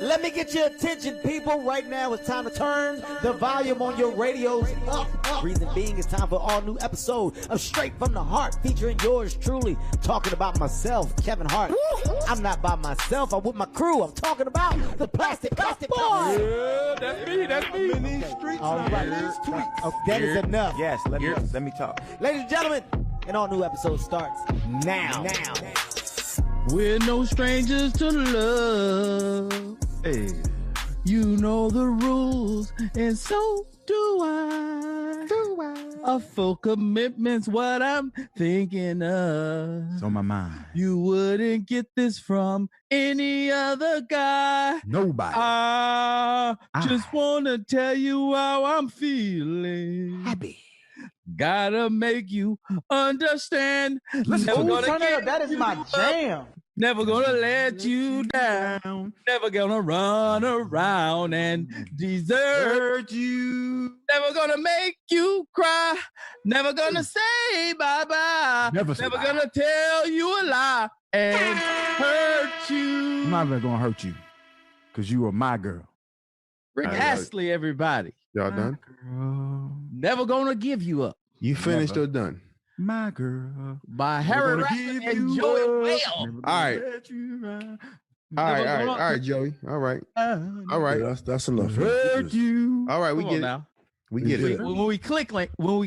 Let me get your attention, people. Right now, it's time to turn the volume on your radios up. Reason being, it's time for all new episode of Straight from the Heart, featuring yours truly. Talking about myself, Kevin Hart. I'm not by myself. I'm with my crew. I'm talking about the Plastic Boy. Yeah, that's me. All right. That is enough. Yes, let me talk. Ladies and gentlemen, an all new episode starts now. We're no strangers to love. Hey. You know the rules, and so do I. A full commitment's what I'm thinking of. It's on my mind. You wouldn't get this from any other guy. Nobody. Just want to tell you how I'm feeling. Happy. Gotta make you understand. That is my jam. Never gonna let you down. Never gonna run around and desert you. Never gonna make you cry. Never gonna say bye-bye. Never gonna tell you a lie and hurt you. I'm not even gonna hurt you because you are my girl. Rick Astley, everybody. Y'all done? Girl. Never gonna give you up. You finished or done? My girl. By Harry Rackman and Joey Whale. All right. All right, Joey. All right. Yeah, that's enough. Hurt you. All right, we Come get on it. now. We get it. When we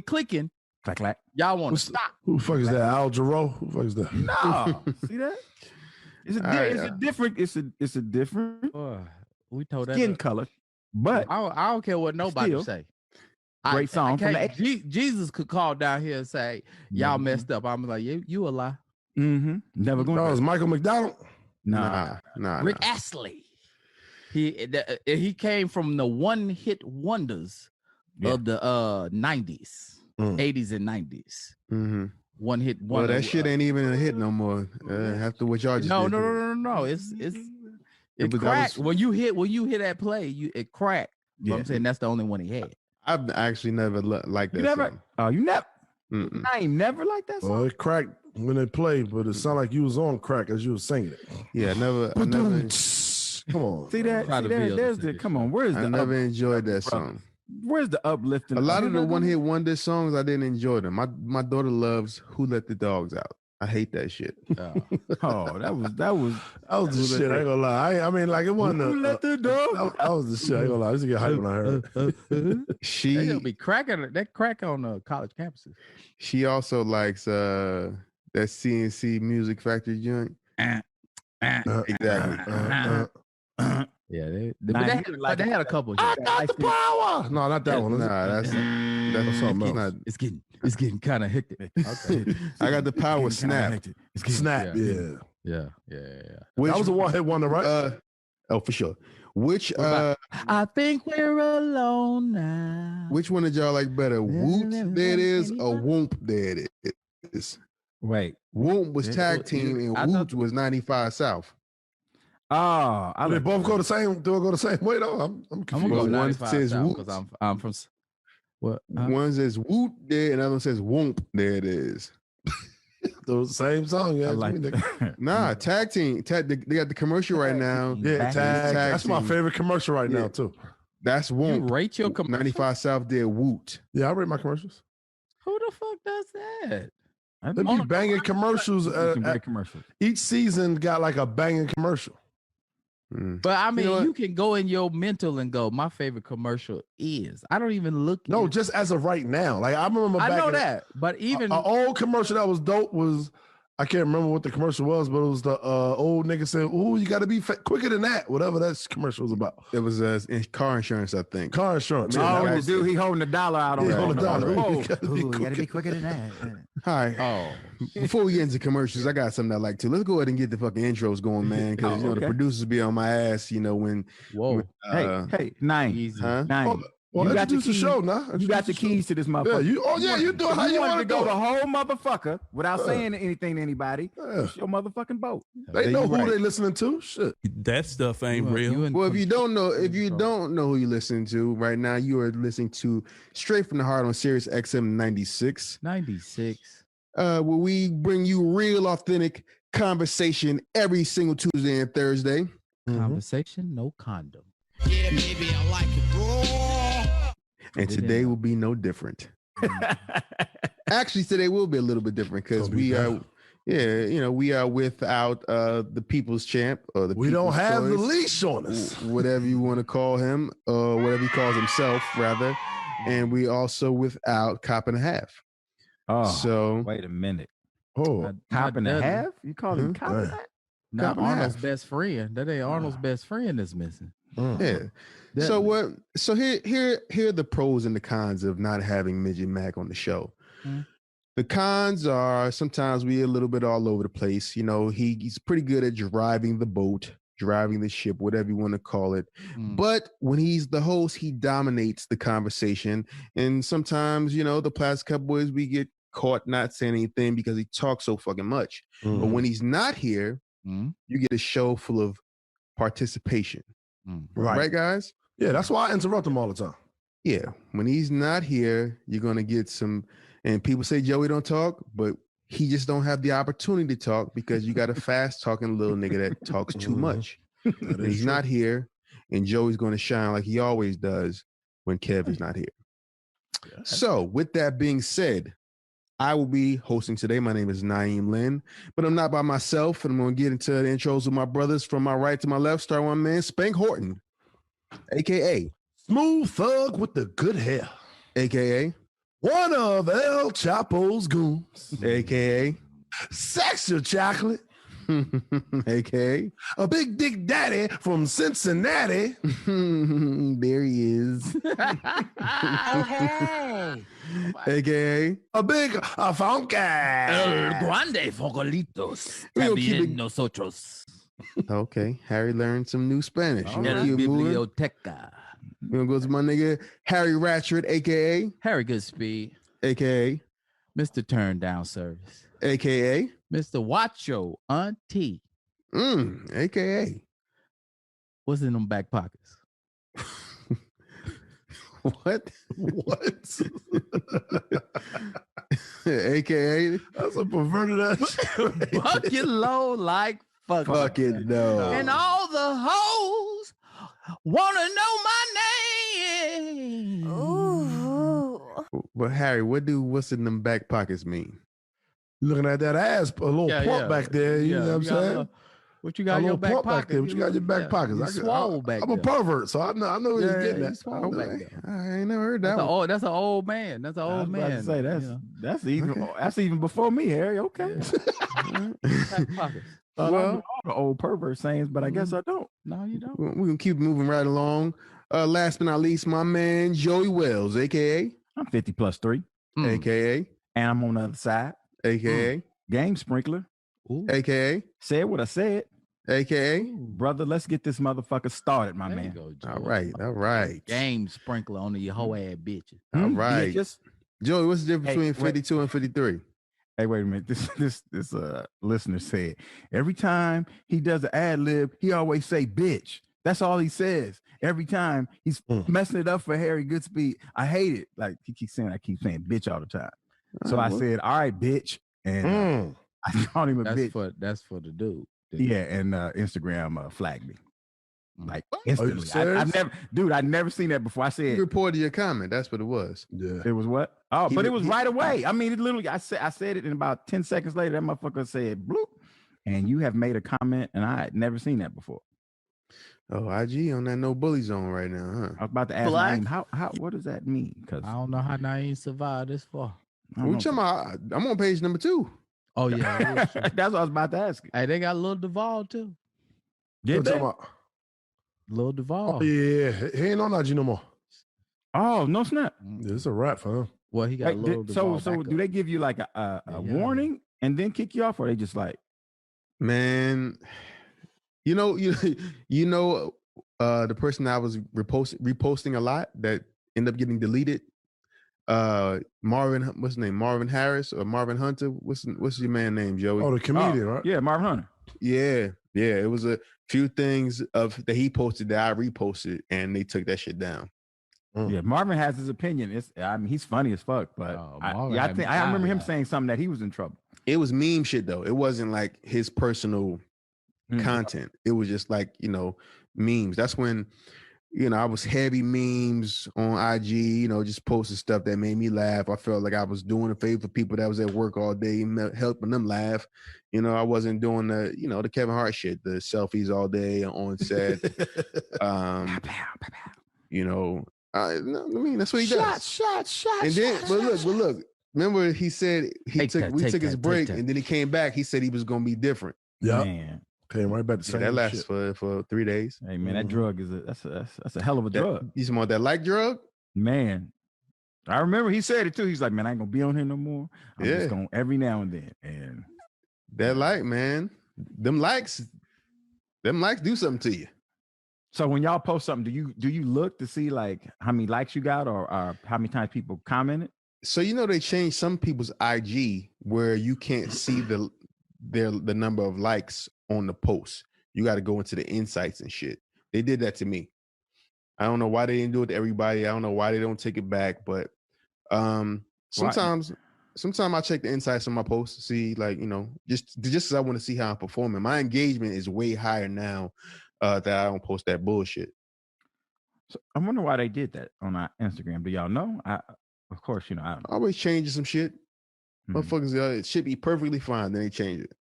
clicking, Clack, clack. y'all want to stop. Who the fuck is that? Al Jarreau? Who the fuck is that? No. See that? It's a, All right, it's a different, it's a different We told that. skin color, but I don't care what nobody Still, say. great song from the Jesus could call down here and say, y'all messed up. I'm like, you a lie. Never No, gonna. it's Michael McDonald. Nah. Rick Astley. He came from the one-hit wonders of the 90s, 80s and 90s. Mm-hmm. One-hit Well, wonder. that shit ain't even a hit no more. After what y'all just No. did. It was- cracked. When you hit that play, it cracked. Yeah. I'm saying that's the only one he had. I've actually never liked that. You never. song. Oh, you never. Mm-mm. I ain't never like that Well, song. it cracked when they played, but it sounded like you was on crack as you was singing it. Yeah, I never. Come on. See that? Try See to that? build There's a the. city. Come on. Where's I the? never enjoyed that song. Where's the uplifting? A lot of the one-hit wonder songs, I didn't enjoy them. My daughter loves "Who Let the Dogs Out." I hate that shit. Oh, that was. That was the shit. I ain't gonna lie. I mean, like it wasn't. Who let the dog? That was the shit. I ain't gonna lie. I used to get hyped when I heard it. They'll be cracking. That crack on college campuses. She also likes that CNC Music Factory joint. Exactly. Yeah, Nah, they had a couple. I got the power. No, not that one. Nah, that's something else. not. It's getting kind of hectic. Okay. I got the power snap. Snap. Yeah. Yeah. Yeah. Which, That was a one-hit wonder, right? oh, for sure. Which I think we're alone now. which one did y'all like better? Woot, there it is, or Whoomp, there it is. Wait. Whoomp was tag team and I Woot thought- was 95 South. Oh, They both go the same. Do it go the same way though? I'm I'm confused. gonna go One 95 says South Woot. because I'm from. What? Huh? One says Woot there, and another one says Whoomp, there it is. Those the same song. Yeah, I like that. Nah, tag team. They got the commercial right now. Yeah, tag. That's my team. favorite commercial right Yeah. now too. That's You Whoomp. rate your commercials? 95 South there, Woot. Yeah, I rate my commercials. Who the fuck does that? They be banging commercials. Great commercials. Each season got like a banging commercial. But I mean, know what? you can go in your mental and go, my favorite commercial is. I don't even look. No, at- just as of right now. Like I remember. I back know in- that, but even An old commercial that was dope was, I can't remember what the commercial was, but it was the old nigga saying, "Ooh, you got to be quicker than that." Whatever that commercial was about. It was car insurance, I think. Car insurance. Oh, Yeah, the that was- dude, he holding the dollar out on He the holding the dollar. Oh, You gotta be quicker. than that. Hi. oh, Before we get into commercials, I got something I like to. Let's go ahead and get the fucking intros going, man. Because Oh, the okay. producers be on my ass, when whoa, Hey, nine. easy. huh? Nine. Well, You got the introduce the keys. show now. You got the keys to this Yeah, motherfucker. you do it how you wanted want to to go do the it. whole motherfucker without saying anything to anybody. Yeah. It's your motherfucking boat. They know You who right. they listening to. Shit. That stuff ain't You real. in Well, if you don't know, control. who you're listening to right now, you are listening to Straight from the Heart on Sirius XM 96. 96. Where we bring you real, authentic conversation every single Tuesday and Thursday. Conversation, no condom. Yeah, baby, I like it raw. And today will be no different. Actually, today will be a little bit different because we are, we are without the people's champ or the We don't people's have the choice, leash on us. whatever you want to call him, or whatever he calls himself, rather. And we also without Cop and a Half. Oh, So wait a minute. Oh, Cop and a Doesn't. half? You call him cop and a half? Not Cop and a Arnold's half. best friend. That ain't Arnold's best friend that's missing. yeah. So what? So here are the pros and the cons of not having Midget Mac on the show. The cons are sometimes we're a little bit all over the place. You know, he's pretty good at driving the boat, driving the ship, whatever you want to call it. But when he's the host, he dominates the conversation. And sometimes, you know, the Plastic Cup Boys, we get caught not saying anything because he talks so fucking much. But when he's not here, you get a show full of participation. Right, guys? Yeah, that's why I interrupt him all the time. Yeah, when he's not here, you're gonna get some. And people say Joey don't talk, but he just don't have the opportunity to talk because you got a fast talking little nigga that talks too much. And he's not here, and Joey's going to shine like he always does when Kev is not here. So, with that being said, I will be hosting today. My name is Naeem Lynn, but I'm not by myself, and I'm going to get into the intros with my brothers from my right to my left. Start one man, Spank Horton, aka Smooth thug with the good hair. aka One of El Chapo's goons. aka Sexual chocolate. aka A big dick daddy from Cincinnati. there he is. Oh, hey. aka A big funky. Grande Fogolitos. We gonna keep it- nosotros. okay, Harry learned some new Spanish. El Keep it moving. Biblioteca. We're gonna go to my nigga Harry Ratchford, aka Harry Goodspeed. aka Mr. Turn Down Service. aka Mr. Watcho Auntie. aka What's in them back pockets? what? What? aka That's a perverted ass. Bucket low like fuck. fuck it no. And all the hoes wanna know my name. Ooh. But Harry, what's in them back pockets mean? Looking at that ass, a little plump back there. You know what I'm saying? What you A got in your little back plump pocket? back there. What you got in your back pockets? Swole back I'm a there. pervert, so I know what he's getting you at. swole back there. I ain't never heard that That's, one. that's an old man. That's an I was old about to man. say that's even before me, Harry. Okay. Back pockets. I Well- know all the old pervert sayings, but I guess I don't. No, you don't. We're gonna keep moving right along. Last but not least, my man Joey Wells, aka I'm 50 plus 3, aka and I'm on the other side. aka Game sprinkler. Ooh. aka Said what I said. aka. Brother, let's get this motherfucker started, my There you man. go, Joe. All right. Game sprinkler on the hoe ass bitches. All right. Yeah, just Joey, what's the difference Hey, between wait. 52 and 53? hey, wait a minute. This listener said every time he does an ad lib, he always say bitch. That's all he says. Every time he's messing it up for Harry Goodspeed. I hate it. Like he keeps saying, I keep saying bitch all the time. So I said, all right, bitch. And I called him a bitch. That's for the dude. Yeah, and Instagram flagged me. Like Are you instantly. serious? I'd never seen that before. I You said reported your comment. That's what it was. Yeah. it was what? Oh, He but did- it was he- right away. I mean, it literally, I said it, and about 10 seconds later, that motherfucker said bloop. And you have made a comment, and I had never seen that before. Oh, IG on that no bully zone right now, huh? I was about to ask Black. Naeem, how what does that mean? Because I don't know how Naeem survived this far. What you talking about? I'm on page number 2. Oh yeah, that's true. That's what I was about to ask. Hey, they got Lil Duval too. Did What you they? talking about? Lil Duval. Oh, yeah. He ain't on IG no more. Oh, no snap. Yeah, it's a wrap for him. Well, he got Hey, Lil Duval. so back do up. they give you like a Yeah. warning and then kick you off, or they just like Man, you know the person I was reposting a lot that ended up getting deleted. Marvin, what's his name? Marvin Harris or Marvin Hunter? What's your man name, Joey? Oh, the comedian, right? yeah, Marvin Hunter. Yeah. It was a few things that he posted that I reposted, and they took that shit down. Yeah, Marvin has his opinion. He's funny as fuck, but Marvin I had think me I remember him dying. saying something that he was in trouble. It was meme shit though. It wasn't like his personal content. It was just like, memes. That's when, I was heavy memes on IG, just posting stuff that made me laugh. I felt like I was doing a favor for people that was at work all day, helping them laugh. I wasn't doing the Kevin Hart shit, the selfies all day on set. I mean, that's what he does. Shot. And then, but look. Remember, he said we took his break, and then he came back. He said he was gonna be different. Yeah, Man. Came right back to same that lasts shit. for 3 days. Hey man, that drug is that's a hell of a drug. You want that like drug? Man, I remember he said it too. He's like, man, I ain't gonna be on here no more. I'm just going every now and then. And that like, man, them likes do something to you. So when y'all post something, do you look to see like how many likes you got or how many times people commented? So they changed some people's IG where you can't see the number of likes on the post. You got to go into the insights and shit. They did that to me. I don't know why they didn't do it to everybody. I don't know why they don't take it back, but sometimes I check the insights on my posts to see, like, just because I want to see how I'm performing. My engagement is way higher now that I don't post that bullshit. So I wonder why they did that on our Instagram. Do y'all know? Of course, I don't know. Always changing some shit. Motherfuckers, it should be perfectly fine. Then they change it.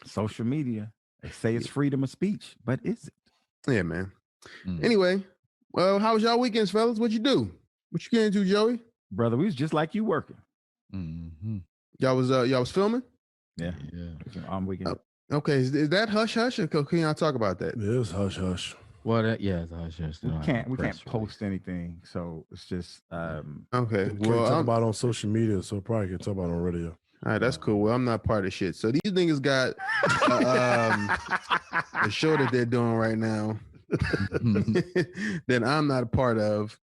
Social media. They say it's freedom of speech, but is it? Yeah, man. Anyway, well, how was y'all weekends, fellas? What'd you do? What you getting into, Joey? Brother, we was just like you working. Y'all was filming? Yeah. On weekend. Okay, is that hush hush, or can y'all talk about that? It is hush hush. Well, it's hush hush. We can't post anything, so it's just okay. Can't talk about it on social media, so probably can talk about it on radio. All right, that's cool. Well, I'm not part of shit. So these niggas got a show that they're doing right now that I'm not a part of.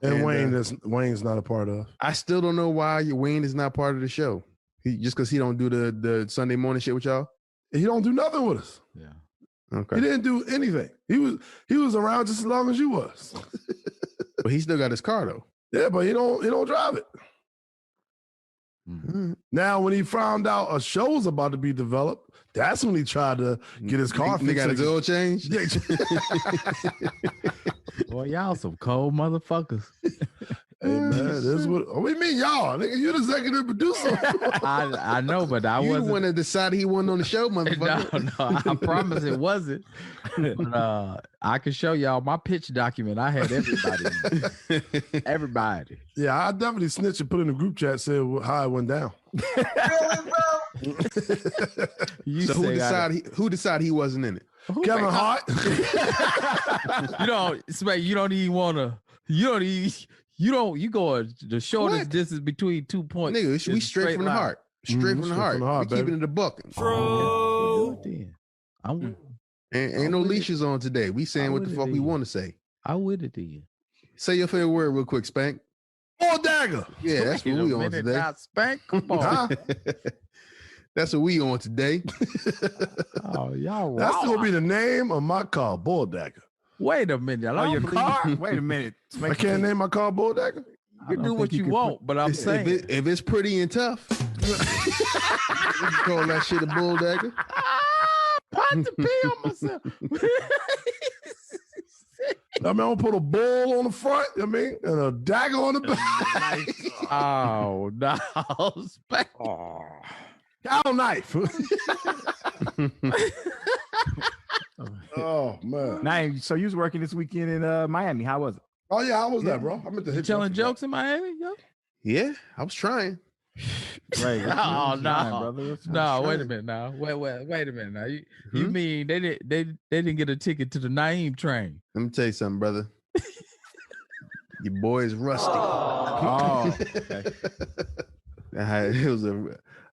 And Wayne's not a part of. I still don't know why Wayne is not part of the show. Just because he don't do the Sunday morning shit with y'all? He don't do nothing with us. Yeah. Okay. He didn't do anything. He was around just as long as you was. But he still got his car though. Yeah, but he don't drive it. Now, when he found out a show was about to be developed, that's when he tried to get his car fixed. He got his oil changed. Boy, y'all some cold motherfuckers. Hey man, this is what we mean, y'all. Nigga, you're the executive producer. I know, but I wasn't. You the one that decided he wasn't on the show, motherfucker. No, I promise it wasn't. But I can show y'all my pitch document. I had everybody. Everybody. Yeah, I definitely snitched and put in the group chat, said how it went down. So who decided he wasn't in it? Kevin Hart. You don't even want to. You go the shortest distance between 2 points. Nigga, we straight from the heart. Straight from the heart. We keeping it a buck. We'll do it then. Ain't no leashes on today. We saying what the fuck we want to say. I with it then. Say your favorite word real quick, Spank. Bull dagger. Yeah, that's what we on today. Not Spank. Come on. That's what we on today. Oh, y'all. That's gonna be the name of my car, Bull Dagger. Wait a minute. Your car? Wait a minute. I can't name my car Bull Dagger. You do what you want, but I'm saying if it's pretty and tough, you can call that shit a bull dagger. Pot to pee on myself. I'm gonna put a bull on the front, and a dagger on the back. Oh no. Cow knife. Oh man. Now, so you was working this weekend in Miami. How was it? Oh yeah, how was that, bro? I meant to hit telling jokes in Miami, yo? Yeah, I was trying. Right. Oh no, brother. No, wait a minute now. Wait a minute now. You mean they didn't get a ticket to the Naeem train? Let me tell you something, brother. Your boy is rusty. Oh, okay. It was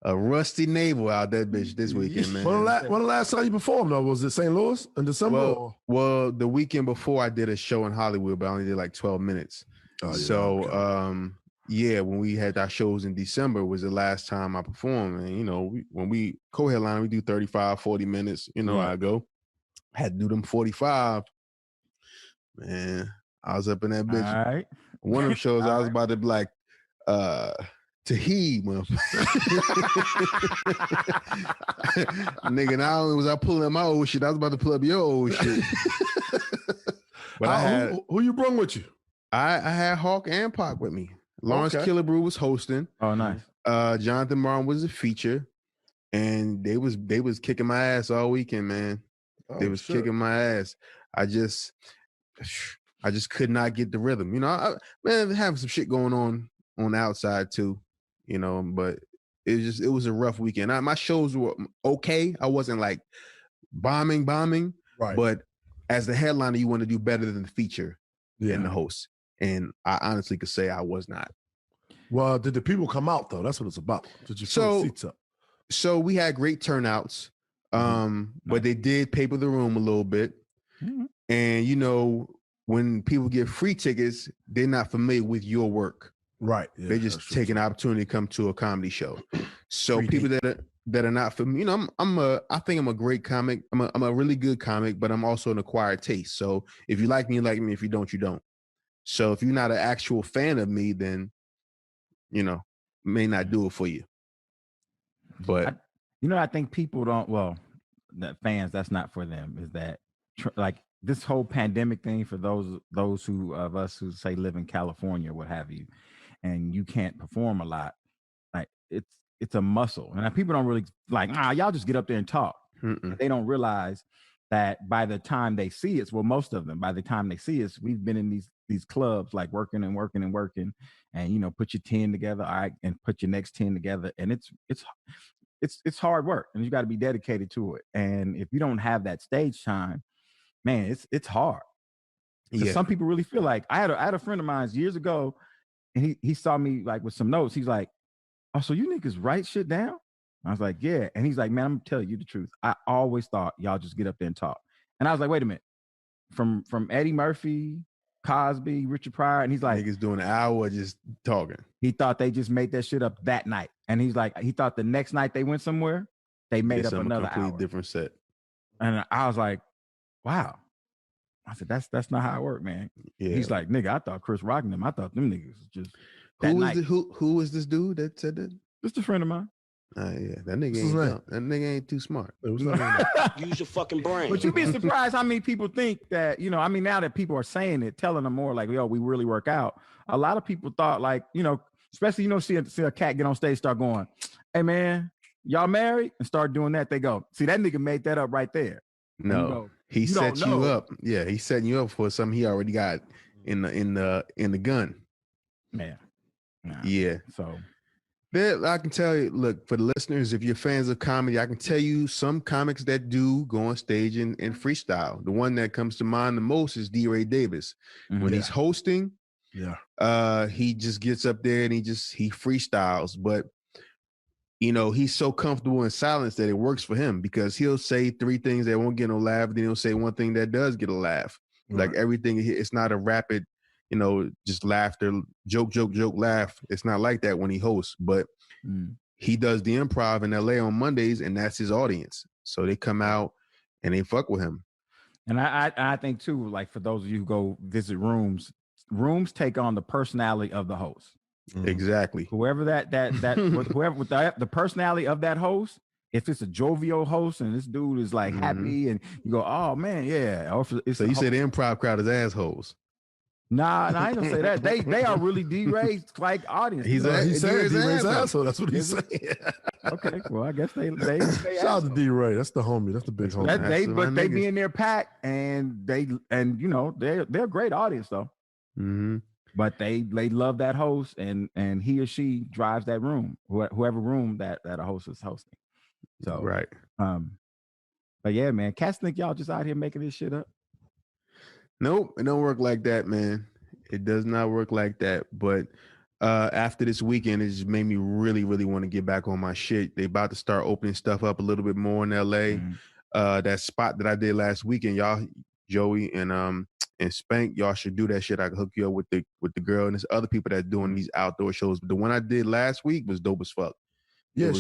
a rusty navel out that bitch this weekend, man. When the last time you performed though? Was it St. Louis in December? Well, the weekend before I did a show in Hollywood, but I only did like 12 minutes. Oh, yeah, so okay. when we had our shows in December was the last time I performed. And when we co-headline, we do 35, 40 minutes. I go. I had to do them 45. Man, I was up in that bitch. All right. One of them shows I was about to be like, to heed, motherfucker. Nigga, not only was I pulling up my old shit, I was about to pull up your old shit. But who you brung with you? I had Hawk and Pac with me. Lawrence Killebrew was hosting. Oh, nice. Jonathan Martin was a feature, and they was kicking my ass all weekend, man. They was kicking my ass. I just could not get the rhythm. You know, man, having some shit going on the outside too. You know, but it was a rough weekend. My shows were okay. I wasn't like bombing, right? But as the headliner, you want to do better than the feature and the host. And I honestly could say I was not. Well, did the people come out though? That's what it's about. Did you fill the seats up? So we had great turnouts, but they did paper the room a little bit. Mm-hmm. And you know, when people get free tickets, they're not familiar with your work. Right. Yeah, they just take an opportunity to come to a comedy show. So people that are not familiar, you know, I think I'm a great comic. I'm a really good comic, but I'm also an acquired taste. So if you like me, you like me. If you don't, you don't. So if you're not an actual fan of me, then, you know, may not do it for you. But I think people don't. Well, the fans, that's not for them. Is that like this whole pandemic thing for those of us who say live in California, what have you, and you can't perform a lot. Like it's a muscle, and people don't really like. Y'all just get up there and talk. They don't realize that by the time they see us, well, most of them, by the time they see us, we've been in these clubs like working, and you know, put your 10 together, all right, and put your next 10 together, and it's hard work, and you got to be dedicated to it. And if you don't have that stage time, man, it's hard. Yeah. Some people really feel like I had a friend of mine years ago, and he saw me like with some notes. He's like, "Oh, so you niggas write shit down?" I was like, "Yeah." And he's like, "Man, I'm gonna tell you the truth. I always thought y'all just get up there and talk." And I was like, "Wait a minute." From Eddie Murphy, Cosby, Richard Pryor, and he's like, niggas doing an hour just talking. He thought they just made that shit up that night, and he's like, he thought the next night they went somewhere, they made up another hour, different set. And I was like, "Wow." I said, "That's not how it worked, man." Yeah. He's like, "Nigga, I thought Chris Rock and them. I thought them niggas was just." Who was this dude that said that? Just a friend of mine. Yeah, that nigga ain't too smart. Use your fucking brain. But you'd be surprised how many people think that, you know, I mean, now that people are saying it, telling them more like, yo, we really work out. A lot of people thought like, you know, especially, you know, see a cat get on stage, start going, "Hey man, y'all married?" and start doing that. They go, "See, that nigga made that up right there." No, go, he set you up. Yeah, he's setting you up for something he already got in the gun. Man. Nah. Yeah. So I can tell you, look, for the listeners, if you're fans of comedy, I can tell you some comics that do go on stage and freestyle. The one that comes to mind the most is D. Ray Davis. Mm-hmm. When he's hosting, he just gets up there and he freestyles. But, you know, he's so comfortable in silence that it works for him because he'll say 3 things that won't get no laugh. Then he'll say 1 thing that does get a laugh. Right. Like everything, it's not a rapid, you know, just laughter, joke, laugh. It's not like that when he hosts, but he does the improv in LA on Mondays, and that's his audience. So they come out and they fuck with him. And I think too, like for those of you who go visit rooms take on the personality of the host. Exactly. Whoever whoever with the personality of that host, if it's a jovial host and this dude is like happy and you go, "Oh man, yeah." Or so you say the improv crowd is assholes. Nah, I ain't gonna say that. They are really D-Ray's like audience. He said D-Ray's asshole. That's what he's saying. Okay, well, I guess they shout out to D-Ray. That's the homie. That's the big homie. But they be in their pack and you know they're a great audience though. Mm-hmm. But they love that host and he or she drives that room, whoever room that a host is hosting. So right. But yeah, man, cats think y'all just out here making this shit up. Nope, it don't work like that, man. It does not work like that. But after this weekend, it just made me really, really want to get back on my shit. They about to start opening stuff up a little bit more in LA. That spot that I did last weekend, y'all, Joey and Spank, y'all should do that shit. I can hook you up with the girl, and there's other people that doing these outdoor shows. But the one I did last week was dope as fuck. Yeah,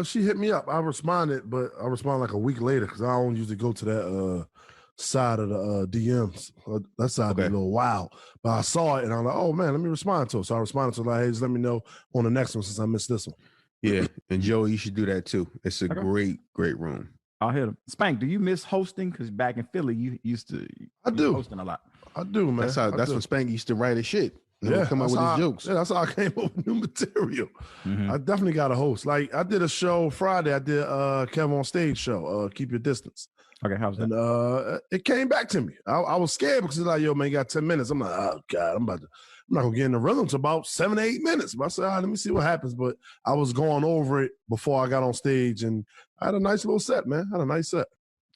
she hit me up. I responded, but I responded like a week later because I don't usually go to side of the DMs. That side be a little wild. But I saw it and I'm like, oh man, let me respond to it. So I responded to it like, hey, just let me know on the next one since I missed this one. Yeah, and Joey, you should do that too. It's a great room. I'll hit him. Spank, do you miss hosting? Because back in Philly, you used to hosting a lot. I do, man. That's when Spank used to write his shit. Come up with his jokes. Yeah, that's how I came up with new material. I definitely got a host. Like I did a show Friday. I did Kev on Stage show, Keep Your Distance. Okay, how's that? And it came back to me. I was scared because it's like, yo, man, you got 10 minutes. I'm like, oh God, I'm not gonna get in the rhythm to about 7 to 8 minutes. But I said, all right, let me see what happens. But I was going over it before I got on stage, and I had a nice little set, man. I had a nice set.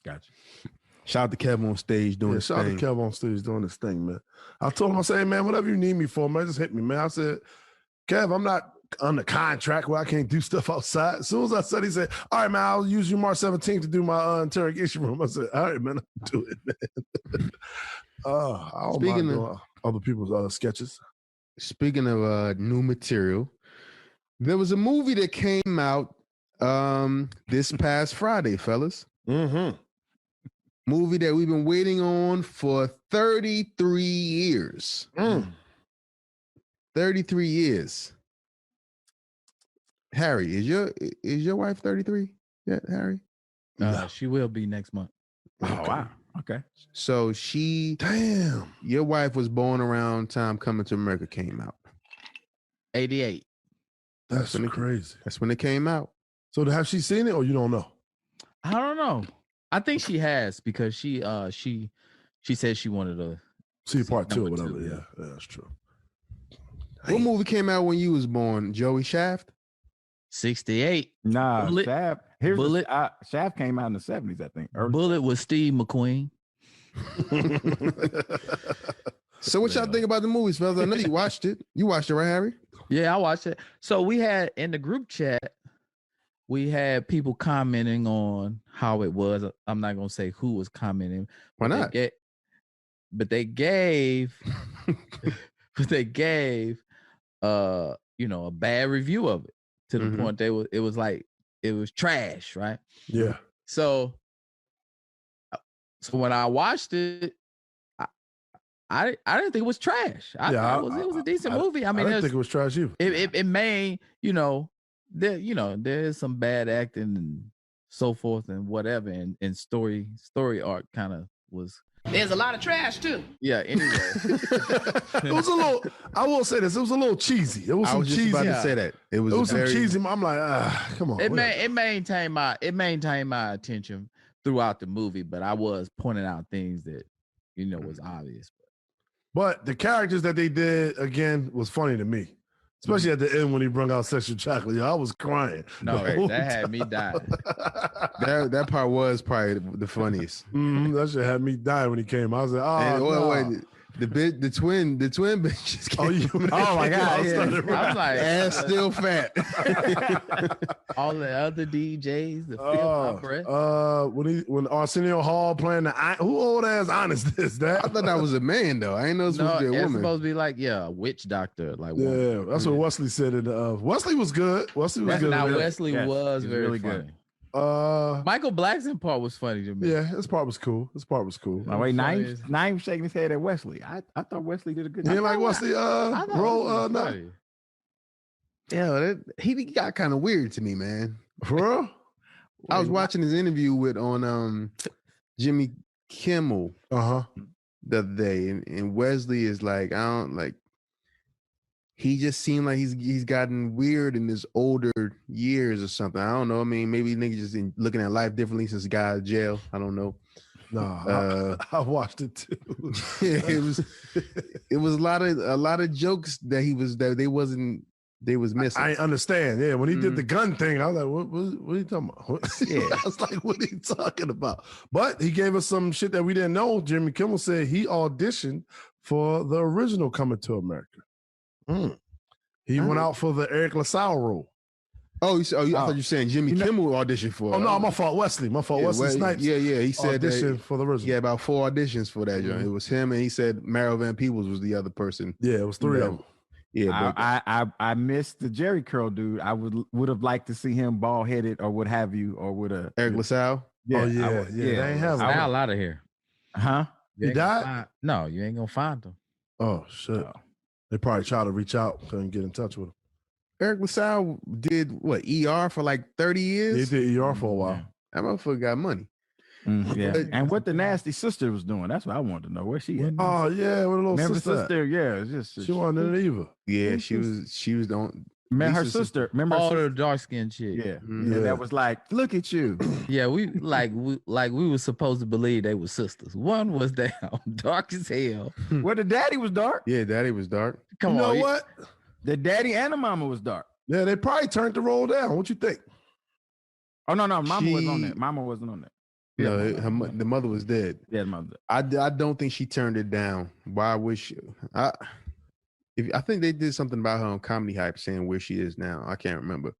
Gotcha. Shout out to Kev on Stage doing this thing. Shout out to Kev on Stage doing this thing, man. I told him, I said, hey, man, whatever you need me for, man, just hit me, man. I said, Kev, I'm not under contract where I can't do stuff outside. As soon as I said, he said, all right, man, I'll use you March 17th to do my interrogation room. I said, all right, man, I'll do it, man. I don't mind doing other people's sketches. Speaking of new material, there was a movie that came out this past Friday, fellas. Movie that we've been waiting on for 33 years. 33 years. Harry, is your wife 33 yet, Harry? She will be next month. Oh, wow. Okay. So your wife was born around time Coming to America came out. 88. That's crazy. That's when it came out. So have she seen it or you don't know? I don't know. I think she has because she said she wanted to see part 2 or whatever. Yeah, that's true. What movie came out when you was born, Joey? Shaft? 68. Nah, Bullet. Shaft. Bullet. Shaft came out in the 70s, I think. Bullet was Steve McQueen. So what y'all think about the movies, fellas? I know you watched it. You watched it, right, Harry? Yeah, I watched it. So we had in the group chat, we had people commenting on how it was. I'm not gonna say who was commenting. Why not? But they gave a bad review of it to the point it was trash, right? Yeah. So when I watched it, I didn't think it was trash. It was a decent movie. I mean, I didn't think it was trash either. It may, there's some bad acting and so forth and whatever, and story arc kind of was. There's a lot of trash too. Yeah. Anyway, it was a little. I will say this. It was a little cheesy. It was some cheesy. I was just about to say that. It was some cheesy. I'm like, come on. It maintained my attention throughout the movie, but I was pointing out things that was obvious. But the characters that they did again was funny to me, especially at the end when he brought out sexual chocolate. I was crying. No, that had me dying. that part was probably the funniest. That shit had me dying when he came. I was like, wait. The twin bitch. Oh my God! Yeah. I'm like, ass still fat. All the other DJs, the film when Arsenio Hall playing who old ass honest is that? I thought that was a man though. I ain't know it was supposed to be a woman. It's supposed to be like a witch doctor, like that's what Wesley said. Wesley was good. Wesley was good. Now Wesley was very really funny. good. Michael Blackson part was funny to me. Yeah, his part was cool. Oh, wait, Naeem shaking his head at Wesley. I thought Wesley did a good job. You like Wesley role? No. Yeah, he got kind of weird to me, man. For real? I was watching his interview on Jimmy Kimmel the other day, and Wesley is like, he just seemed like he's gotten weird in his older years or something. I don't know. I mean, maybe niggas just looking at life differently since he got out of jail. I don't know. No, I watched it too. it was a lot of jokes that they was missing. I understand. Yeah, when he did the gun thing, I was like, what are you talking about? Yeah. I was like, what are you talking about? But he gave us some shit that we didn't know. Jimmy Kimmel said he auditioned for the original Coming to America. He went out for the Eric LaSalle role. I thought you were saying Jimmy Kimmel auditioned for. Oh no, my fault. Wesley Snipes. Yeah. He said auditioned for the original. Yeah, about 4 auditions for that joint. It was him, and he said Meryl Van Peebles was the other person. Yeah, it was 3 of them. Yeah, I missed the Jerry curl dude. I would have liked to see him bald headed or what have you, or with a Eric LaSalle. Yeah, they ain't have a lot of hair. Huh? He died? No, you ain't gonna find him. Oh shit! Oh. They probably tried to reach out, couldn't get in touch with him. Eric LaSalle did what, ER for like 30 years? He did ER for a while. That motherfucker got money. Yeah. And what the nasty sister was doing, that's what I wanted to know. Where she at? Oh yeah, with a little Remember sister. sister? Yeah, it's just She wasn't in it either. Yeah, she was don't remember her Lisa's sister. Remember her All sister? the dark skinned chick. Yeah. Mhm. Yeah, that was like, look at you. Yeah, we were supposed to believe they were sisters. One was down dark as hell. Well, the daddy was dark. Yeah, daddy was dark. Come You on, know what? The daddy and the mama was dark. Yeah, they probably turned the roll down. What you think? Oh no, mama wasn't on She- that. Mama wasn't on that. No, the mother was dead. Yeah, mother. I don't think she turned it down. Why would she? I think they did something about her on Comedy Hype saying where she is now. I can't remember.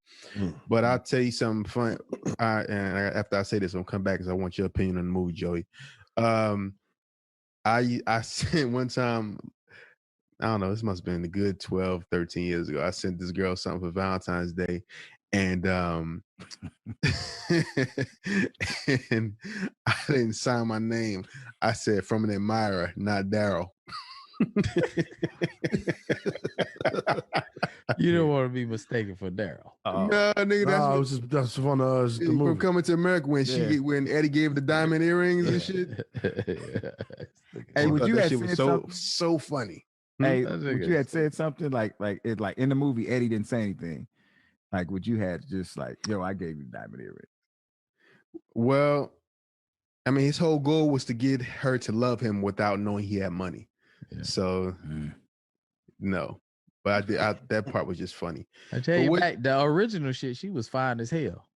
But I'll tell you something fun. After I say this, I'll come back because I want your opinion on the movie, Joey. I sent one time, I don't know, this must have been a good 12, 13 years ago. I sent this girl something for Valentine's Day. And and I didn't sign my name. I said from an admirer, not Daryl. you don't want to be mistaken for Daryl. No, nigga, That's from the from movie. Coming to America when Eddie gave the diamond earrings and shit. Hey, would you that have shit was said so something? so funny. Hey, That's would good. you had said something like in the movie Eddie didn't say anything? Like, would you had just like, yo, I gave you the diamond earring? Well, I mean, his whole goal was to get her to love him without knowing he had money. Yeah. So no, but that part was just funny. I tell But you, what- back the original shit, she was fine as hell.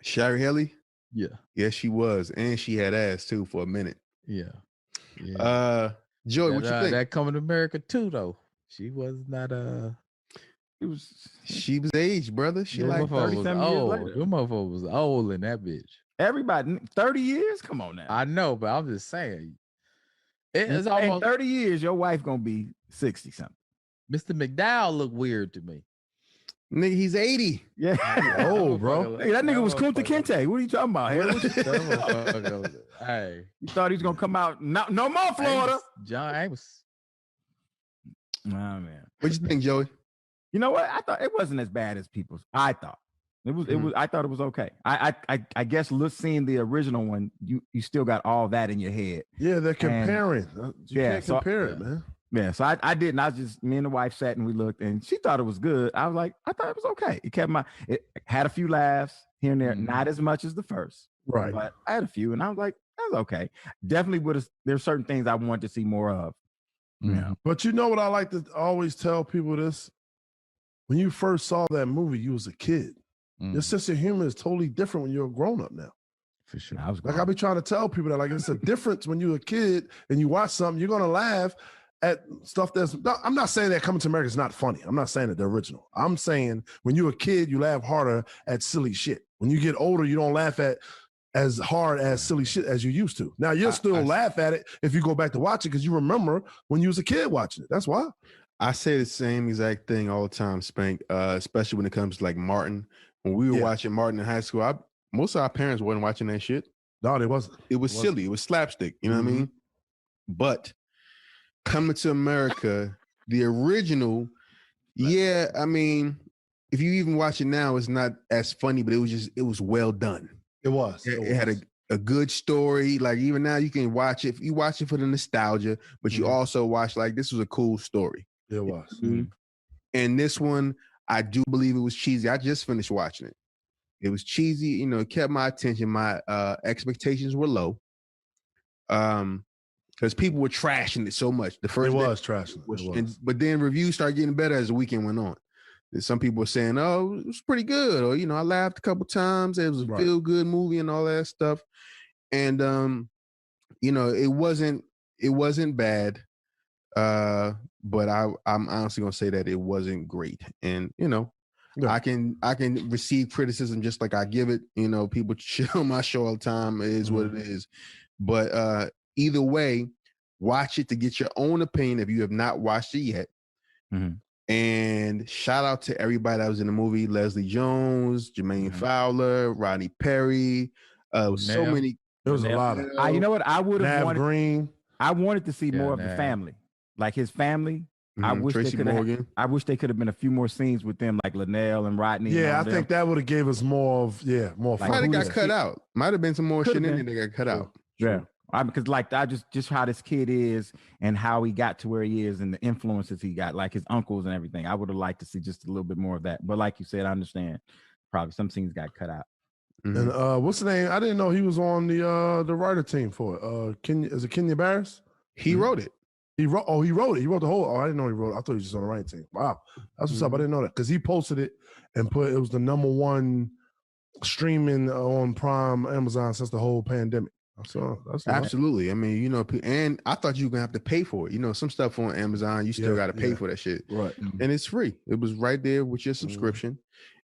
Shari Helly, Yeah, yes, she was, and she had ass too for a minute. yeah. Joey, what you think? That Coming to America too, though. She was not It was She was aged, brother. She Yeah, like motherfucker 30. was old. later. Your motherfucker was old in that bitch. everybody 30 years. Come on now. I know, but I'm just saying. It's In almost 30 years, your wife gonna be 60 something. Mr. McDowell look weird to me. Nigga, he's 80. Yeah. Oh, bro. Hey, that nigga was Kunta motherfucker- Kinte. What are you talking about? Hell? that motherfucker- Hey, You thought he was gonna come out? No more Florida. John Amos. Oh man. What you think, Joey? You know what? I thought it wasn't as bad as people's. I thought it was. It was. I thought it was okay. I guess seeing the original one, you still got all that in your head. Yeah, they're comparing. You yeah, can't so- compare it, man. Yeah. So I didn't. I just me and the wife sat and we looked, and she thought it was good. I was like, I thought it was okay. It kept it had a few laughs here and there, not as much as the first, Right. but I had a few, and I was like, that's okay. Definitely would have. There's certain things I wanted to see more of. Yeah. But you know what I like to always tell people this? When you first saw that movie, you was a kid. Mm, Your sense of humor is totally different when you're a grown up now. for sure. I was Like I be trying to tell people that, like, it's a difference when you're a kid and you watch something, you're gonna laugh at stuff that's. No, I'm not saying that Coming to America is not funny. I'm not saying that the original. I'm saying when you're a kid, you laugh harder at silly shit. When you get older, you don't laugh at as hard as silly shit as you used to. Now you'll still laugh at it if you go back to watch it because you remember when you was a kid watching it. That's why. I say the same exact thing all the time, Spank, especially when it comes to like Martin. When we were watching Martin in high school, most of our parents wasn't watching that shit. No, it wasn't. It was silly. It was slapstick. You know what I mean? But Coming to America, the original, yeah, I mean, if you even watch it now, it's not as funny, but it was well done. It was. It had a good story. Like even now you can watch it. You watch it for the nostalgia, but you also watch like this was a cool story. It was. And this one, I do believe it was cheesy. I just finished watching it. It was cheesy, you know, it kept my attention. My expectations were low. Because people were trashing it so much. The first It day- was trashing. It was. but then reviews started getting better as the weekend went on. And some people were saying, "Oh, it was pretty good," or I laughed a couple times. It was a Right. feel-good movie and all that stuff. And it wasn't bad. But I'm honestly gonna say that it wasn't great. And Yeah. I can receive criticism just like I give it. People shit on my show all the time. It is what it is. But either way, watch it to get your own opinion if you have not watched it yet. And shout out to everybody that was in the movie: Leslie Jones, Jermaine Fowler, Rodney Perry. So Now. many. There was a lot of you know what? I would have Nav wanted. Green. I wanted to see Yeah, more of the Nav. family, like his family. I wish Tracy they could Morgan. have. I wish they could have been a few more scenes with them, like Linnell and Rodney. Yeah, and I all think them. that would have gave us more of more Like, Might fun. have got the cut kid- out. Might have been some more shit Could've in there been. that got cut out. Yeah, because like I just how this kid is and how he got to where he is and the influences he got, like his uncles and everything. I would have liked to see just a little bit more of that. But like you said, I understand. Probably some scenes got cut out. And what's the name? I didn't know he was on the writer team for it. Is it Kenya Barris? He wrote it. He wrote it. He wrote the whole. Oh, I didn't know he wrote it. I thought he was just on the writing team. Wow, that's what's up. I didn't know that because he posted it and put it was the #1 streaming on Prime Amazon since the whole pandemic. So that's Absolutely. I mean, you know, and I thought you were gonna have to pay for it. You know, some stuff on Amazon, you still got to pay for that shit, right. and it's free. It was right there with your subscription,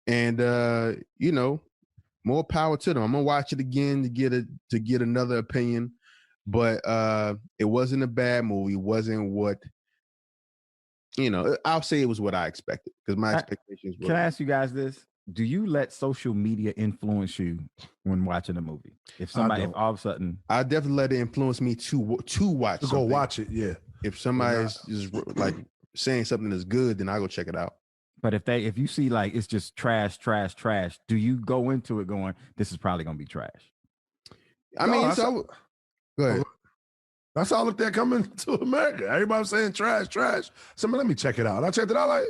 and you know, more power to them. I'm gonna watch it again to get another opinion, but it wasn't a bad movie. It wasn't what, you know. I'll say it was what I expected because my expectations were. Can I ask you guys this? Do you let social media influence you when watching a movie? If somebody, if all of a sudden, I definitely let it influence me to watch. To go something. watch it, yeah. If somebody's just like saying something that's good, then I go check it out. but if you see like it's just trash, do you go into it going, this is probably gonna be trash? I No, mean, that's so go ahead. That's all that they're coming to America. Everybody's saying trash. So let me check it out. And I checked it out like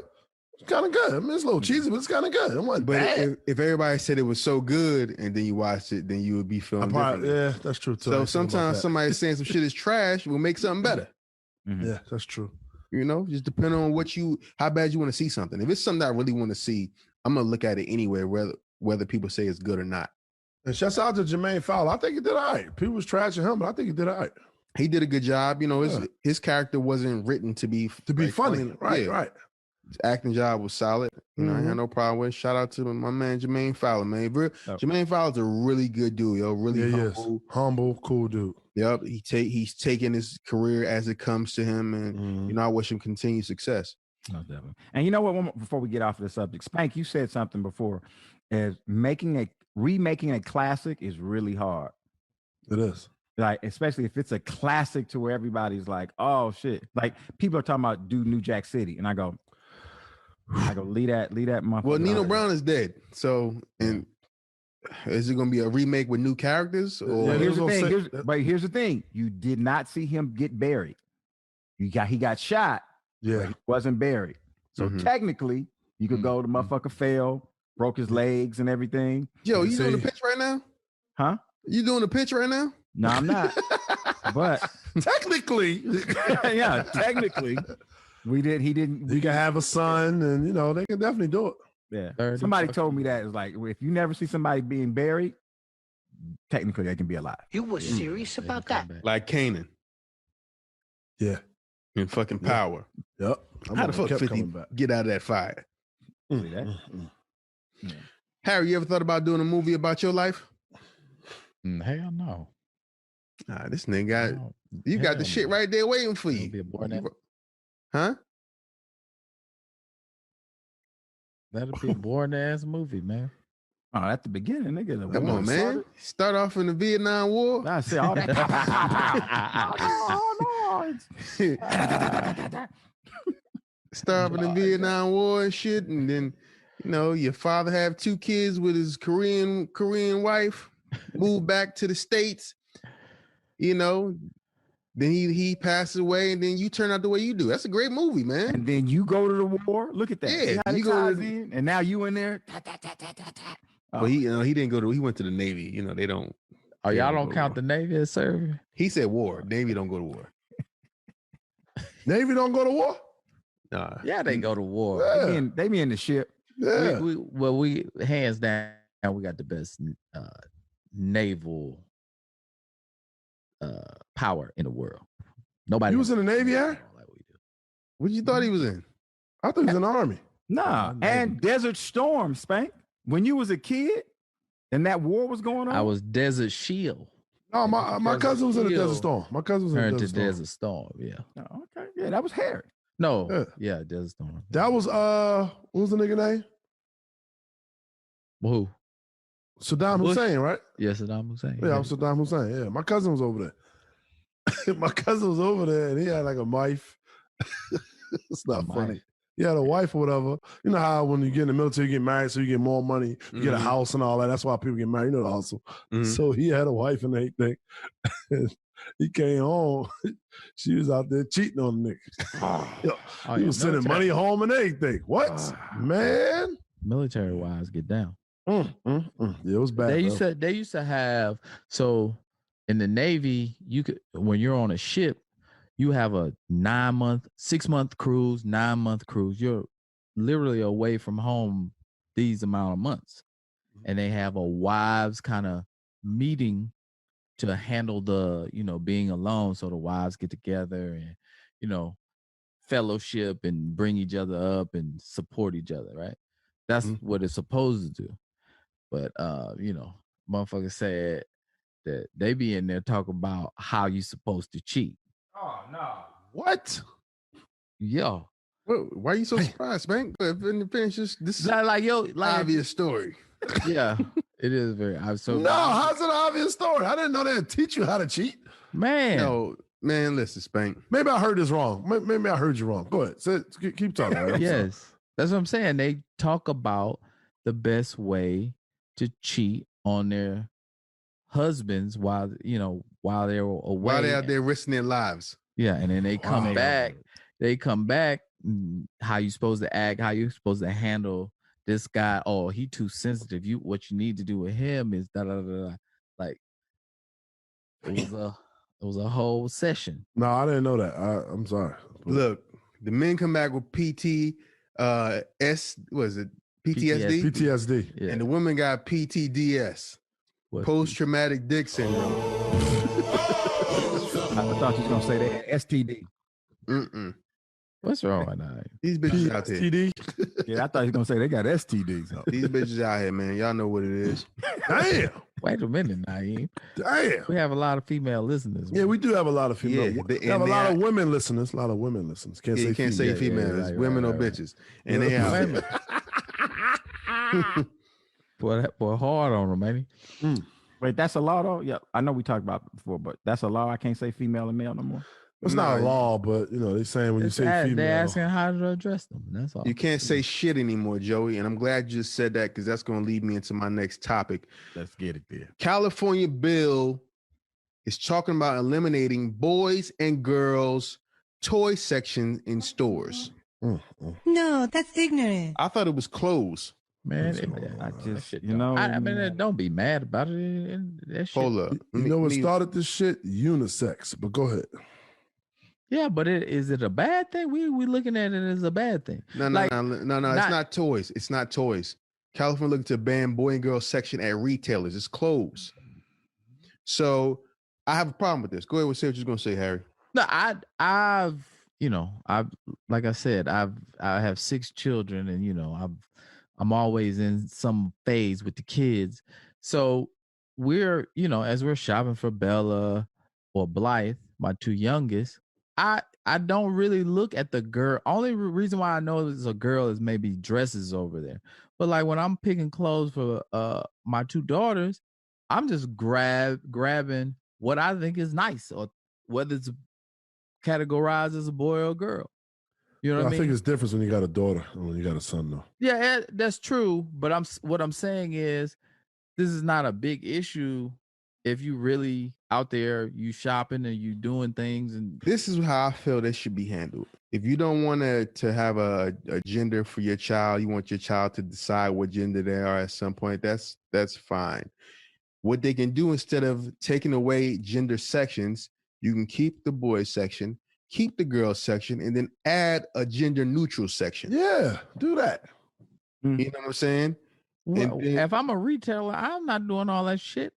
it's kind of good. I mean, it's a little cheesy, but it's kind of good. It wasn't But bad. if everybody said it was so good and then you watched it, then you would be feeling different. Yeah, that's true too. So sometimes somebody saying some shit is trash will make something better. Yeah, that's true. You know, just depending on how bad you want to see something. If it's something I really want to see, I'm gonna look at it anyway, whether people say it's good or not. And shouts out to Jermaine Fowler. I think he did all right. People was trashing him, but I think he did all right. He did a good job. You know, his character wasn't written to be like, funny. Right. His acting job was solid. You know, I had no problem with it. Shout out to my man Jermaine Fowler, man. Jermaine Fowler's a really good dude, yo. Really humble, cool dude. Yep, he's taking his career as it comes to him, and you know, I wish him continued success. Oh, definitely. And you know what? Before we get off of the subject, Spank, you said something before. Is remaking a classic is really hard. It is. Like, especially if it's a classic to where everybody's like, oh shit. Like people are talking about do New Jack City, and I go, leave that motherfucker. Well, Nino Brown is dead, so and is it going to be a remake with new characters? Or here's the thing. Here's the thing: you did not see him get buried. He got shot. Yeah, but he wasn't buried. So technically, you could go. The motherfucker fell, broke his legs and everything. Yo, you doing the pitch right now? Huh? You doing the pitch right now? No, I'm not. But technically, yeah, technically. He didn't. You can have a son, and you know they can definitely do it. Yeah. Somebody told me that. It's like if you never see somebody being buried, technically they can be alive. You were serious about that? Like Kanan. Yeah. In fucking Power. Yep. How the fuck 50 get out of that fire? See that? Harry, you ever thought about doing a movie about your life? Hell no. Nah, this nigga got the shit right there waiting for you. Huh? That'll be a boring ass movie, man. Oh, at the beginning, nigga. Come on, man. Start off in the Vietnam War. I say all that. Start off in the Vietnam War and shit, and then you know your father have 2 kids with his Korean wife, move back to the States. You know, then he passes away, and then you turn out the way you do. That's a great movie, man. And then you go to the war. Look at that. Yeah, you go to and now you in there. Well, he didn't go to. He went to the Navy. You know, they don't. Oh, y'all don't count the Navy as serving? He said war. Navy don't go to war. Navy don't go to war? Nah. Yeah, they go to war. Yeah. They be in the ship. Yeah. We hands down, we got the best naval power in the world. Nobody. He was in the Navy, yeah? Like we do. What you thought he was in? I thought he was in the Army. Nah, and Desert Storm, Spank. When you was a kid and that war was going on, I was Desert Shield. No, my cousin was in the Desert Storm. My cousin was in the Desert Storm. Desert Storm. Yeah. Oh, okay. Yeah, that was Harry. No. Yeah, Desert Storm. That was what was the nigga name? Who? Saddam Hussein, right? Yes, Saddam Hussein. Yeah, I'm Saddam Hussein. Yeah, my cousin was over there. My cousin was over there, and he had like a wife. It's not funny. He had a wife or whatever. You know how when you get in the military, you get married, so you get more money, you get a house and all that. That's why people get married. You know the hustle. So he had a wife and everything. He came home. She was out there cheating on the nigga. He was sending money home and everything. What? Man? Military wise, get down. Yeah, it was bad. They used to have, so in the Navy, you could, when you're on a ship, you have a 6-month cruise, 9-month cruise. You're literally away from home these amount of months. And they have a wives kind of meeting to handle the, being alone. So the wives get together and, fellowship and bring each other up and support each other, right? That's what it's supposed to do. But, motherfuckers said that they be in there talking about how you supposed to cheat. Oh, no. What? Yo. Well, why are you so surprised, man? This is like obvious story. Yeah, it is very. How's it an obvious story? I didn't know they'd teach you how to cheat. Man. No, man, listen, Spank. Maybe I heard this wrong. Maybe I heard you wrong. Go ahead. Keep talking. Right? Yes. That's what I'm saying. They talk about the best way to cheat on their husbands while they're away. While they're out there risking their lives. Yeah, and then they come back. They come back. How you supposed to act? How you supposed to handle this guy? Oh, he too sensitive. What you need to do with him is da da da da. Like it was a whole session. No, I didn't know that. I'm sorry. Look, the men come back with PTSD, yeah. And the women got PTDS, post-traumatic dick syndrome. I thought you was gonna say they had STD. What's wrong with that? These bitches out there. STD? Yeah, I thought you was gonna say they got STDs. Huh? These bitches out here, man. Y'all know what it is. Damn. Wait a minute, Naeem. Damn. We have a lot of female listeners. Yeah, we do have a lot of female. Yeah, we have a lot of women listeners. A lot of women listeners. Can't say female. It's women or bitches. And they have Boy, hard on them, man. Wait, that's a law though? Yeah, I know we talked about it before, but that's a law. I can't say female and male no more. It's not a law, but they're saying when you say female, they're asking how to address them. That's all. You can't say shit anymore, Joey. And I'm glad you just said that because that's going to lead me into my next topic. Let's get it there. California bill is talking about eliminating boys and girls toy section in stores. No, that's ignorant. I thought it was closed. Man, I just, I mean, don't be mad about it. That shit. Hold up. You know what started this shit? Unisex. But go ahead. Yeah, but is it a bad thing? We looking at it as a bad thing. No. It's not toys. It's not toys. California looking to ban boy and girl section at retailers. It's closed. So I have a problem with this. Go ahead and say what you're going to say, Harry. No, I've like I said, I have 6 children, and I'm always in some phase with the kids. So we're, as we're shopping for Bella or Blythe, my 2 youngest, I don't really look at the girl. Only reason why I know it's a girl is maybe dresses over there. But like when I'm picking clothes for my 2 daughters, I'm just grabbing what I think is nice, or whether it's categorized as a boy or a girl. You know what I mean? I think it's different when you got a daughter and when you got a son, though. Yeah, that's true. But what I'm saying is, this is not a big issue if you really out there, you shopping and you doing things. And this is how I feel this should be handled. If you don't want to have a gender for your child, you want your child to decide what gender they are at some point, that's fine. What they can do, instead of taking away gender sections, you can keep the boys section, keep the girls section, and then add a gender neutral section. Yeah, do that. You know what I'm saying? Well, if I'm a retailer, I'm not doing all that shit.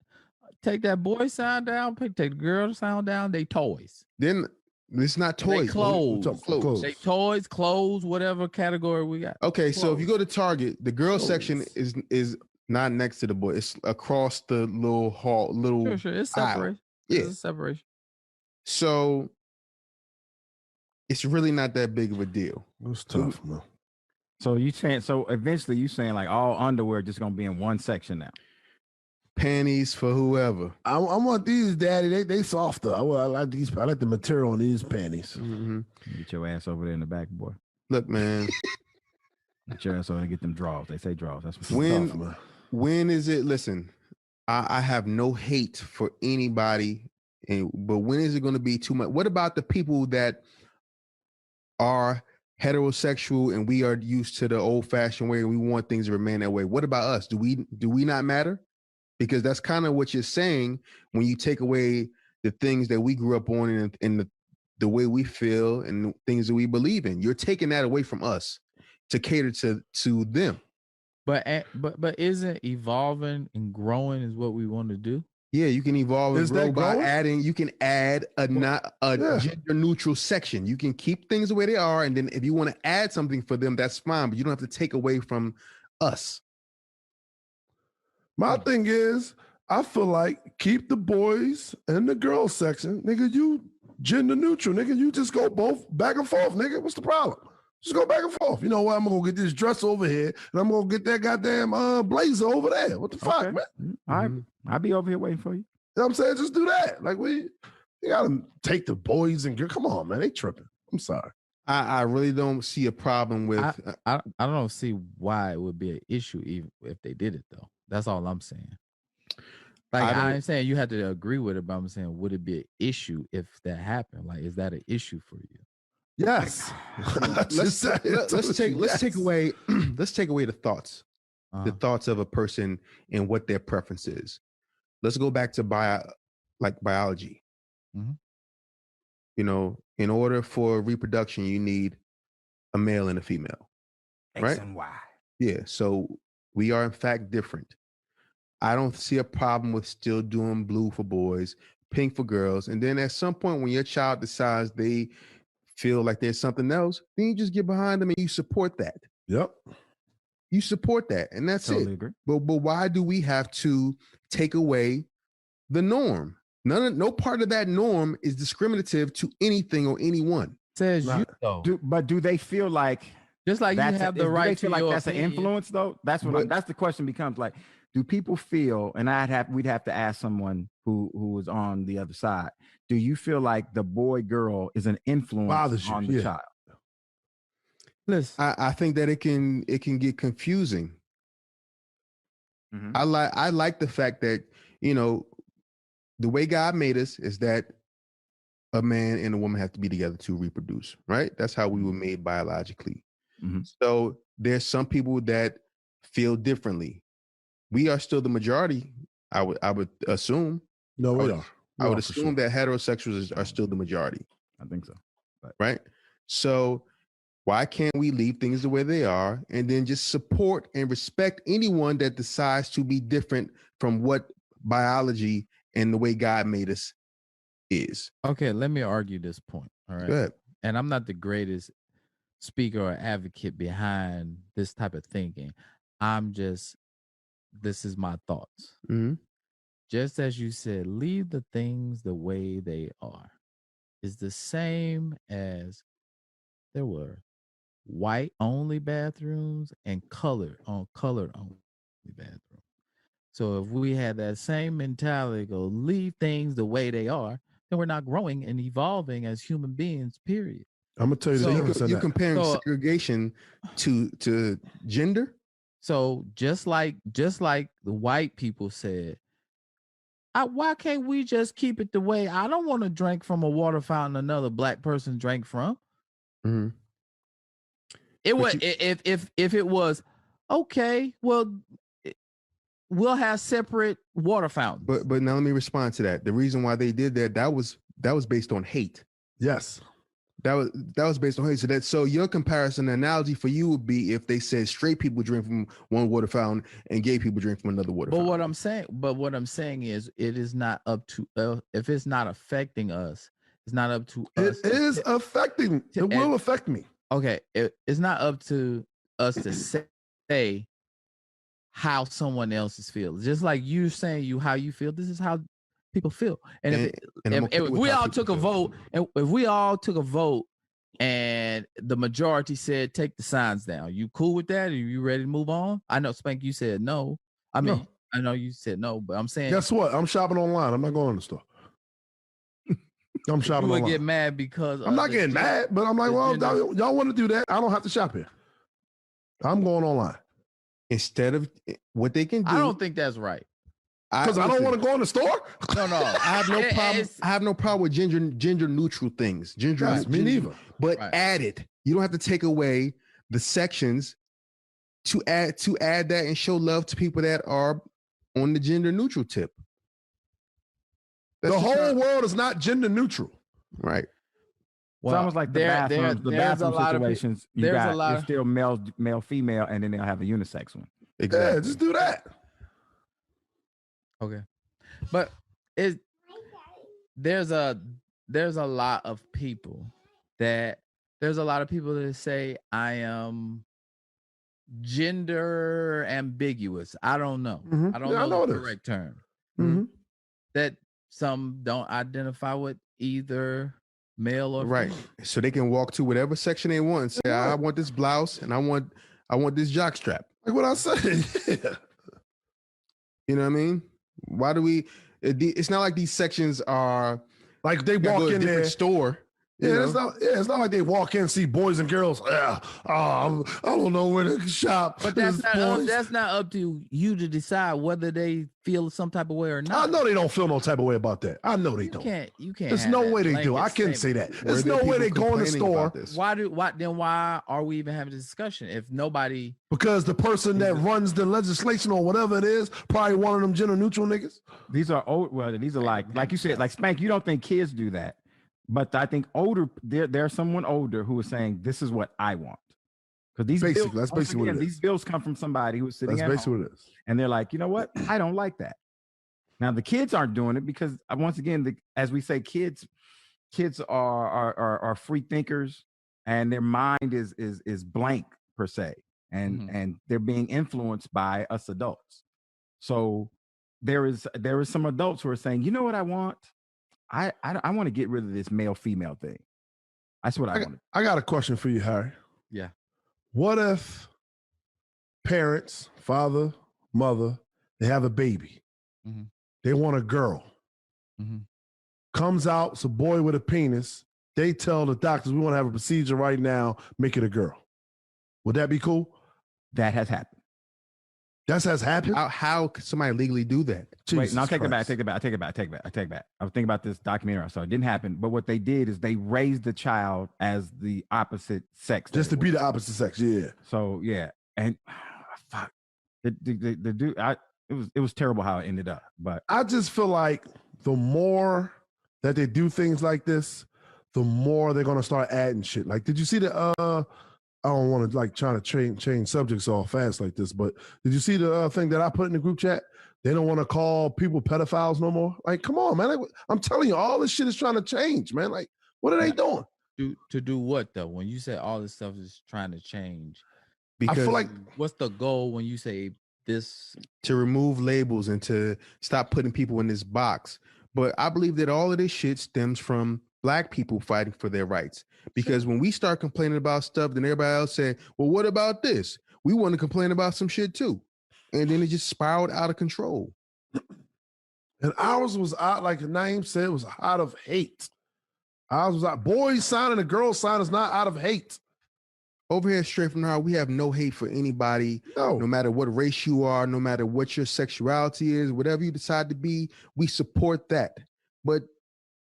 Take that boy sound down, take the girl sound down, they toys. Then it's not toys. They clothes. They toys, clothes, whatever category we got. Okay, so if you go to Target, the girl section is not next to the boy. It's across the little hall, Sure. It's separation. Yeah. It's separation. So it's really not that big of a deal. It's tough, man. So eventually you saying like all underwear just gonna be in one section now? panties for whoever. I want these, Daddy. They softer. I like these. I like the material on these panties. Mm-hmm. Get your ass over there in the back, boy. Look, man. Get your ass over there and get them draws. They say draws. That's what's when is it? Listen, I have no hate for anybody, but when is it going to be too much? What about the people that are heterosexual and we are used to the old-fashioned way and we want things to remain that way? What about us? Do we not matter? Because that's kind of what you're saying when you take away the things that we grew up on and the way we feel and the things that we believe in. You're taking that away from us to cater to them. But isn't evolving and growing is what we want to do? Yeah, you can evolve and grow by adding. You can add a gender neutral section. You can keep things the way they are, and then if you want to add something for them, that's fine. But you don't have to take away from us. My thing is, I feel like keep the boys and the girls section, nigga. You gender neutral, nigga. You just go both back and forth, nigga. What's the problem? Just go back and forth. You know what? I'm gonna go get this dress over here, and I'm gonna get that goddamn blazer over there. What the fuck, man? I'll be over here waiting for you. You know what I'm saying? Just do that. Like you gotta take the boys and girls. Come on, man. They tripping. I'm sorry. I really don't see a problem with. I don't see why it would be an issue even if they did it though. That's all I'm saying. Like I ain't saying you have to agree with it, but I'm saying would it be an issue if that happened? Like, is that an issue for you? Yes. let's take away the thoughts, the thoughts of a person and what their preference is. Let's go back to biology. Mm-hmm. You know, in order for reproduction, you need a male and a female, right? X and Y. Yeah. So we are in fact different. I don't see a problem with still doing blue for boys, pink for girls, and then at some point when your child decides they feel like there's something else, then you just get behind them and you support that. Yep. You support that, and that's totally it. Agree. But why do we have to take away the norm? No part of that norm is discriminative to anything or anyone. Says you though. Do they feel like just like you have the right to feel your like that's opinion? an influence though? That's what that's the question becomes like. Do people feel, and we'd have to ask someone who was on the other side, do you feel like the boy girl is an influence on the child? Listen, I think that it can get confusing. Mm-hmm. I like the fact that, you know, the way God made us is that a man and a woman have to be together to reproduce, right? That's how we were made biologically. Mm-hmm. So there's some people that feel differently. We are still the majority, I would assume. No, we are. I would assume that heterosexuals are still the majority. I think so. Right? So why can't we leave things the way they are and then just support and respect anyone that decides to be different from what biology and the way God made us is? Okay, let me argue this point. All right. Go ahead. And I'm not the greatest speaker or advocate behind this type of thinking. This is my thoughts. Mm-hmm. Just as you said, leave the things the way they are. Is the same as there were white only bathrooms and colored only bathrooms. So if we had that same mentality, go leave things the way they are, then we're not growing and evolving as human beings, period. I'm gonna tell you so you're comparing segregation to gender. So just like the white people said, why can't we just keep it the way? I don't want to drink from a water fountain another black person drank from. Mm-hmm. If it was okay, well, we'll have separate water fountains. But now let me respond to that. The reason why they did that was based on hate. Yes. That was based on hate. So your comparison analogy for you would be if they said straight people drink from one water fountain and gay people drink from another water fountain. But what I'm saying is it is not up to if it's not affecting us, it's not up to us. It is affecting. It will affect me. Okay, it's not up to us to say how someone else is feeling. Just like you saying how you feel, this is how people feel. And if we all took a vote, and if we all took a vote and the majority said take the signs down, you cool with that? Are you ready to move on? I know, Spank, you said no. I mean, I know you said no, but I'm saying. Guess what? I'm shopping online. I'm not going to the store. I'm shopping you would online. Get mad because I'm not getting mad, but I'm like, well, y'all want to do that? I don't have to shop here. I'm going online. Instead of what they can do. I don't think that's right. Because I don't want to go in the store. No. I have no problem. I have no problem with gender neutral things. Me neither. But add it. You don't have to take away the sections to add that and show love to people that are on the gender neutral tip. The whole world is not gender neutral. Right. Well, it's almost like the bathroom situations. It's still male, female, and then they'll have a unisex one. Exactly. Yeah, just do that. Okay. But there's a lot of people that say I am gender ambiguous. I don't know. Mm-hmm. I don't know the correct term. Mm-hmm. That some don't identify with either male or right. female. So they can walk to whatever section they want and say, I want this blouse and I want this jock strap. Like what I said. Yeah. You know what I mean? Why do we? It's not like these sections are like they walk in there store. Yeah, it's not like they walk in and see boys and girls. I don't know where to shop. But that's not up to you to decide whether they feel some type of way or not. I know they don't feel no type of way about that. I know they don't. You can't. There's no way they do. I can't say that. There's no way they go in the store. Why are we even having this discussion if nobody? Because the person that runs the legislation or whatever it is, probably one of them gender neutral niggas. These are old. Well, these are like you said, like Spank. You don't think kids do that. But I think there's someone older who is saying, this is what I want. Because that's basically what it is. These bills come from somebody who is sitting That's basically what it is. And they're like, you know what? I don't like that. Now, the kids aren't doing it because, once again, as we say, kids are free thinkers and their mind is blank, per se. And they're being influenced by us adults. So there is some adults who are saying, you know what I want? I want to get rid of this male-female thing. That's what I want. I got a question for you, Harry. Yeah. What if parents, father, mother, they have a baby. Mm-hmm. They want a girl. Mm-hmm. Comes out, it's a boy with a penis. They tell the doctors, we want to have a procedure right now, make it a girl. Would that be cool? That has happened. That has happened? How could somebody legally do that? Wait, no, take it back. I was thinking about this documentary. So it didn't happen. But what they did is they raised the child as the opposite sex. Just to be the opposite sex, yeah. So yeah. And fuck. The dude, it was terrible how it ended up. But I just feel like the more that they do things like this, the more they're gonna start adding shit. Like, did you see the I don't want to like trying to change subjects all fast like this, but did you see the thing that I put in the group chat? They don't want to call people pedophiles no more. Like, come on, man. I'm telling you, all this shit is trying to change, man. Like, what are they doing? To do what, though? When you say all this stuff is trying to change, because I feel like what's the goal when you say this? To remove labels and to stop putting people in this box. But I believe that all of this shit stems from Black people fighting for their rights. Because when we start complaining about stuff, then everybody else say, well, what about this? We want to complain about some shit too. And then it just spiraled out of control. And ours was out, like Naeem said, it was out of hate. Ours was out. Boys signing a girl sign is not out of hate. Over here, straight from the heart, we have no hate for anybody. No matter what race you are, no matter what your sexuality is, whatever you decide to be, we support that. But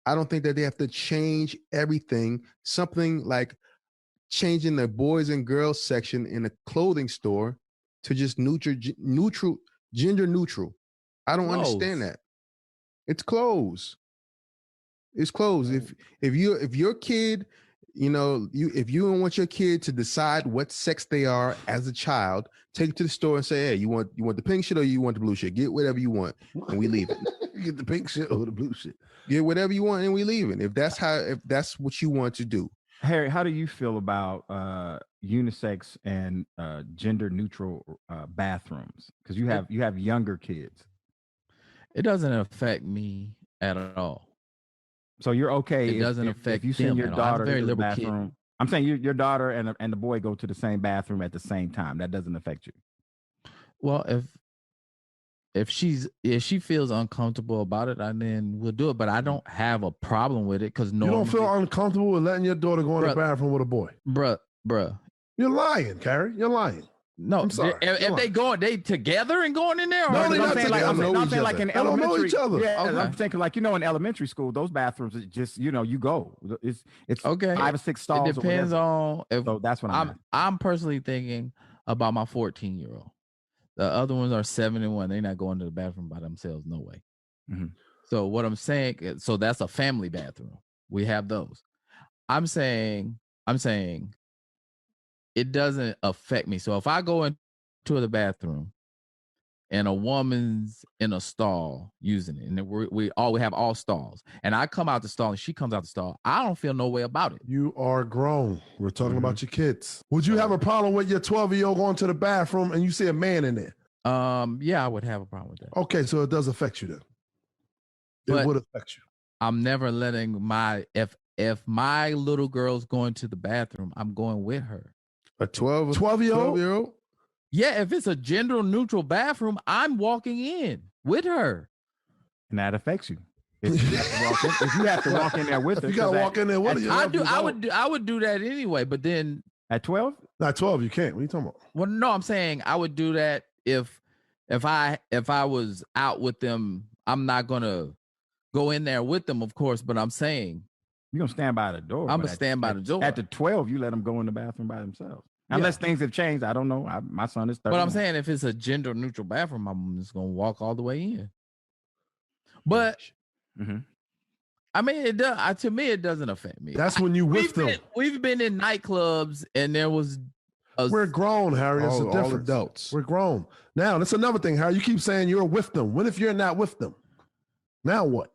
I don't think that they have to change everything. Something like changing the boys and girls section in a clothing store to just gender neutral. I don't understand that. It's clothes. It's clothes. If your kid, if you don't want your kid to decide what sex they are as a child, take it to the store and say, hey, you want the pink shit or you want the blue shit? Get whatever you want, and we leave it. Get the pink shit or the blue shit. Get whatever you want, and we leave it. If that's what you want to do. Harry, how do you feel about unisex and gender neutral bathrooms? Because you have younger kids. It doesn't affect me at all. So you're okay. It doesn't affect if you send your daughter to the bathroom. Kid. I'm saying your daughter and the boy go to the same bathroom at the same time. That doesn't affect you. Well, if she feels uncomfortable about it, then we'll do it. But I don't have a problem with it because You don't feel uncomfortable with letting your daughter go in the bathroom with a boy, bruh. You're lying, Carrie. You're lying. No, I'm sorry. if they together and going in there. No, they're not together. I'm saying like in They don't know elementary. each other. Yeah, Okay. I'm thinking like in elementary school, those bathrooms are just you go. It's okay. 5 or 6 stalls. It depends on if. So that's what I'm personally thinking about my 14-year-old. The other ones are 7 and 1. They're not going to the bathroom by themselves. No way. Mm-hmm. So what I'm saying, so that's a family bathroom. We have those. I'm saying it doesn't affect me. So if I go into the bathroom and a woman's in a stall using it, and we have all stalls, and I come out the stall and she comes out the stall, I don't feel no way about it. You are grown. We're talking about your kids. Would you have a problem with your 12-year-old going to the bathroom and you see a man in there? Yeah, I would have a problem with that. Okay, so it does affect you then. It would affect you. I'm never letting if my little girl's going to the bathroom, I'm going with her. A 12-year-old? Yeah, if it's a gender neutral bathroom, I'm walking in with her. And that affects you. If you have to walk in there with her. You gotta walk in there with her. I would do that anyway, but then at 12? Not 12, you can't. What are you talking about? Well, no, I'm saying I would do that if I was out with them. I'm not gonna go in there with them, of course, but I'm saying you're gonna stand by the door. I'm gonna stand by the door. At the 12, you let them go in the bathroom by themselves. Unless things have changed. I don't know. My son is 30. But I'm saying if it's a gender neutral bathroom, I'm just gonna walk all the way in. But I mean, it does. To me, it doesn't affect me. That's when you with them. We've been in nightclubs and there was. We're grown, Harry. It's a difference. All adults. We're grown. Now, that's another thing, Harry. You keep saying you're with them. What if you're not with them? Now what?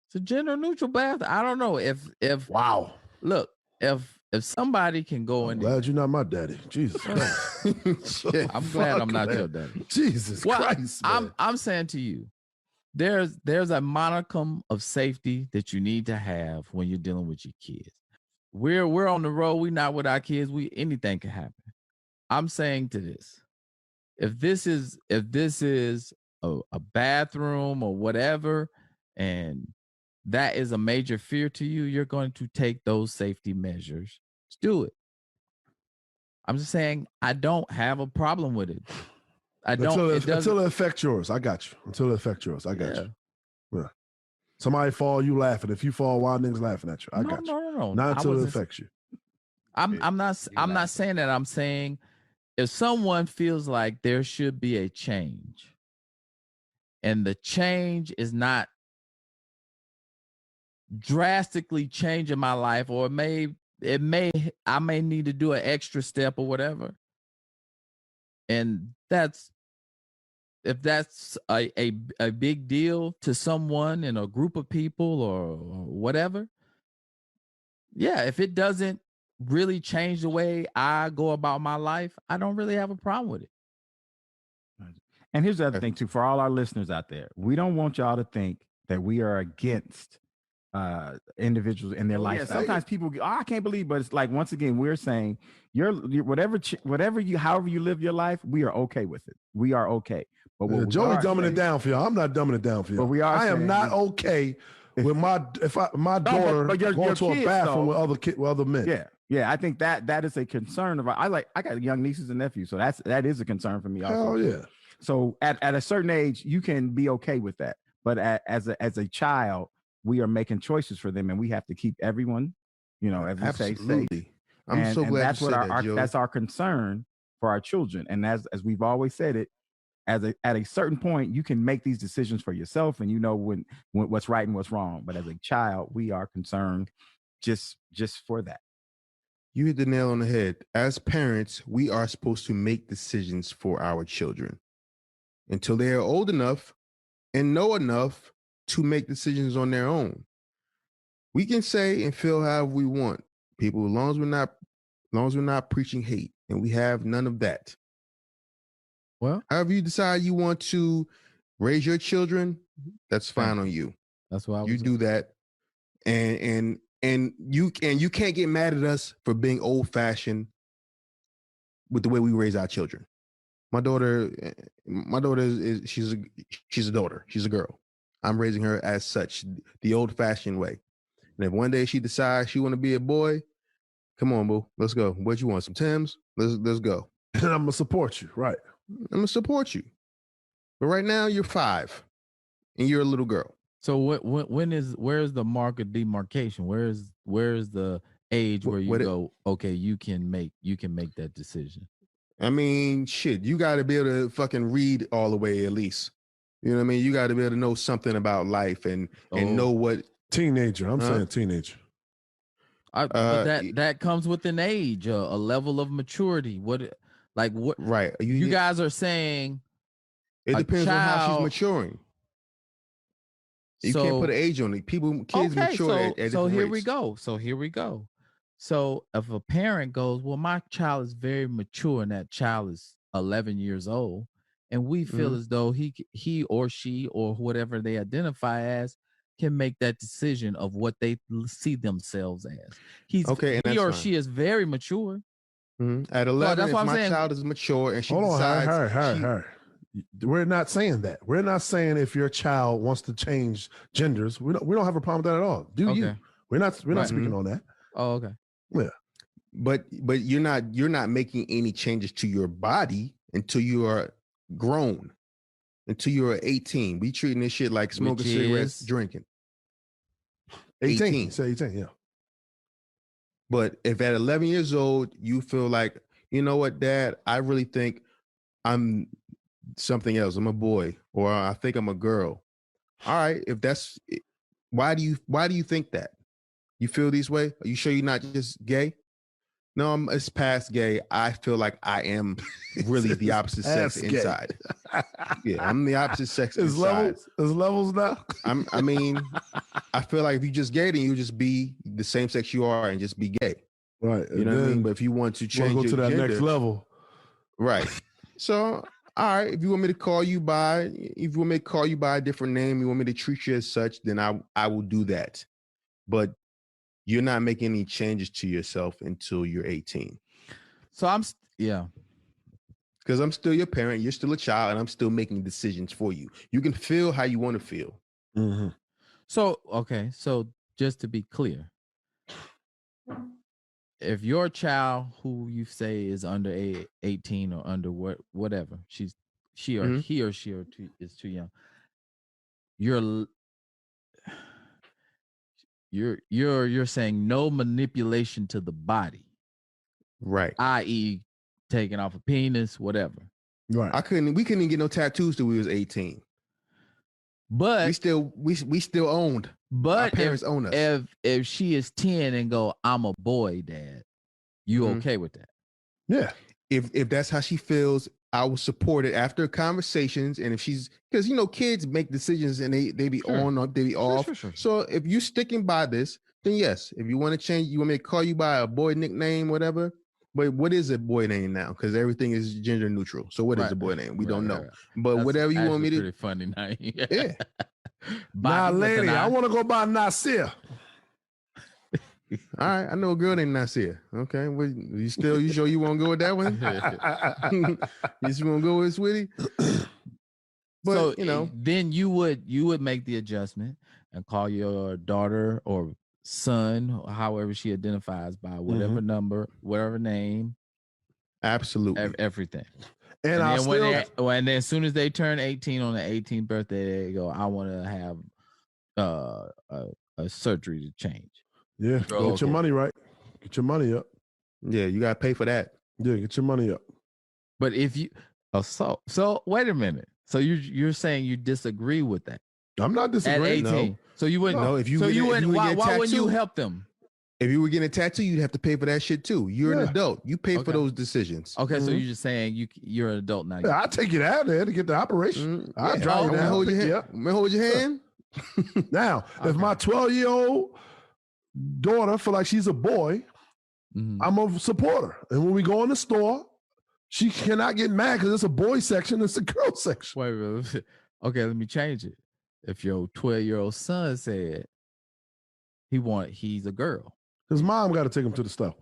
It's a gender neutral bathroom. I don't know if wow. Look, if somebody can go in. Glad you're not my daddy. Jesus Christ. I'm glad I'm not your daddy. Jesus Christ. Man. I'm saying to you, there's a modicum of safety that you need to have when you're dealing with your kids. We're on the road. We're not with our kids. Anything can happen. I'm saying to this, if this is a bathroom or whatever, and that is a major fear to you, you're going to take those safety measures to do it. I'm just saying I don't have a problem with it. Until it affects yours. I got you. Until it affects yours. I got you. Yeah. Somebody fall, you laughing. If you fall, wild niggas laughing at you. I got you. No. Not until it affects you. I'm not saying that. I'm saying if someone feels like there should be a change, and the change is not drastically changing my life, or I may need to do an extra step or whatever. And if that's a big deal to someone in a group of people or whatever, yeah, if it doesn't really change the way I go about my life, I don't really have a problem with it. And here's the other thing too, for all our listeners out there, we don't want y'all to think that we are against individuals in their life. Sometimes people go, I can't believe, but it's like, once again, we're saying you're however you live your life, we are okay with it. We are okay. But Joey dumbing it down for y'all. I'm not dumbing it down for y'all. But I am not okay with my daughter going to a bathroom with other men. Yeah. I think that is a concern of. I got young nieces and nephews, so that is a concern for me. Also. Hell yeah. So at a certain age, you can be okay with that. But as a child, we are making choices for them, and we have to keep everyone, as we say, safe. I'm so glad that's that's our concern for our children. And as we've always said it, at a certain point, you can make these decisions for yourself, and when what's right and what's wrong. But as a child, we are concerned just for that. You hit the nail on the head. As parents, we are supposed to make decisions for our children until they are old enough and know enough to make decisions on their own. We can say and feel however we want, people, as long as we're not preaching hate, and we have none of that. Well, however you decide you want to raise your children, that's fine on you. That's why you do that, and you can't get mad at us for being old fashioned with the way we raise our children. My daughter is she's a daughter. She's a girl. I'm raising her as such, the old-fashioned way. And if one day she decides she want to be a boy, come on, boo, let's go. What you want? Some Timbs? Let's go. And I'm gonna support you, right? I'm gonna support you. But right now you're 5, and you're a little girl. So where's the mark of demarcation? Where's the age where you go, okay, you can make that decision? I mean, shit, you got to be able to fucking read all the way at least. You know what I mean? You got to be able to know something about life and know what. Teenager. I'm saying teenager. But that comes with an age, a level of maturity. What? Right. You guys are saying it depends on how she's maturing. You can't put an age on it. Kids mature at different here rates. we go. So here we go. So if a parent goes, well, my child is very mature and that child is 11 years old, and we feel as though he or she or whatever they identify as can make that decision of what they see themselves as. He or she is very mature. At 11, that's if my child is mature and she decides. We're not saying that. We're not saying if your child wants to change genders. We don't have a problem with that at all. You? We're not speaking on that. Oh, okay. Yeah. But you're not making any changes to your body until you are grown, until you're 18. We treating this shit like smoking cigarettes, drinking. 18. Say 18, yeah. But if at 11 years old you feel like, you know what, Dad, I really think I'm something else. I'm a boy, or I think I'm a girl. All right, if that's why do you think that? You feel this way? Are you sure you're not just gay? No, it's past gay. I feel like I am really the opposite sex inside. Yeah, I'm the opposite sex inside. There's levels now. I mean, I feel like if you just gay, then you just be the same sex you are and just be gay. Right. You know what I mean? But if you want to change go your to that gender, next level. Right. So, all right, if you want me to call you by a different name, you want me to treat you as such, then I will do that. But you're not making any changes to yourself until you're 18. So because I'm still your parent, you're still a child, and I'm still making decisions for you. You can feel how you want to feel. Mm-hmm. So, okay. So just to be clear, if your child who you say is under 18 or under whatever, he or she is too young, you're saying no manipulation to the body, right? I.e., taking off a penis, whatever. Right. We couldn't even get no tattoos till we was 18. But we still owned. But our parents own us. If she is 10 and go, I'm a boy, Dad, you okay with that? Yeah. If that's how she feels, I will support it after conversations. And if she's, because kids make decisions and they be on or they be off. Sure. So if you're sticking by this, then yes. If you want to change, you want me to call you by a boy nickname, whatever. But what is a boy name now? Because everything is gender neutral. So what is a boy name? We don't know. Right. But that's whatever you want me to. Pretty funny name. Yeah. Nah, lady, I want to go by Nasir. All right, I know a girl named Nasir. Okay, well, you sure you want to go with that one? You just want to go with Sweetie? But so, then you would make the adjustment and call your daughter or son, however she identifies by whatever number, whatever name. Absolutely, everything. And then as soon as they turn 18 on the 18th birthday, they go, I want to have a surgery to change. Yeah, get your money right. Get your money up. Yeah, you gotta pay for that. Yeah, get your money up. But if you so wait a minute. So you're saying you disagree with that? I'm not disagreeing. At 18. No. So you wouldn't. No, if you wouldn't. Why wouldn't you help them? If you were getting a tattoo, you'd have to pay for that shit too. You're an adult. You pay for those decisions. Okay, so you're just saying you're an adult now. Yeah, I'll take you out there to get the operation. I'll drive you down. Hold your hand. Hold your hand. Now, if my 12-year-old daughter feel like she's a boy, I'm a supporter. And when we go in the store, she cannot get mad because it's a boy section, it's a girl section. Wait. Okay, let me change it. If your 12-year-old son said he's a girl, his mom got to take him to the store.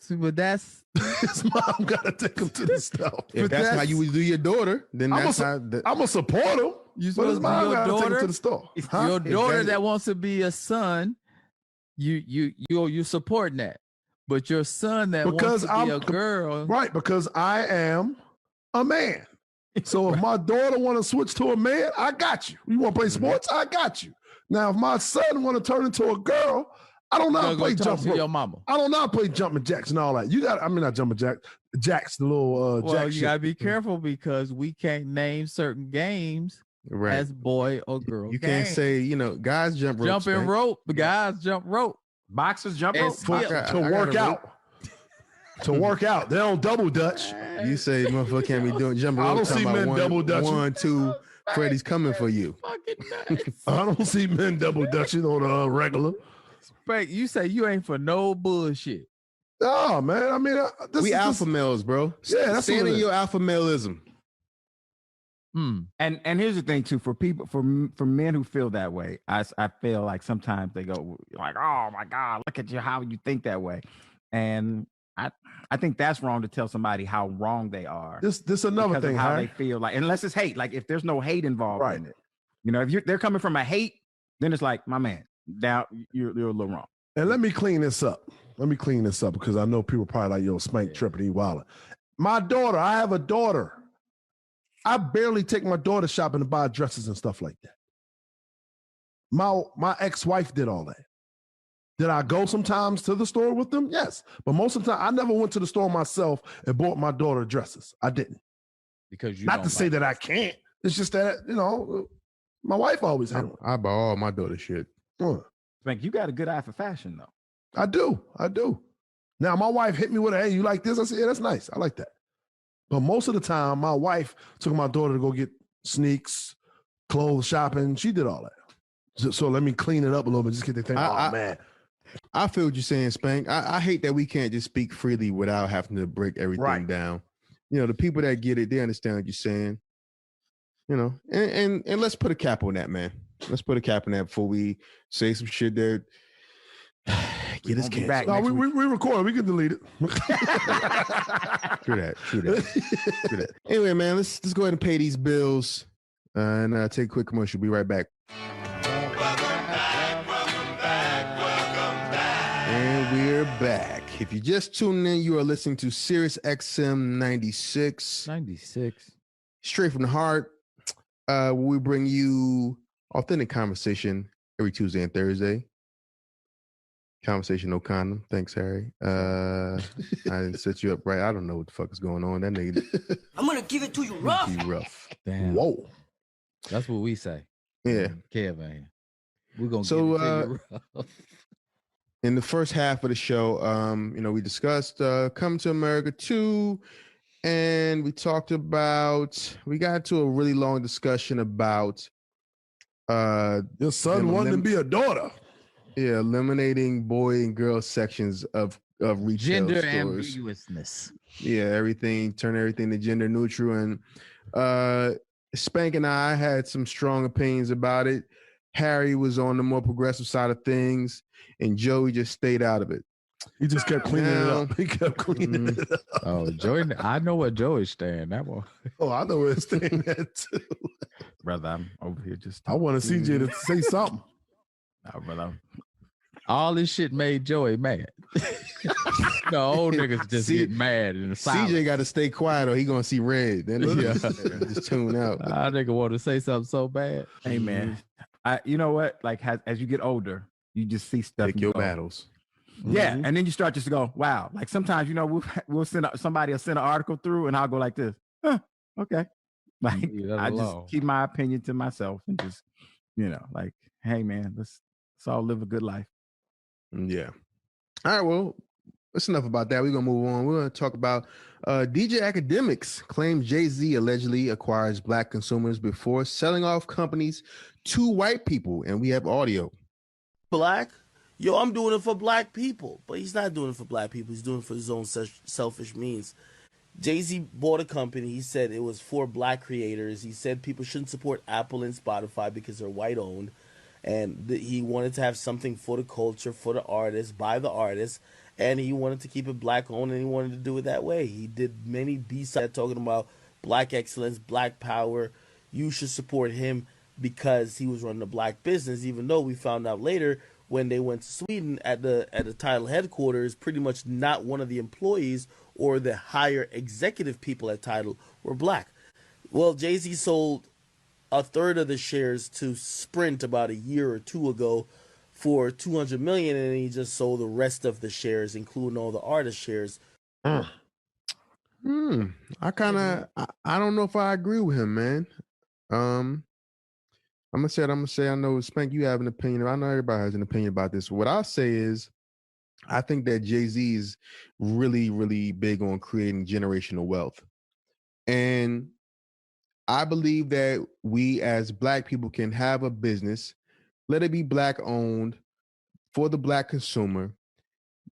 See, but that's his mom gotta take him to the store. If that's how you would do your daughter, then I'm that's a, how. I'm gonna support him. But his mom gotta take him to the store. Huh? Your daughter that wants to be a son, you supporting that. But your son that wants to be a girl, right? Because I am a man. So if my daughter want to switch to a man, I got you. You want to play sports? I got you. Now, if my son want to turn into a girl, I don't know how to play jump rope. Your mama. I don't know how to play jumping jacks and all that. You got, I mean, not jumping jacks, the little well, jack you shit. gotta be careful because we can't name certain games as boy or girl. You can't say, you know, guys jump rope. Jumping rope, the guys jump rope. Boxers jump rope to work out. To work out. They don't double dutch. You say motherfucker can't be doing jumping rope. I don't see men double dutching. 1, 2, Freddy's coming for you. I don't see men double dutching on a regular. Frank, you say you ain't for no bullshit. Oh man, I mean, we alpha males, bro. Yeah, that's stand in your alpha maleism. And here's the thing too, for people, for men who feel that way, I feel like sometimes they go like, oh my God, look at you, how you think that way. And I think that's wrong to tell somebody how wrong they are. This another thing, how they feel like, unless it's hate, like if there's no hate involved in it, you know, if they're coming from a hate, then it's like, my man, now you're a little wrong. And let me clean this up. Because I know people probably like, yo, Spank tripping, he wilding. My daughter, I have a daughter. I barely take my daughter shopping to buy dresses and stuff like that. My ex-wife did all that. Did I go sometimes to the store with them? Yes. But most of the time, I never went to the store myself and bought my daughter dresses. I didn't. Because you not to say that I can't. It's just that, you know, my wife always had one. I buy all my daughter shit. Frank, you got a good eye for fashion, though. I do. Now, my wife hit me with a, hey, you like this? I said, yeah, that's nice. I like that. But most of the time, my wife took my daughter to go get sneaks, clothes shopping. She did all that. So let me clean it up a little bit. Just get the thing. Oh, man. I feel what you're saying, Spank. I hate that we can't just speak freely without having to break everything down. You know, the people that get it, they understand what you're saying. You know, and let's put a cap on that, man. Let's put a cap on that before we say some shit that get us canceled. No, we record. We can delete it. True that. Anyway, man, let's go ahead and pay these bills and take a quick commercial. Be right back. And we're back. If you're just tuning in, you are listening to Sirius XM 96. Straight from the heart. We bring you authentic conversation every Tuesday and Thursday. Conversation no condom. Thanks, Harry. I didn't set you up right. I don't know what the fuck is going on. That nigga. I'm gonna give it to you rough. Damn. Whoa. That's what we say. Yeah. Kevin. We're gonna give it to you rough. In the first half of the show, you know, we discussed Come to America 2, and we got to a really long discussion about your son wanting to be a daughter. Yeah, eliminating boy and girl sections of retail gender stores. ambiguousness. Yeah, turn everything to gender neutral. And Spank and I had some strong opinions about it. Harry was on the more progressive side of things, and Joey just stayed out of it. He just kept cleaning it up. He kept cleaning it up. Oh, Joey, I know where Joey's staying. That one. Oh, I know where it's staying at too. Brother, I'm over here just. I want to CJ to say something. No, brother. All this shit made Joey mad. The old niggas just get mad in the silence. CJ got to stay quiet or he gonna see red. Then just tune out. I nigga want to say something so bad. Hey man, you know what? Like as you get older, you just see stuff. Pick your battles. Yeah, and then you start just to go, wow. Like sometimes, you know, we'll send somebody will send an article through, and I'll go like this. Okay. Like I just keep my opinion to myself and just, you know, like, hey man, let's all live a good life. Yeah. All right. Well, that's enough about that. We're gonna move on. We're gonna talk about DJ Academics claims Jay-Z allegedly acquires black consumers before selling off companies to white people, and we have audio. Black? Yo, I'm doing it for black people, but he's not doing it for black people. He's doing it for his own selfish means. Jay-Z bought a company. He said it was for black creators. He said people shouldn't support Apple and Spotify because they're white owned. and he wanted to have something for the culture, for the artists, by the artists, and he wanted to keep it black owned, and he wanted to do it that way. He did many B-sides talking about black excellence, black power. You should support him because he was running a black business, even though we found out later when they went to Sweden at the Tidal headquarters, pretty much not one of the employees or the higher executive people at Tidal were black. Well, Jay-Z sold a third of the shares to Sprint about a year or two ago for $200 million, and he just sold the rest of the shares, including all the artist shares. I don't know if I agree with him, man. I'm gonna say I know Spank, you have an opinion. I know everybody has an opinion about this. What I'll say is I think that Jay-Z is really, really big on creating generational wealth. And I believe that we as black people can have a business, let it be black owned for the black consumer,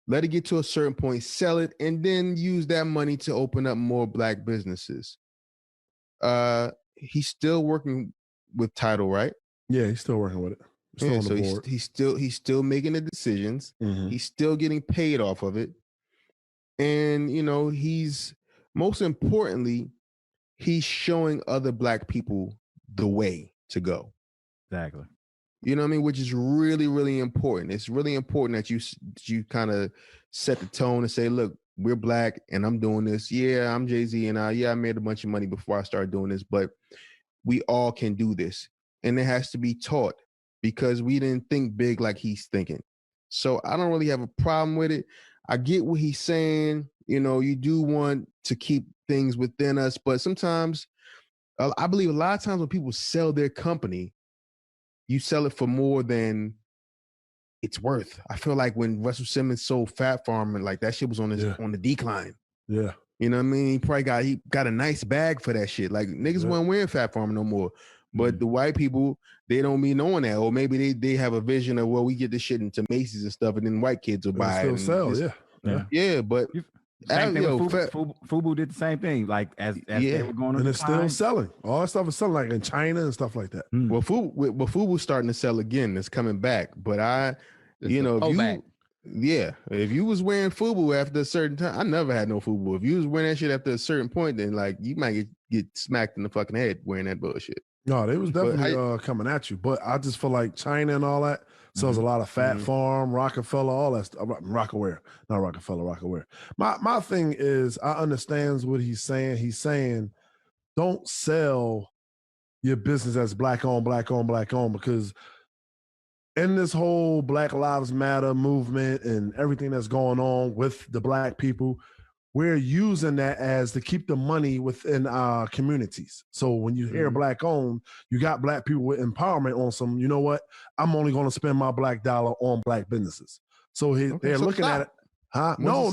let it get to a certain point, sell it, and then use that money to open up more black businesses. He's still working with Tidal, right? Yeah, he's still working with it. Still on the board. He's still making the decisions. Mm-hmm. He's still getting paid off of it. And he's most importantly, he's showing other black people the way to go. Exactly. You know what I mean? Which is really, really important. It's really important that you kind of set the tone and say, look, we're black and I'm doing this. Yeah, I'm Jay-Z and I made a bunch of money before I started doing this, but we all can do this. And it has to be taught because we didn't think big like he's thinking. So I don't really have a problem with it. I get what he's saying. You do want to keep things within us, but sometimes I believe a lot of times when people sell their company, you sell it for more than it's worth. I feel like when Russell Simmons sold Fat Farm, and like that shit was on the decline. Yeah. You know what I mean? He got a nice bag for that shit. Like niggas weren't wearing Fat Farm no more. But the white people, they don't be knowing that. Or maybe they have a vision of, well, we get this shit into Macy's and stuff, and then white kids will buy it. Still sell, yeah. But same thing with Fubu did the same thing. Like as they were going on, and it's still selling. All that stuff is selling, like in China and stuff like that. Well, Fubu's starting to sell again. It's coming back. But if you was wearing Fubu after a certain time, I never had no Fubu. If you was wearing that shit after a certain point, then like you might get smacked in the fucking head wearing that bullshit. No, they was definitely coming at you. But I just feel like China and all that sells a lot of Fat Farm, Rockefeller, all that stuff. Rockaware, not Rockefeller, Rockaware. My thing is, I understand what he's saying. He's saying, don't sell your business as black owned, because in this whole Black Lives Matter movement and everything that's going on with the black people, we're using that as to keep the money within our communities. So when you hear black owned, you got black people with empowerment on some, you know what? I'm only going to spend my black dollar on black businesses. So they're looking at it. Huh? No.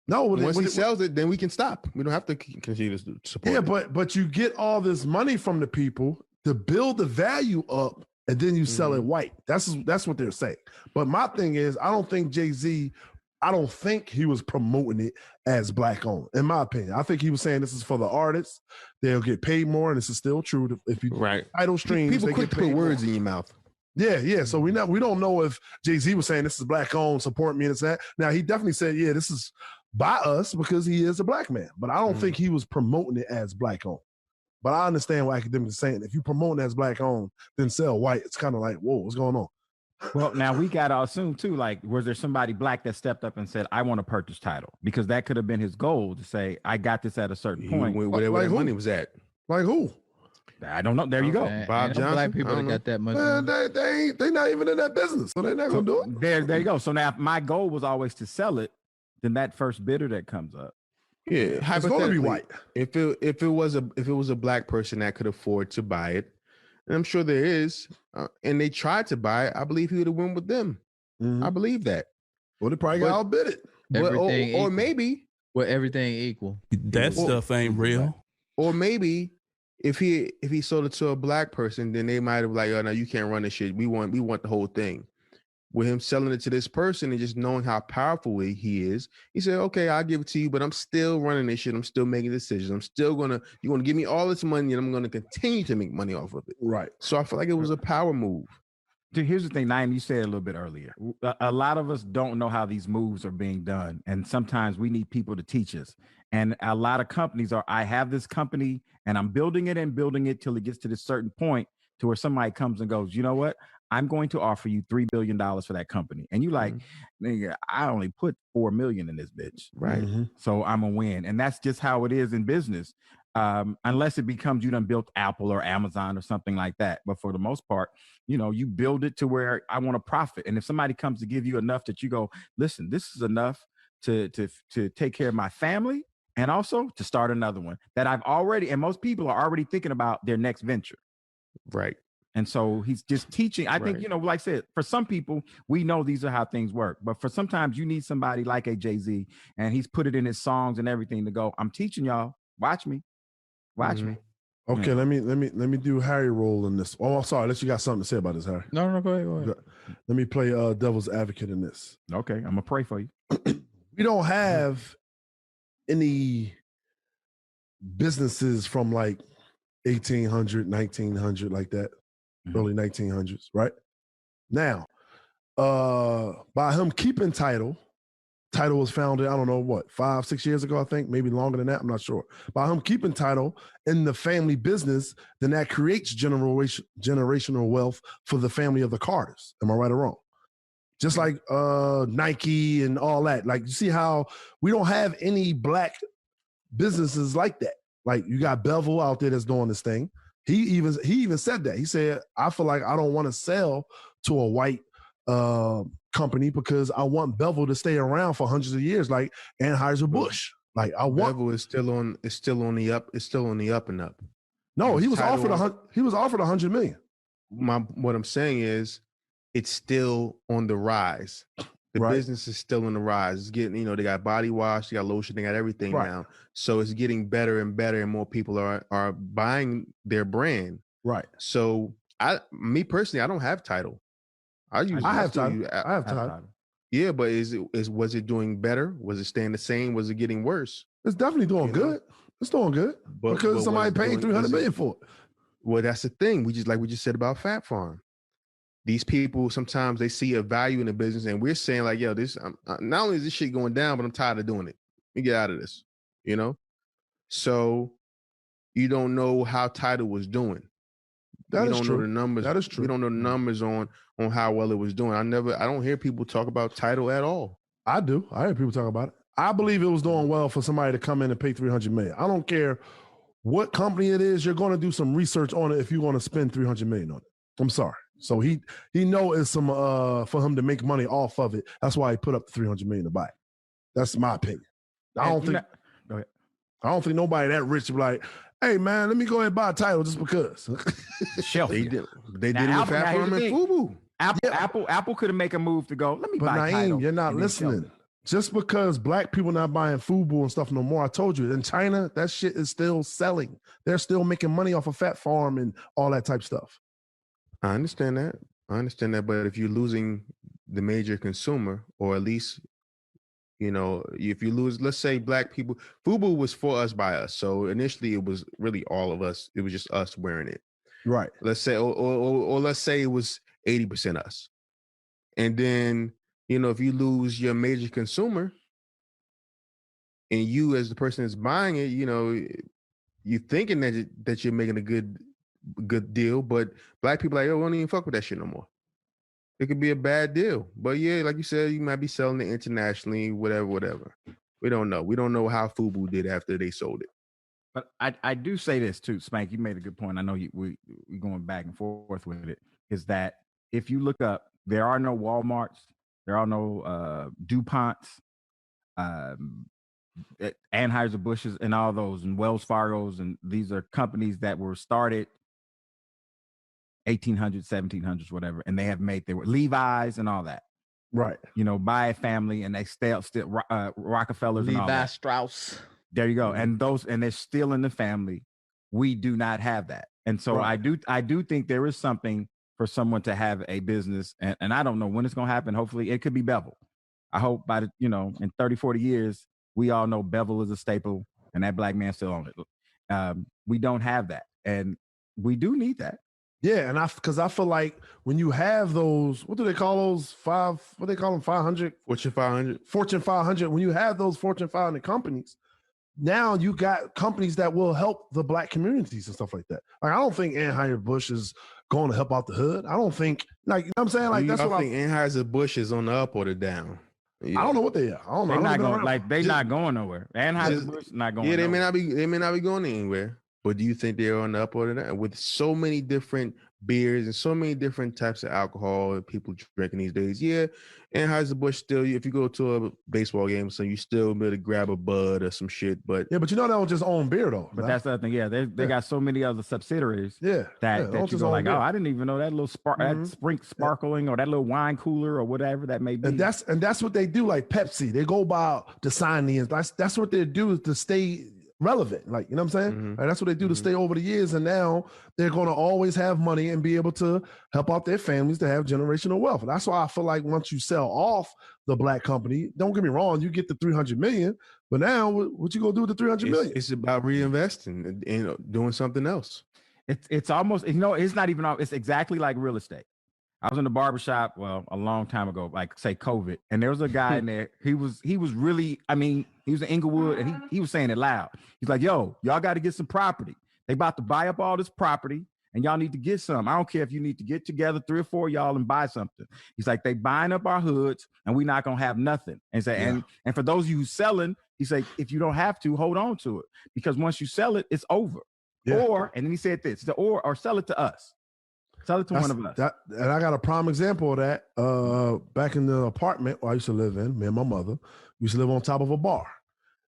Once he sells it, then we can stop. We don't have to continue to support it. Yeah, but you get all this money from the people to build the value up, and then you sell it white. That's what they're saying. But my thing is, I don't think Jay-Z, I don't think he was promoting it as black owned, in my opinion. I think he was saying this is for the artists. They'll get paid more, and this is still true. If you idle streams, people quick to put words in your mouth. Yeah. So we don't know if Jay-Z was saying this is black owned, support me and that. Now he definitely said, yeah, this is by us because he is a black man. But I don't think he was promoting it as black owned. But I understand what academics are saying. If you promote it as black owned, then sell white, it's kind of like, whoa, what's going on? Well, now we got to assume too, like, was there somebody black that stepped up and said, I want to purchase Tidal? Because that could have been his goal to say, I got this at a certain point. Whatever like that money was at. Like who? I don't know. There you go. Bob Johnson. Black people that got that much. Man, they not even in that business, so they're not going to do it. There you go. So now if my goal was always to sell it, then that first bidder that comes up. Yeah, it's going to be white. If it was a black person that could afford to buy it, and I'm sure there is, and they tried to buy it, I believe he would have went with them. I believe that. Well, they probably got outbid it. Or maybe. Well, everything equal. That stuff ain't real. Or maybe if he sold it to a black person, then they might have like, oh no, you can't run this shit. We want the whole thing. With him selling it to this person and just knowing how powerful he is, he said, okay, I'll give it to you, but I'm still running this shit. I'm still making decisions. You're going to give me all this money and I'm going to continue to make money off of it. Right. So I feel like it was a power move. Here's the thing, Naeem, you said a little bit earlier. A lot of us don't know how these moves are being done. And sometimes we need people to teach us. And a lot of companies I have this company and I'm building it till it gets to this certain point to where somebody comes and goes, you know what? I'm going to offer you $3 billion for that company. And you like, nigga, I only put 4 million in this bitch. Right. So I'm a win. And that's just how it is in business. Unless it becomes you done built Apple or Amazon or something like that. But for the most part, you build it to where I want to profit. And if somebody comes to give you enough that you go, listen, this is enough to take care of my family and also to start another one that I've already, and most people are already thinking about their next venture. Right. And so he's just teaching. I think, like I said, for some people, we know these are how things work. But for sometimes you need somebody like a Jay-Z, and he's put it in his songs and everything to go, I'm teaching y'all. Watch me. Watch me. Okay, let me do Harry role in this. Oh, I'm sorry. Unless you got something to say about this, Harry. No, go ahead. Let me play devil's advocate in this. Okay, I'm gonna pray for you. We don't have any businesses from like 1800, 1900 like that, early 1900s, right? Now, by him keeping Title was founded, I don't know what, 5-6 years ago, I think, maybe longer than that, I'm not sure. By him keeping Title in the family business, then that creates generational wealth for the family of the Carters. Am I right or wrong? Just like Nike and all that. Like, you see how we don't have any black businesses like that. Like, you got Bevel out there that's doing this thing. He even said that. He said, I feel like I don't want to sell to a white company because I want Bevel to stay around for hundreds of years, like Anheuser-Busch. Like, I want Bevel is still on the up. It's still on the up and up. No, he was offered $100 million. What I'm saying is, it's still on the rise. The business is still on the rise. It's getting, they got body wash, they got lotion, they got everything now. So it's getting better and better, and more people are buying their brand. Right. So me personally, I don't have Title. I have Title. Yeah, but was it doing better? Was it staying the same? Was it getting worse? It's definitely doing good. It's doing good because somebody paid $300 million for it. Well, that's the thing. We just said about Fat Farm. These people, sometimes they see a value in the business, and we're saying like, yo, this, not only is this shit going down, but I'm tired of doing it. Let me get out of this, So you don't know how Title was doing. That is true. Know the numbers. That is true. We don't know the numbers on how well it was doing. I don't hear people talk about Title at all. I do. I hear people talk about it. I believe it was doing well for somebody to come in and pay $300 million. I don't care what company it is. You're going to do some research on it if you want to spend $300 million on it. I'm sorry. So he know it's some for him to make money off of it. That's why he put up the $300 million to buy it. That's my opinion. I don't think nobody that rich be like, hey man, let me go ahead and buy a Title just because. Shelf. They did it with Fat Farm and FUBU. Apple could have made a move to go, let me buy Naeem, Title. You're not listening. Just because black people not buying FUBU and stuff no more, I told you, in China, that shit is still selling. They're still making money off of Fat Farm and all that type stuff. I understand that. But if you're losing the major consumer, or at least, if you lose, let's say black people, FUBU was for us by us. So initially it was really all of us. It was just us wearing it. Right. Let's say, or let's say it was 80% us. And then, if you lose your major consumer and you as the person that's buying it, you're thinking that you're making a good deal, but black people are like, we don't even fuck with that shit no more. It could be a bad deal, but yeah, like you said, you might be selling it internationally, whatever. We don't know. We don't know how FUBU did after they sold it. But I do say this too, Spank. You made a good point. I know we're going back and forth with it. Is that if you look up, there are no Walmarts, there are no DuPonts, Anheuser-Busch's, and all those, and Wells Fargo's, and these are companies that were started 1800s, 1700s, whatever, and they have made their Levi's and all that. Right. By a family, and they still Rockefellers and all that. Levi Strauss. There you go. And they're still in the family. We do not have that. And so I do think there is something for someone to have a business, and I don't know when it's going to happen. Hopefully it could be Bevel. I hope by in 30, 40 years, we all know Bevel is a staple and that black man still on it. We don't have that. And we do need that. Yeah, and because I feel like when you have those, what do they call those what they call them, 500? Fortune 500. Fortune 500. When you have those Fortune 500 companies, now you got companies that will help the Black communities and stuff like that. Like, I don't think Anheuser-Busch is going to help out the hood. I don't think, like, you know what I'm saying? Like, that's what I think Anheuser-Busch is on the up or the down. Yeah. I don't know what they are. I don't know. They're not going nowhere. Anheuser-Busch not going. Yeah, they nowhere. may not be going anywhere. But do you think they're on the up or the down? With so many different beers and so many different types of alcohol that people drinking these days, yeah, Anheuser-Busch still, if you go to a baseball game, so you still be able to grab a Bud or some shit. But yeah, but you know they don't just own beer though. But that's the other thing. Yeah, they got so many other subsidiaries. That you go like, beer. Oh, I didn't even know that little that Sprink sparkling or that little wine cooler or whatever that may be. And that's what they do. Like Pepsi, they go by to sign the. That's what they do to stay relevant. Like, you know what I'm saying? Like, that's what they do to stay over the years. And now they're going to always have money and be able to help out their families to have generational wealth. And that's why I feel like once you sell off the Black company, don't get me wrong, you get the 300 million, but now what you going to do with the 300 million? It's about reinvesting and doing something else. It's almost, it's not even, it's exactly like real estate. I was in the barbershop, a long time ago, like say COVID, and there was a guy in there. He was really, he was in Inglewood, and he was saying it loud. He's like, "Yo, y'all got to get some property. They about to buy up all this property, and y'all need to get some. I don't care if you need to get together 3 or 4 of y'all and buy something." He's like, "They buying up our hoods, and we're not gonna have nothing." And say, and for those of you who selling, he's like, if you don't have to, hold on to it, because once you sell it, it's over. Yeah. Or, and then he said this, or sell it to us. Sell it to one of us. And I got a prime example of that. Back in the apartment where I used to live in, me and my mother used to live on top of a bar.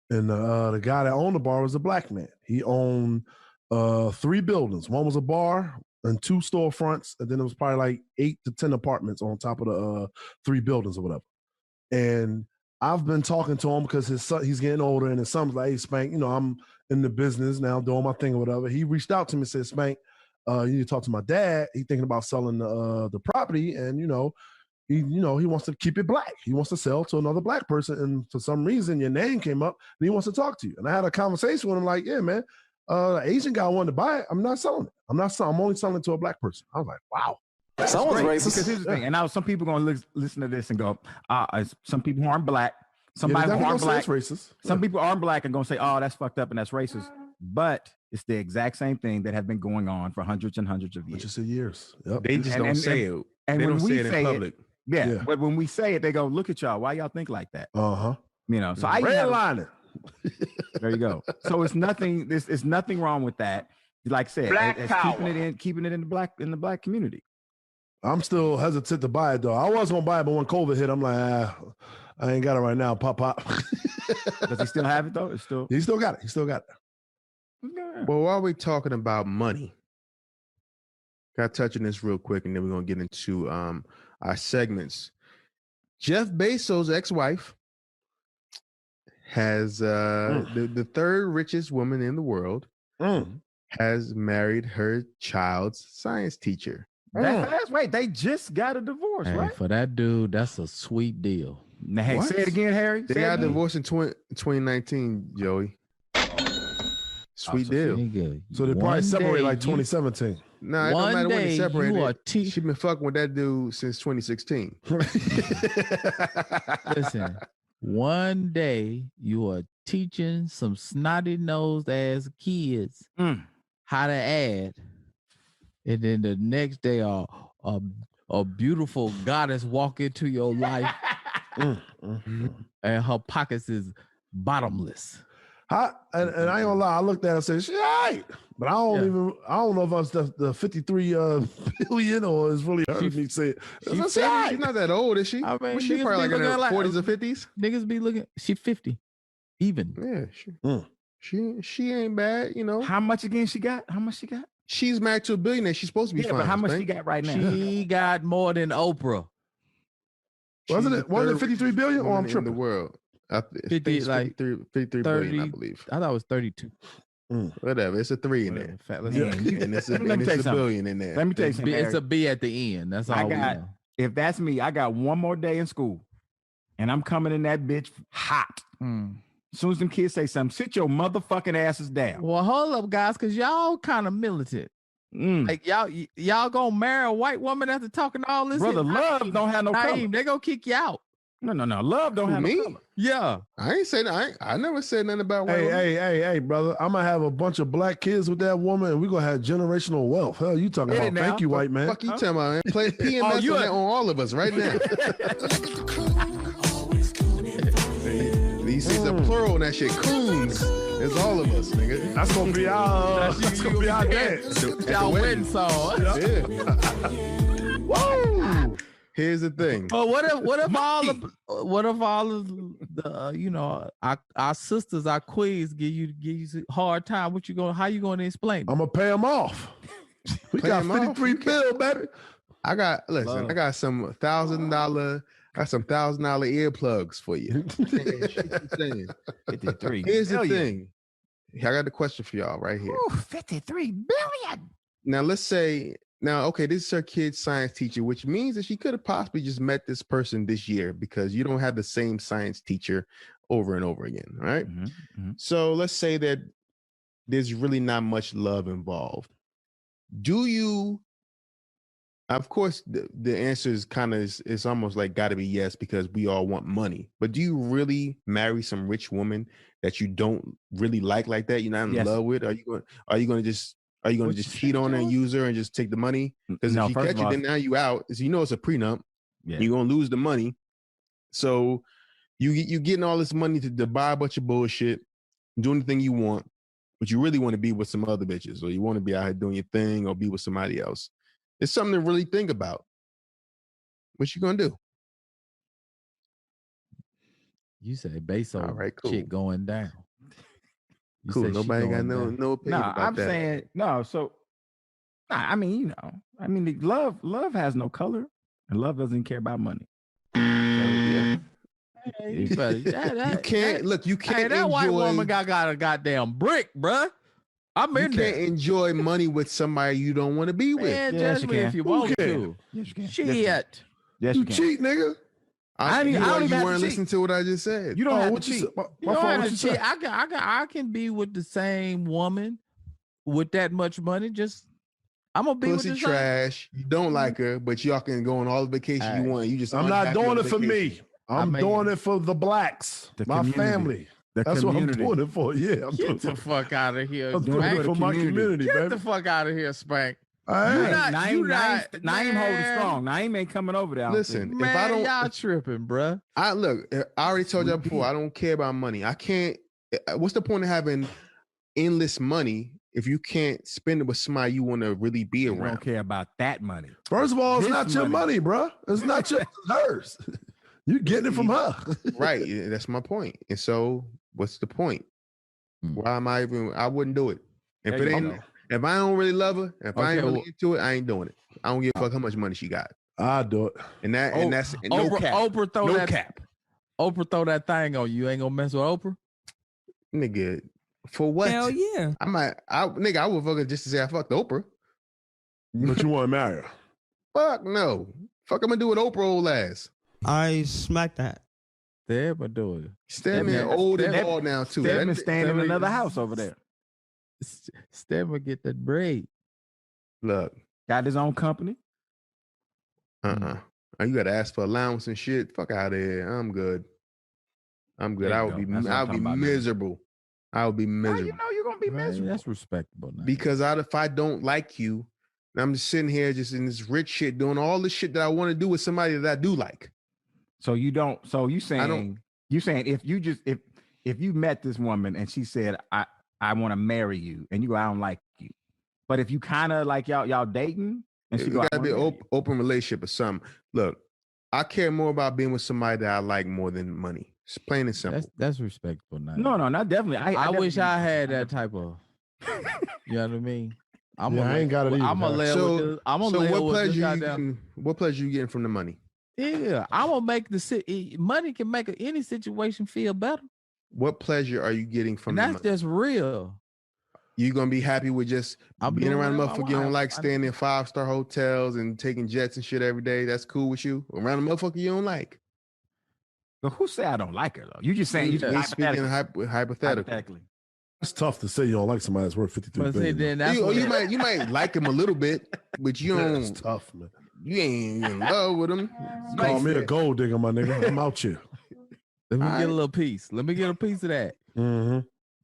And the guy that owned the bar was a Black man. He owned 3 buildings. One was a bar and 2 storefronts. And then it was probably like 8 to 10 apartments on top of the 3 buildings or whatever. And I've been talking to him because his son, he's getting older, and his son's like, "Hey, Spank, I'm in the business now, doing my thing or whatever." He reached out to me and said, "Spank, you need to talk to my dad. He's thinking about selling the property, and he wants to keep it Black. He wants to sell to another Black person, and for some reason your name came up, and he wants to talk to you." And I had a conversation with him, like, "Yeah, man, Asian guy wanted to buy it. I'm not selling it. I'm only selling it to a Black person." I was like, "Wow." Someone's racist. Because here's the thing, and now some people are going to listen to this and go, some people who aren't Black, somebody who aren't Black, racist. Some people aren't Black and going to say, "Oh, that's fucked up and that's racist." But it's the exact same thing that has been going on for hundreds and hundreds of years. Just years. Yep. They just don't say it. And they when don't we say it in public. But when we say it, they go, "Look at y'all. Why y'all think like that?" So redlining. There you go. So it's nothing. It's nothing wrong with that. Like I said, it's keeping it in the black community. I'm still hesitant to buy it though. I was gonna buy it, but when COVID hit, I'm like, I ain't got it right now. Pop. Does he still have it though? He still got it. He still got it. Well, while we're talking about money, got to touch on this real quick, and then we're gonna get into our segments. Jeff Bezos' ex-wife has the third richest woman in the world has married her child's science teacher. Wait, they just got a divorce, right? For that dude, that's a sweet deal. Now, hey, say it again, Harry. They got divorced in 2019, Joey. Sweet deal. So they probably separated like 2017. Nah, it don't matter when they separated. She been fucking with that dude since 2016. Listen, one day you are teaching some snotty-nosed ass kids how to add, and then the next day a beautiful goddess walk into your life, and her pockets is bottomless. And I ain't gonna lie, I looked at her and said, "She all right," but I don't know if it's the 53 billion or it's really hurting me to say it. She's not that old, is she? I mean, she probably like in her 40s or 50s. Niggas be looking. She 50, even. Yeah, she ain't bad, How much again she got? She's married to a billionaire. She's supposed to be fine. But how much she got right now? She got more than Oprah. Wasn't it 53 billion or I'm tripping? In the world. 53 billion, I believe. I thought it was 32. Whatever. It's a 3 in there. And it's a billion in there. Let me tell you something. It's a B at the end. That's all. If that's me, I got one more day in school, and I'm coming in that bitch hot. As soon as them kids say something, sit your motherfucking asses down. Well, hold up, guys, because y'all kind of militant. Like y'all gonna marry a white woman after talking all this? Brother, love don't have no color. They gonna kick you out. No. Love don't have me? no color. Yeah. I ain't saying I never said nothing about white women. Hey, brother. I'm gonna have a bunch of black kids with that woman, and we're gonna have generational wealth. Hell, you talking about? Now. Thank you, white man. Fuck you talking about, man. Play PMS on all of us right now. These things are plural and that shit. Coons. It's all of us, nigga. That's gonna be our dance. Y'all wedding song. Yeah. Woo! Here's the thing. But what if all of the our sisters, our queens give you a hard time? How you gonna explain it? I'm gonna pay them off. We got 53 bill, baby. I got some $1,000 earplugs for you. 53. Here's the thing. I got the question for y'all right here. Ooh, 53 billion. Now let's say okay, this is her kid's science teacher, which means that she could have possibly just met this person this year because you don't have the same science teacher over and over again, right? So let's say that there's really not much love involved. Do you? Of course, the answer is it's almost like got to be yes because we all want money. But do you really marry some rich woman that you don't really like that? You're not in love with? Are you going to just cheat on her and use her and just take the money? Because if you catch it, then now you out. So it's a prenup. Yeah. You're gonna lose the money. So you getting all this money to buy a bunch of bullshit, do anything you want, but you really want to be with some other bitches, or you want to be out here doing your thing, or be with somebody else. It's something to really think about. What you gonna do? You say based on shit going down. Cool. Nobody got no opinion about I'm that. saying no. So, I mean, love has no color, and love doesn't care about money. You can't that white woman got a goddamn brick, bruh. You can't enjoy money with somebody you don't want to be with. Man, judge me if you want to. Yes, you can. Shit. Yes, you cheat, nigga. You weren't listening to what I just said. You don't have to cheat. You don't have to cheat. I can be with the same woman with that much money. Just I'm gonna be pussy with the trash. You don't like her, but y'all can go on all the vacation you want. You just I'm not doing it for me. I'm doing it for the blacks, my family. That's what I'm doing it for. Yeah, get the fuck out of here. I'm doing it for my community, Get baby. the fuck out of here, Spank. Naeem holding strong. Naeem ain't coming over there. Listen, man, if I don't, y'all tripping, bruh. I already told y'all before. I don't care about money. I can't. What's the point of having endless money if you can't spend it with somebody you want to really be around? I don't care about that money. First of all, it's not your money, bro. It's not your, it's hers. You getting it from her, right? That's my point. And so, what's the point? Why am I even? I wouldn't do it if it ain't. If I don't really love her, if I ain't really into it, I ain't doing it. I don't give a fuck how much money she got. I'll do it. And that's no cap. Oprah throw that thing on you. Ain't gonna mess with Oprah, nigga. For what? Hell yeah. I would fuck her just to say I fucked Oprah. But you want to marry her? Fuck no. Fuck, I'm gonna do what Oprah old ass. I smack that. There, but do it. Stedman old and bald now too. Stedman standing in another house over there. Stedman get that braid. Look, got his own company. You got to ask for allowance and shit. Fuck out of here. I'm good. I would be miserable. I would be miserable. How you know you're gonna be miserable? That's respectable. Now. Because if I don't like you, I'm just sitting here just in this rich shit doing all the shit that I want to do with somebody that I do like. So you don't. So you saying if you met this woman and she said I want to marry you, and you go I don't like you, but if you kind of like y'all dating, and she got to be an open relationship or something. Look, I care more about being with somebody that I like more than money. It's plain and simple. That's respectable. Now. No, not definitely. I wish I had that type of. You know what I mean? I ain't got it either. I'm gonna lay with this. I'm gonna lay with this. What pleasure you getting from the money? Yeah, I'm gonna make money can make any situation feel better. What pleasure are you getting from the money? That's just real. You gonna be happy with just being around a motherfucker you don't like, staying in 5-star hotels and taking jets and shit every day? That's cool with you? Around a motherfucker you don't like? But who say I don't like her though? You just saying speaking hypothetically. It's tough to say you don't like somebody that's worth 53 But see, billion. then that's You might like him a little bit, but you don't. It's tough, man. You ain't in love with him. Call me a gold digger, my nigga. I'm out here. Let me get a little piece. Let me get a piece of that. Mm-hmm.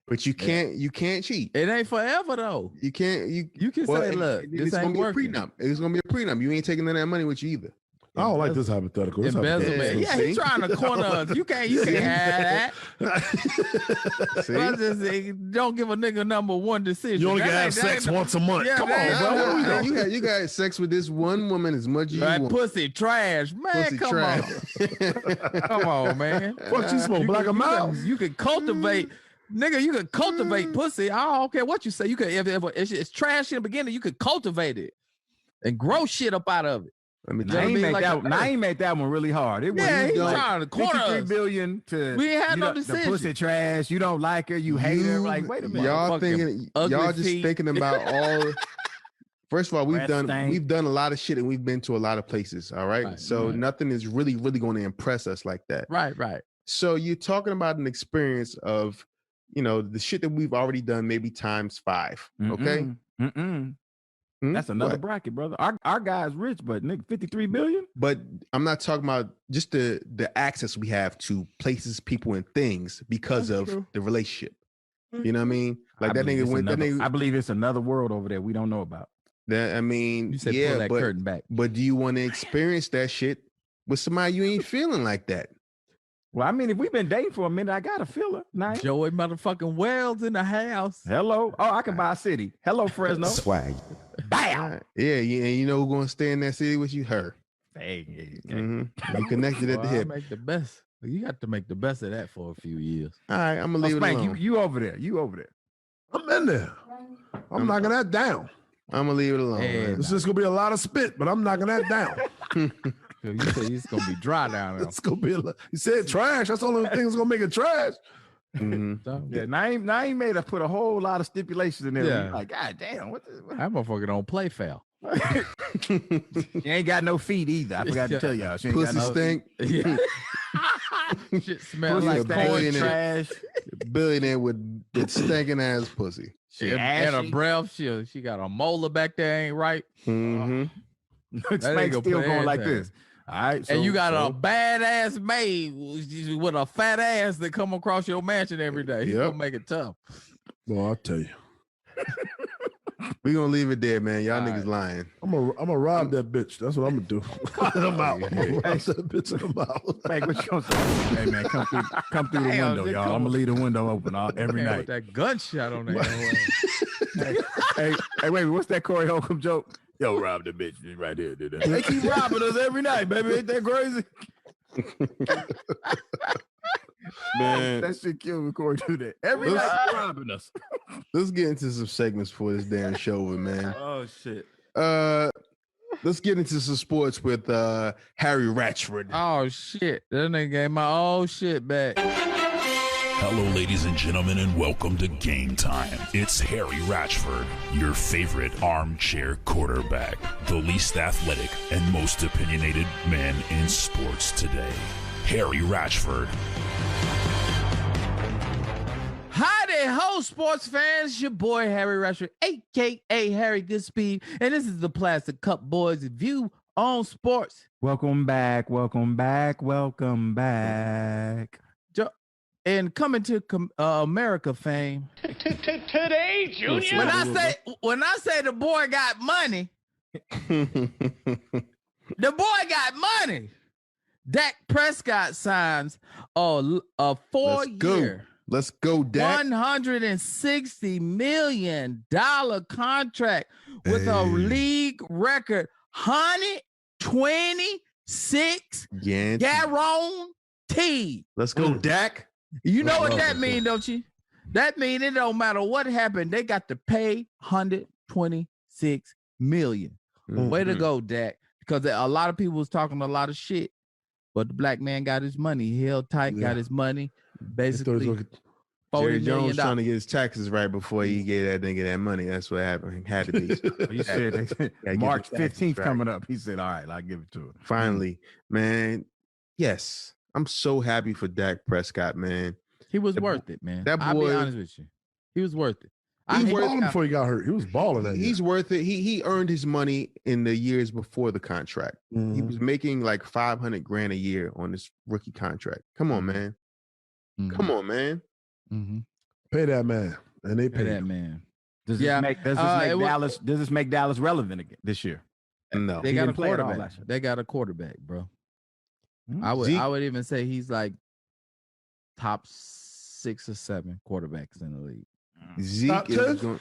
But you can't cheat. It ain't forever though. You can't. You can say, look, this ain't working. It's gonna be a prenup. You ain't taking none of that money with you either. I don't like this hypothetical. This Embezzlement. Yeah, he's trying to corner us. You can't have that. See? Don't give a nigga number one decision. You only can have sex once a month. Come on, bro. You got sex with this one woman as much as you want. Pussy trash, man. Pussy come trash. on, come on, man. What you smoke? Black a mouse? You can cultivate. Nigga, you can cultivate pussy. I don't care what you say. You can if it's trash in the beginning, you can cultivate it and grow shit up out of it. I ain't made that one really hard. It was he's trying to corner 53 billion to we ain't had no decision. The pussy trash. You don't like her. You hate her. Like, wait a minute. Y'all just thinking about all. First of all, we've done a lot of shit and we've been to a lot of places. All right. So nothing is really going to impress us like that. Right. So you're talking about an experience of, the shit that we've already done, maybe times 5. Okay. That's another bracket, brother. Our guy's rich, but nigga, 53 billion. But I'm not talking about just the access we have to places, people, and things because of the relationship. You know what I mean? Like that nigga went. I believe it's another world over there we don't know about. That I mean, you said pull that curtain back. But do you want to experience that shit with somebody you ain't feeling like that? Well, I mean, if we've been dating for a minute, I got to feel her. Nice. Joey motherfucking Wells in the house. Hello. Oh, I can buy a city. Hello, Fresno. Swag. Bam. Yeah, and you know who's gonna stay in that city with you? Her. Hey. You connected at the hip. Make the best. You got to make the best of that for a few years. All right, I'm gonna leave it alone. You over there. I'm in there. I'm knocking that down. I'm gonna leave it alone. This is gonna be a lot of spit, but I'm knocking that down. You said it's gonna be dry down there. It's gonna be you said trash. That's the only thing that's gonna make it trash. Yeah, Naeem made us put a whole lot of stipulations in there. Yeah. Like, God damn, what that motherfucker don't play foul. She ain't got no feet either. I forgot to tell y'all. She ain't pussy got no stink. Shit smells like corn trash. Billionaire with stinking ass pussy. And her breath, she got a molar back there, ain't right. Spank still going like this. All right, and you got a badass maid with a fat ass that come across your mansion every day. He's gonna make it tough. Well, I'll tell you. We gonna leave it there, man. Y'all niggas lying. I'm gonna rob that bitch. That's what I'm gonna do. I'm out. I'm gonna rob that bitch and I'm out. Hey, what you gonna say? Hey man, come through the window, y'all. I'm gonna leave the window open every night. With that gunshot on that. hey, wait, what's that Corey Holcomb joke? Yo, rob the bitch right here. They keep robbing us every night, baby. Ain't that crazy? Man, that shit killed me. Corey do that every night. Robbing us. Let's get into some segments for this damn show, man. Oh shit. Let's get into some sports with Harry Ratchford. Oh shit, that nigga gave my old shit back. Hello, ladies and gentlemen, and welcome to Game Time. It's Harry Ratchford, your favorite armchair quarterback, the least athletic and most opinionated man in sports today. Harry Ratchford. Howdy ho, sports fans. It's your boy Harry Ratchford, a.k.a. Harry Goodspeed, and this is the Plastic Cup Boys' view on sports. Welcome back. And coming to America fame. Today, Junior. When I say the boy got money, the boy got money. Dak Prescott signs a 4-year. Let's go, Dak. $160 million contract with a league record 126 guarantee. Let's go, Dak. You know what that means, don't you? That means it don't matter what happened. They got to pay $126 million. Way to go, Dak. Because a lot of people was talking a lot of shit, but the black man got his money. He held tight, got his money. Basically, Jerry Jones trying to get his taxes right before he gave that nigga that money. That's what happened. He had to be. He said March 15th coming up. He said, all right, I'll give it to him. Finally, man. Yes. I'm so happy for Dak Prescott, man. He was worth it, man. That boy, I'll be honest with you. He was worth it. He was balling before he got hurt. He was balling that year. He's worth it. He earned his money in the years before the contract. Mm-hmm. He was making like $500,000 a year on this rookie contract. Come on, man. Mm-hmm. Come on, man. Mm-hmm. Pay that man, and they Pay pay that man. Does this make Dallas relevant again this year? No, they He got a didn't play at all quarterback. last year. They got a quarterback, bro. I Zeke- would even say he's like top 6 or 7 quarterbacks in the league. Zeke Top is 10? going.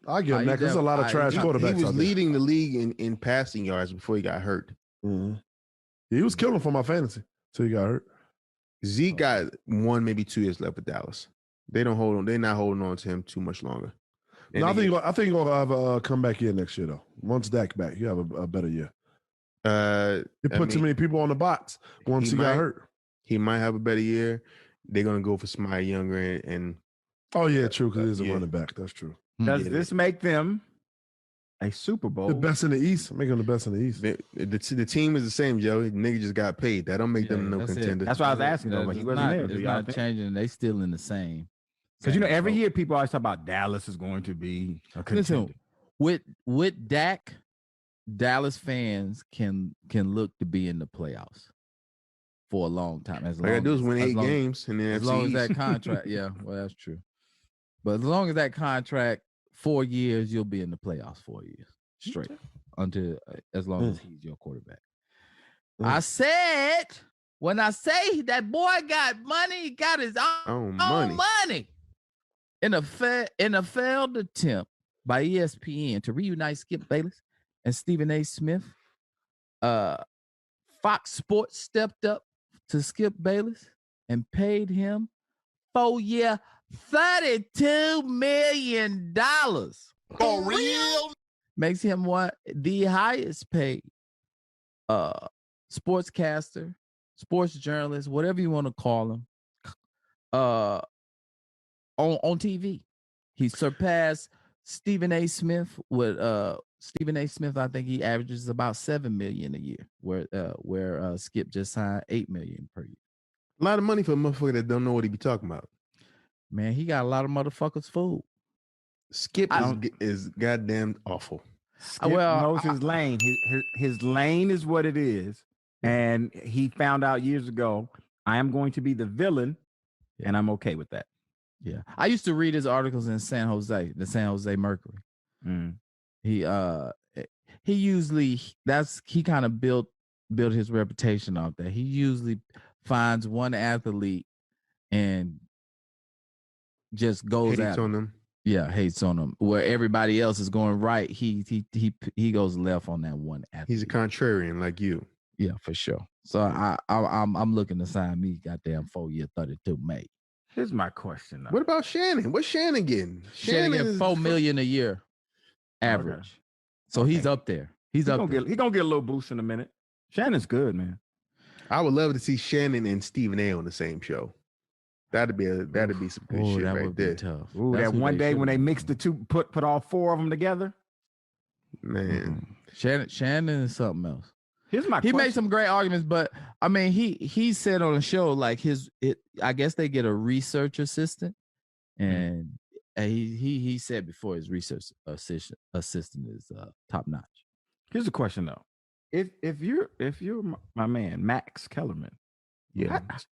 I give him that. There's a lot of trash He quarterbacks. was out there. leading the league in passing yards before he got hurt. Mm-hmm. He was killing for my fantasy till he got hurt. Zeke got 1, maybe 2 years left with Dallas. They don't hold on. They're not holding on to him too much longer. No, I think he's gonna have a comeback year next year though. Once Dak back, he have a better year. He put too many people on the box once he got hurt. He might have a better year. They're gonna go for somebody younger and oh yeah, true, because he's a running back. That's true. Does this make them a Super Bowl? The best in the East. Make them the best in the East. The team is the same, Joe. Nigga just got paid. That don't make them no contender. That's why I was asking though, but he wasn't there. It's not changing. They still in the same. Because every year people always talk about Dallas is going to be a contender. Listen, with Dak, Dallas fans can look to be in the playoffs for a long time. As long all I gotta do is win 8 long- games and then as long as that contract, yeah, well that's true. But as long as that contract 4 years, you'll be in the playoffs 4 years straight until as long as he's your quarterback. I said when I say that boy got money, he got his own money. In a failed attempt by ESPN to reunite Skip Bayless and Stephen A. Smith, Fox Sports stepped up to Skip Bayless and paid him 4-year $32 million. For real? Makes him the highest paid sportscaster, sports journalist, whatever you want to call him, on TV. He surpassed Stephen A. Smith with Stephen A. Smith. I think he averages about $7 million a year, where Skip just signed $8 million per year. A lot of money for a motherfucker that don't know what he be talking about. Man, he got a lot of motherfuckers fooled. Skip is goddamn awful. Skip knows his lane. His lane is what it is, and he found out years ago. I am going to be the villain, and I'm okay with that. Yeah, I used to read his articles in the San Jose Mercury. He usually he kind of built his reputation off that. He usually finds one athlete and just goes hates on them. Yeah, hates on them. Where everybody else is going right, he goes left on that one athlete. He's a contrarian like you. Yeah, for sure. So I'm looking to sign me goddamn 4-year $32 million. Here's my question though. What about Shannon? What's Shannon getting? Shannon getting $4 million a year average. Okay. So he's up there. He's gonna get a little boost in a minute. Shannon's good, man. I would love to see Shannon and Stephen A. on the same show. That'd be some good shit that right would there. Be tough. Ooh, that one day when they mix the two, put all 4 of them together. Man, Shannon is something else. Here's my he question. made some great arguments, but I mean, he said on the show like I guess they get a research assistant, and he said before his research assistant is top notch. Here's the question though: if you're my man Max Kellerman,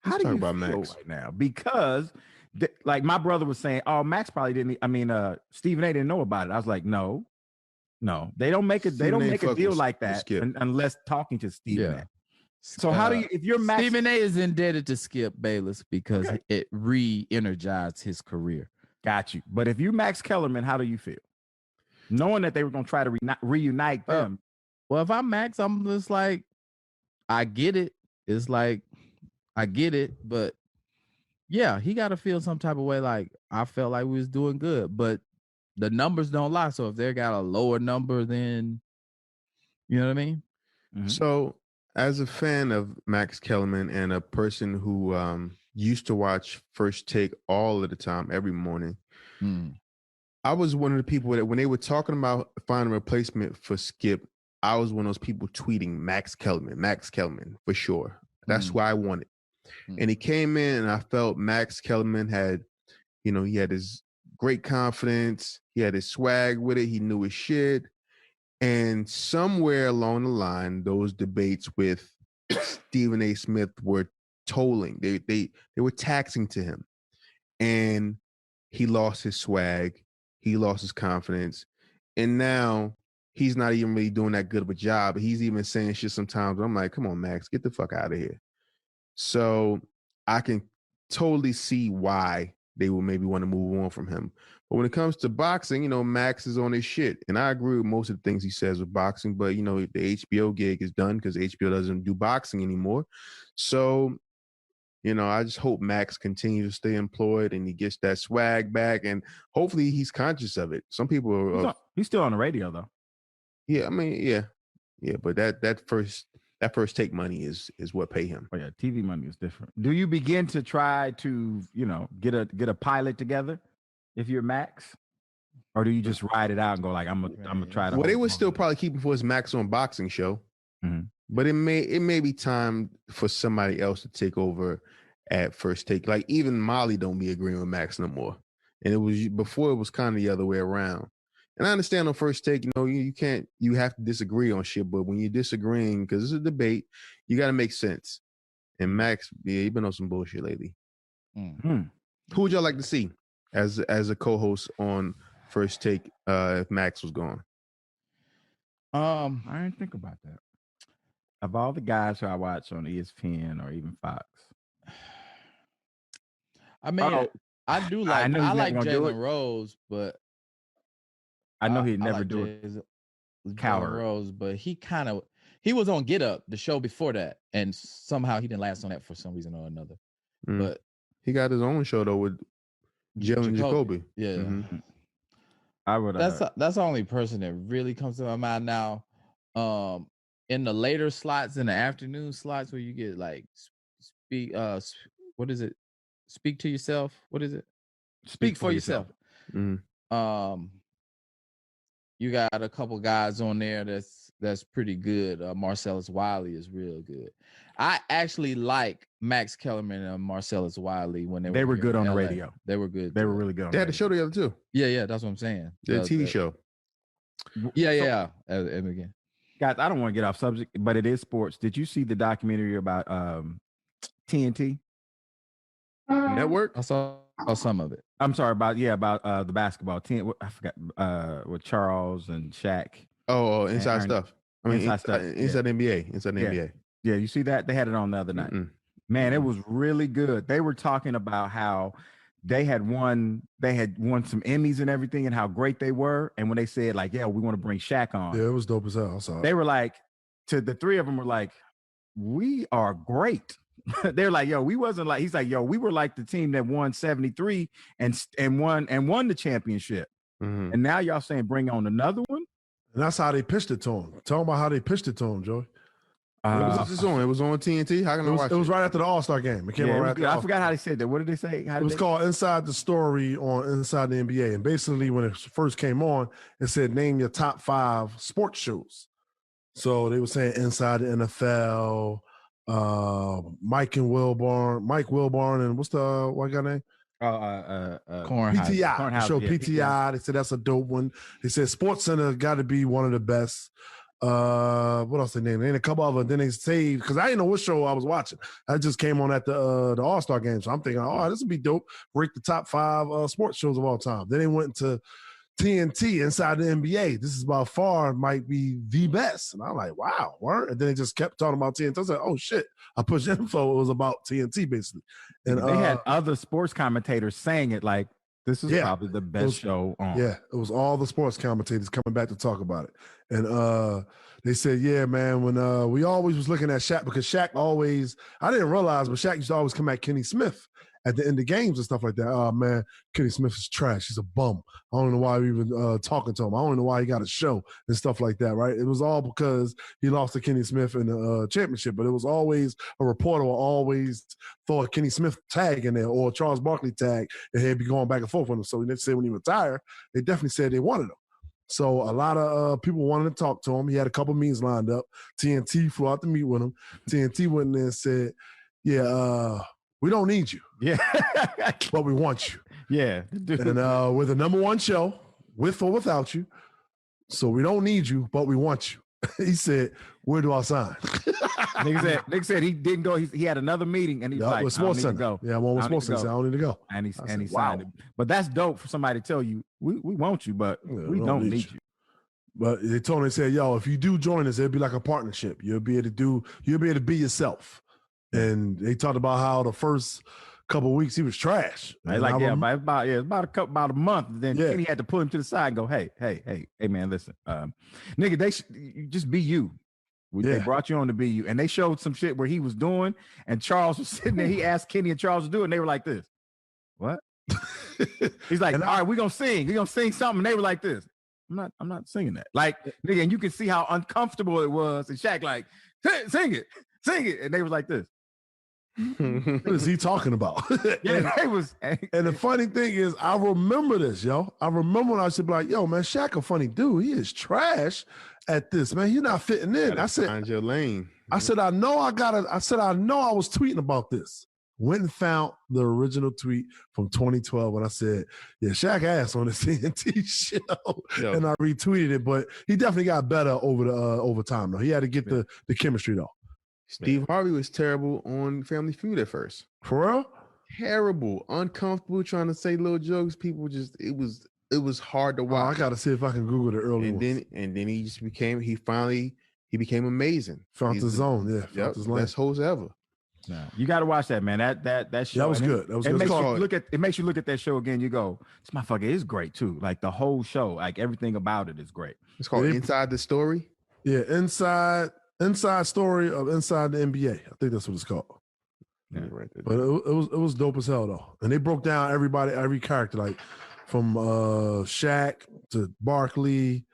how do you feel Max right now? Because like my brother was saying, oh, Max probably didn't. I mean, Stephen A. didn't know about it. I was like, no, they don't make a deal like that unless talking to Stephen A. So how do you, if you're Max, Stephen A. is indebted to Skip Bayless because it re-energized his career. Got you. But if you're Max Kellerman, how do you feel? Knowing that they were going to try to reunite them. Well, if I'm Max, I'm just like, I get it. It's like, I get it. But yeah, he got to feel some type of way. Like, I felt like we was doing good, but the numbers don't lie. So if they got a lower number, then, you know what I mean? Mm-hmm. So as a fan of Max Kellerman and a person who used to watch First Take all of the time, every morning, I was one of the people that when they were talking about finding a replacement for Skip, I was one of those people tweeting Max Kellerman for sure. That's who I wanted. And he came in and I felt Max Kellerman had, he had his great confidence. He had his swag with it. He knew his shit. And somewhere along the line, those debates with Stephen A. Smith were tolling. They were taxing to him. And he lost his swag. He lost his confidence. And now he's not even really doing that good of a job. He's even saying shit sometimes. I'm like, come on, Max, get the fuck out of here. So I can totally see why they will maybe want to move on from him. But when it comes to boxing, Max is on his shit. And I agree with most of the things he says with boxing, but, the HBO gig is done because HBO doesn't do boxing anymore. So, I just hope Max continues to stay employed and he gets that swag back. And hopefully he's conscious of it. Some people are... He's still on the radio, though. Yeah, I mean, yeah. But that first take money is what pay him. Oh yeah, TV money is different. Do you begin to try to get a pilot together if you're Max, or do you just ride it out and go like I'm gonna try to? Well, they would still probably keep him for his Max on boxing show, but it may be time for somebody else to take over at First Take. Like even Molly don't be agreeing with Max no more, and it was before it was kind of the other way around. And I understand on First Take, you have to disagree on shit, but when you're disagreeing, because it's a debate, you got to make sense. And Max, you've been on some bullshit lately. Who would y'all like to see as a co-host on First Take if Max was gone? I didn't think about that. Of all the guys who I watch on ESPN or even Fox, I mean, I do like I like Jalen Rose, but I know he'd never do it. Coward Rose, but he was on Get Up, the show before that, and somehow he didn't last on that for some reason or another. But he got his own show though with Jalen Jacoby. Yeah, I would. That's the only person that really comes to my mind now. In the later slots, in the afternoon slots, where you get like speak. What is it? Speak to yourself. What is it? Speak for yourself. You got a couple guys on there that's pretty good. Marcellus Wiley is real good. I actually like Max Kellerman and Marcellus Wiley when they were good on the radio. They were good. They were really good. They had a show together too. Yeah, that's what I'm saying. The TV show. Yeah. And again, guys, I don't want to get off subject, but it is sports. Did you see the documentary about TNT Network? I saw some of it. I'm sorry about the basketball team. I forgot with Charles and Shaq. Oh, inside stuff. I mean, inside stuff. Inside yeah. NBA. Inside the NBA. Yeah, you see that? They had it on the other night. Man, it was really good. They were talking about how they had won some Emmys and everything and how great they were. And when they said like, yeah, we want to bring Shaq on. Yeah, it was dope as hell. I saw it. They were like, to the three of them were like, we are great. They're like, yo, we wasn't like, he's like, yo, we were like the team that won 73 and won the championship. And now y'all saying bring on another one. And that's how they pitched it to him. Talking about how they pitched it to him, Joey. What was this on? It was on TNT. How can I watch it? It was right after the All-Star game. It came out right after. I forgot how they said that. What did they say? It was called Inside the Story on Inside the NBA. And basically, when it first came on, it said name your top 5 sports shows. So they were saying Inside the NFL, Mike Wilborn, and what's the white guy name? PTI. The show PTI. They said that's a dope one. They said Sports Center got to be one of the best. What else they named? And a couple of them. Then they saved because I didn't know what show I was watching. I just came on at the All-Star game, so I'm thinking, oh, this would be dope. Rate the top 5 sports shows of all time. Then they went to TNT Inside the NBA. This is by far might be the best. And I'm like, wow, word. And then they just kept talking about TNT. I was like, oh shit. I pushed info. It was about TNT basically. And they had other sports commentators saying it like, this is probably the best show on. Yeah, it was all the sports commentators coming back to talk about it. And they said, yeah, man, when we always was looking at Shaq, because Shaq always, I didn't realize, but Shaq used to always come at Kenny Smith at the end of games and stuff like that. Oh, man, Kenny Smith is trash. He's a bum. I don't know why we even talking to him. I don't know why he got a show and stuff like that, right? It was all because he lost to Kenny Smith in the championship, but it was always a reporter will always throw a Kenny Smith tag in there or a Charles Barkley tag, and he'd be going back and forth with him. So they said when he retired, they definitely said they wanted him. So a lot of people wanted to talk to him. He had a couple meetings lined up. TNT flew out to meet with him. TNT went in there and said, yeah, we don't need you. Yeah. But we want you. Yeah. And we're the number one show, with or without you. So we don't need you, but we want you. He said, where do I sign? Nigga said he didn't go. He had another meeting and he's like, with I don't Sports need to Center. go. Yeah, one with Sports Center. I don't need to go. And he said, signed it. But that's dope for somebody to tell you, we want you, but we don't need you. But they told him, they said, yo, if you do join us, it'll be like a partnership. You'll be able to be yourself. And they talked about how the first couple of weeks he was trash. Like, about a month. Then Kenny had to pull him to the side and go, hey, man, listen, nigga, you just be you. They brought you on to be you. And they showed some shit where he was doing, and Charles was sitting there. He asked Kenny and Charles to do it, and they were like this. What? He's like, all right, we're gonna sing. We're gonna sing something. And they were like this. I'm not singing that. Like, nigga, and you can see how uncomfortable it was. And Shaq like, sing it. And they was like this. What is he talking about? Yeah, it was. And the funny thing is, I remember this, yo. I remember when I should be like, yo, man, Shaq a funny dude. He is trash at this, man. He's not fitting in. I said, find your lane. I said, I know I was tweeting about this. Went and found the original tweet from 2012 and I said, yeah, Shaq ass on the TNT show. Yo. And I retweeted it, but he definitely got better over time though. He had to get the chemistry though. Steve Harvey was terrible on Family Feud at first. For real? Terrible, uncomfortable, trying to say little jokes. People just it was hard to watch. I gotta see if I can Google the early ones. And then he just became amazing. Found the zone, yeah. Yep, best host ever. No, you got to watch that, man. That show. That was good. That was good. It makes you look at that show again. You go, this motherfucker is great too. Like the whole show, like everything about it is great. It's called Inside the Story. Yeah, inside story of inside the NBA. I think that's what it's called. Yeah, right there. But it was dope as hell though, and they broke down every character, like from Shaq to Barkley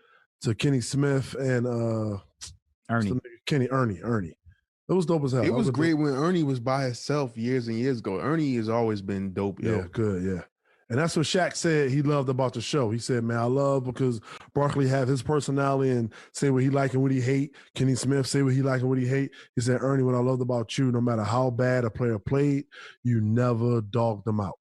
to Kenny Smith and Ernie. It was dope as hell. It was great when Ernie was by himself years and years ago. Ernie has always been dope. Yo. Yeah, good, yeah. And that's what Shaq said he loved about the show. He said, man, I love because Barkley have his personality and say what he like and what he hate. Kenny Smith say what he like and what he hate. He said, Ernie, what I loved about you, no matter how bad a player played, you never dogged them out.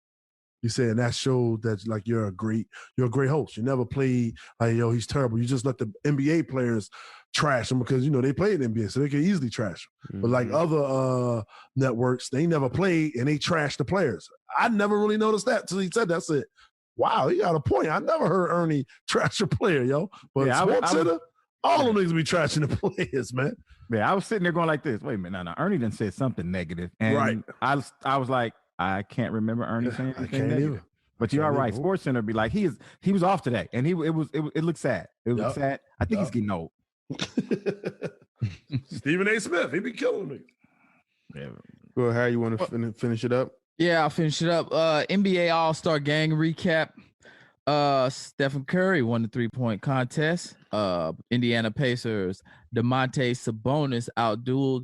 He said, and that showed that like you're a great host. You never played like, yo, he's terrible. You just let the NBA players trash him because, they played in the NBA, so they could easily trash him. Mm-hmm. But like other networks, they never played and they trashed the players. I never really noticed that until he said that. I said, wow, he got a point. I never heard Ernie trash a player, yo. But Sports Center, all them niggas be trashing the players, man. Yeah, I was sitting there going like this. Wait a minute, no, Ernie done said something negative. And right. I was like, I can't remember Ernie saying anything negative. Either. But you are right. Sports Center be like, he was off today, and it looked sad. It was sad. I think he's getting old. Stephen A. Smith, he be killing me. Yeah. Well, how you want to finish it up? Yeah, I'll finish it up. NBA All-Star Gang recap. Stephen Curry won the 3-point contest. Indiana Pacers DeMonte Sabonis outdueled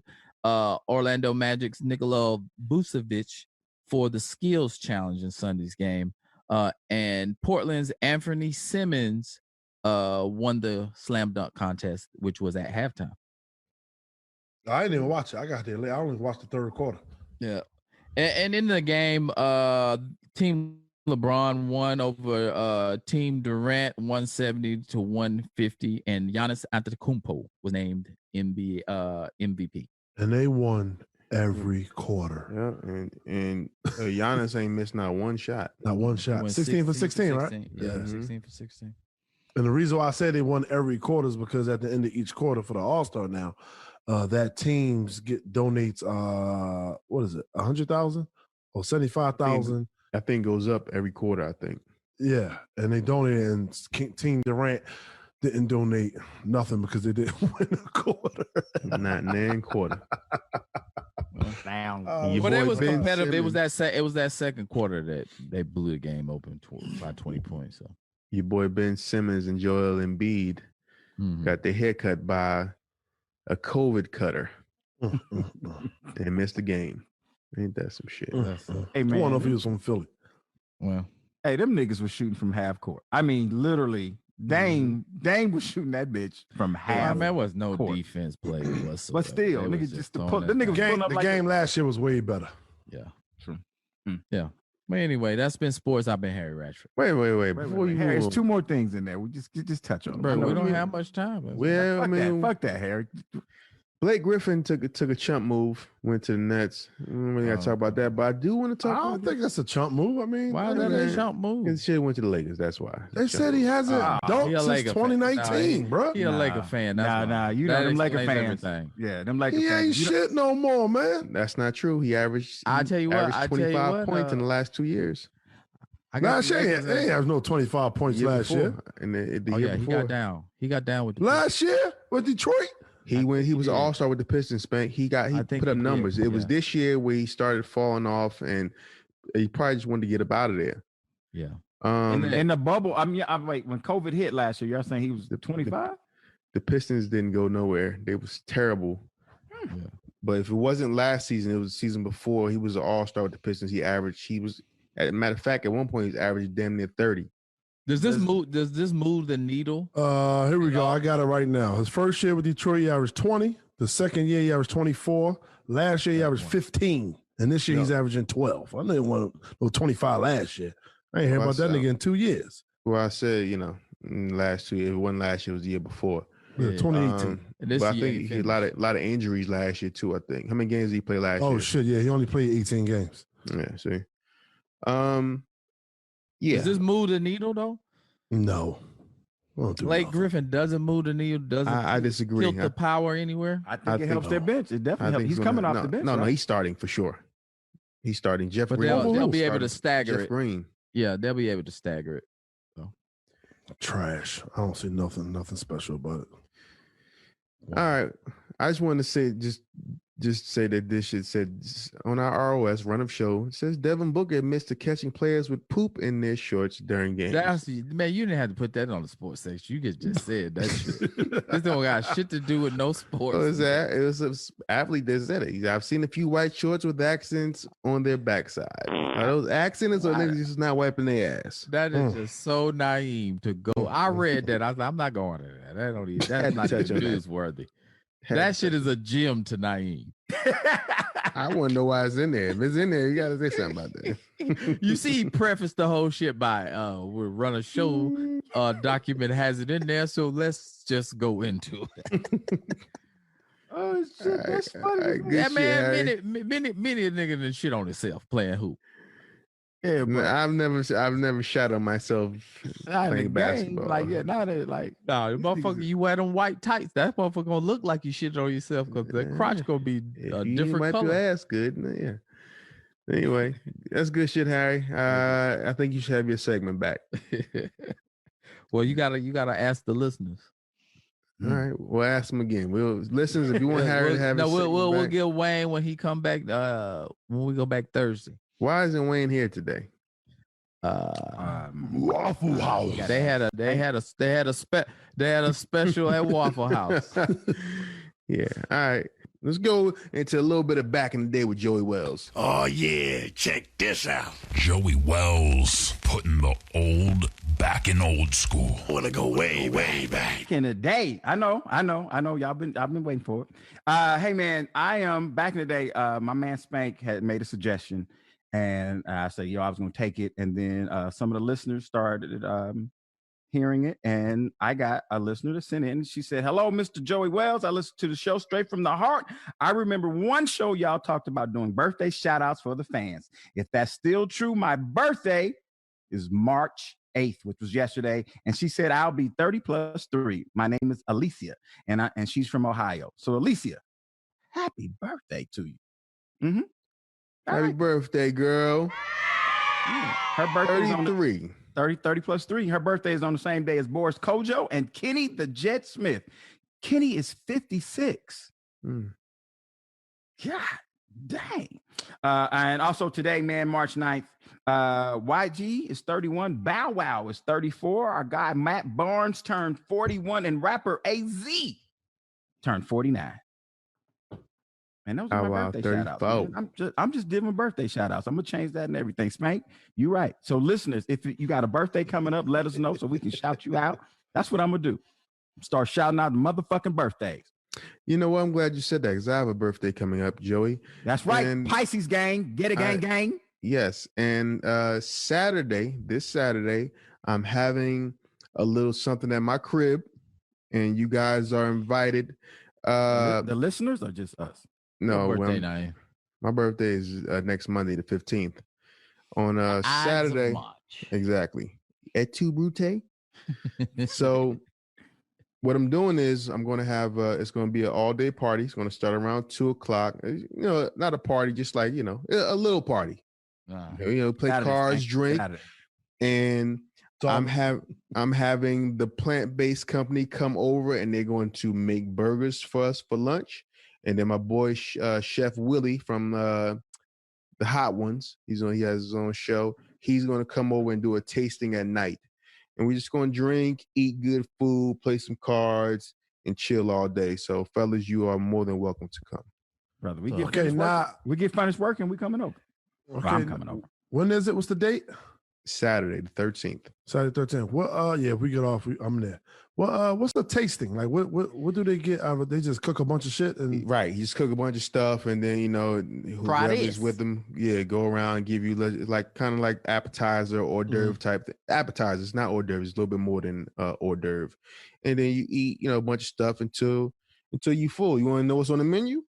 Orlando Magic's Nikola Vucevic for the skills challenge in Sunday's game. And Portland's Anthony Simmons won the slam dunk contest, which was at halftime. I didn't even watch it. I got there late. I only watched the third quarter. Yeah. And in the game, Team LeBron won over Team Durant 170-150, and Giannis Antetokounmpo was named MVP. And they won every quarter. Yeah, and Giannis ain't missed not one shot. Not one shot. 16 for 16, right? Yeah, mm-hmm. 16 for 16. And the reason why I say they won every quarter is because at the end of each quarter for the All-Star now, that teams donates what is it, 100,000 or 75,000? I think goes up every quarter. I think. Yeah, and they donated, and Team Durant didn't donate nothing because they didn't win a quarter. Not one quarter. Down. But it was competitive. It was that second quarter that they blew the game open by 20 points. So your boy Ben Simmons and Joel Embiid got their hair cut by a COVID cutter and missed the game. Ain't that some shit? Hey man, I don't know if he was from Philly. Well, hey, them niggas was shooting from half court. I mean, literally, Dame was shooting that bitch from half. There was no court. Defense play whatsoever. But still, niggas just to put the niggas the game last year was way better. Yeah, true. Yeah. But anyway, that's been sports. I've been Harry Ratchford. Wait. Before you Harry, move there's on. 2 more things in there. We just touch on them. Bro, we don't have much time. Well, Fuck that, Harry. Blake Griffin took a chump move, went to the Nets. We ain't got to talk about that, but I do want to talk. I don't think that's a chump move. I mean, why is that a chump move? His shit went to the Lakers. That's why They said he hasn't dunked since 2019, bro. He a Laker fan. That's you know them Laker explains fans. everything. Yeah, them Laker He fans. ain't shit no more, man. That's not true. He averaged. I tell you what, averaged I tell you 25 what, points in the last 2 years. Last year, he ain't have no 25 points last year. And the Oh year yeah, he before. got down. He got down with the Last year with Detroit. He was an all-star with the Pistons, Spank. He put up numbers. It was this year where he started falling off, and he probably just wanted to get up out of there. Yeah. In the bubble, wait, when COVID hit last year, y'all saying he was 25? The Pistons didn't go nowhere. They was terrible. Yeah. But if it wasn't last season, it was the season before. He was an all-star with the Pistons. He was, as a matter of fact, at one point, he averaged damn near 30. Does this move the needle? Here we go. I got it right now. His first year with Detroit, he averaged 20. The second year, he averaged 24. Last year, he averaged 15. And this year, he's averaging 12. I didn't want no 25 last year. I ain't hear about that nigga in 2 years. Well, I said, last 2 years. It wasn't last year. It was the year before. Yeah, 2018. But I think he had a lot of injuries last year, too, I think. How many games did he play last year? Oh, shit, yeah. He only played 18 games. Yeah, see. Yeah. Does this move the needle, though? No. Blake Griffin doesn't move the needle. Doesn't I disagree. tilt the power anywhere? I think it helps their bench. It definitely helps. He's coming off the bench. No, right? he's starting for sure. He's starting. Jeff But Green. they'll be able to stagger Jeff it. Green. Yeah, they'll be able to stagger it. So. Trash. I don't see nothing special about it. All right. I just want to say, just say that this shit said on our ROS run of show, it says Devin Booker admits to catching players with poop in their shorts during games. Man, you didn't have to put that on the sports section. You just said that shit. This don't got shit to do with no sports. What was that? It was an athlete that said it. I've seen a few white shorts with accents on their backside. Are those accents or niggas just not wiping their ass? That is just so naive to go. I read that. I was like, I'm not going to that. That's not even newsworthy. That shit is a gem to Naeem. I want to know why it's in there. If it's in there, you got to say something about that. You see, he prefaced the whole shit by, we'll run a show, document has it in there, so let's just go into it. Oh, shit, that's funny. Yeah, man, many a nigga done shit on himself playing hoop. Yeah, but I've never shot on myself playing basketball. Like, yeah, now they like, nah, motherfucker, you wear them white tights. That motherfucker gonna look like you shit on yourself because that crotch gonna be a different wipe color. your ass good, yeah. Anyway, that's good shit, Harry. I think you should have your segment back. Well, you gotta ask the listeners. All right, we'll ask them again. Listeners, if you want Harry to have his segment we'll back, get Wayne when he come back. When we go back Thursday. Why isn't Wayne here today? Waffle House. They had a special at Waffle House. Yeah. All right. Let's go into a little bit of back in the day with Joey Wells. Oh, yeah. Check this out. Joey Wells putting the old back in old school. I want to go way back. Back in the day. I know. I've been waiting for it. Hey man, I am back in the day. My man Spank had made a suggestion, and I said, I was going to take it. And then some of the listeners started hearing it, and I got a listener to send in. And she said, "Hello, Mr. Joey Wells. I listened to the show straight from the heart. I remember one show y'all talked about doing birthday shout outs for the fans. If that's still true, my birthday is March 8th, which was yesterday. And she said, I'll be 30 plus 3. My name is Alicia, and she's from Ohio. So Alicia, happy birthday to you." Mm-hmm. Happy birthday, girl. Yeah. Her birthday is on 33. 30 plus 3. Her birthday is on the same day as Boris Kojo and Kenny the Jet Smith. Kenny is 56. God dang. And also today, man, March 9th, YG is 31. Bow Wow is 34. Our guy Matt Barnes turned 41, and rapper AZ turned 49. And those are my birthday shout outs. I'm just giving birthday shout outs. I'm gonna change that and everything. Spank, you right. So listeners, if you got a birthday coming up, let us know so we can shout you out. That's what I'm gonna do. Start shouting out the motherfucking birthdays. You know what? I'm glad you said that because I have a birthday coming up, Joey. That's right. And Pisces gang. Get it, gang. Yes, and Saturday, this Saturday, I'm having a little something at my crib, and you guys are invited. The listeners or just us? No, What birthday night? My birthday is next Monday, the 15th. On Saturday, exactly. Et tu, Brute? So what I'm doing is I'm going to have it's going to be an all-day party. It's going to start around 2:00. You know, not a party, just like, you know, a little party. Play cards, drink, and I'm having the plant-based company come over, and they're going to make burgers for us for lunch. And then my boy Chef Willie from the Hot Ones, he has his own show. He's going to come over and do a tasting at night, and we're just going to drink, eat good food, play some cards, and chill all day. So, fellas, you are more than welcome to come, brother. We get finished working. We coming over. Okay, I'm coming over. When is it? What's the date? Saturday, the 13th. Saturday 13th. What? Yeah, if we get off, I'm there. What's the tasting like? What do they get out of it? They just cook a bunch of shit and right. You just cook a bunch of stuff, and then whoever's with them, go around and give you like kind of like appetizer, hors d'oeuvre type thing. Appetizer, it's not hors d'oeuvre. It's a little bit more than hors d'oeuvre, and then you eat a bunch of stuff until you full. You want to know what's on the menu?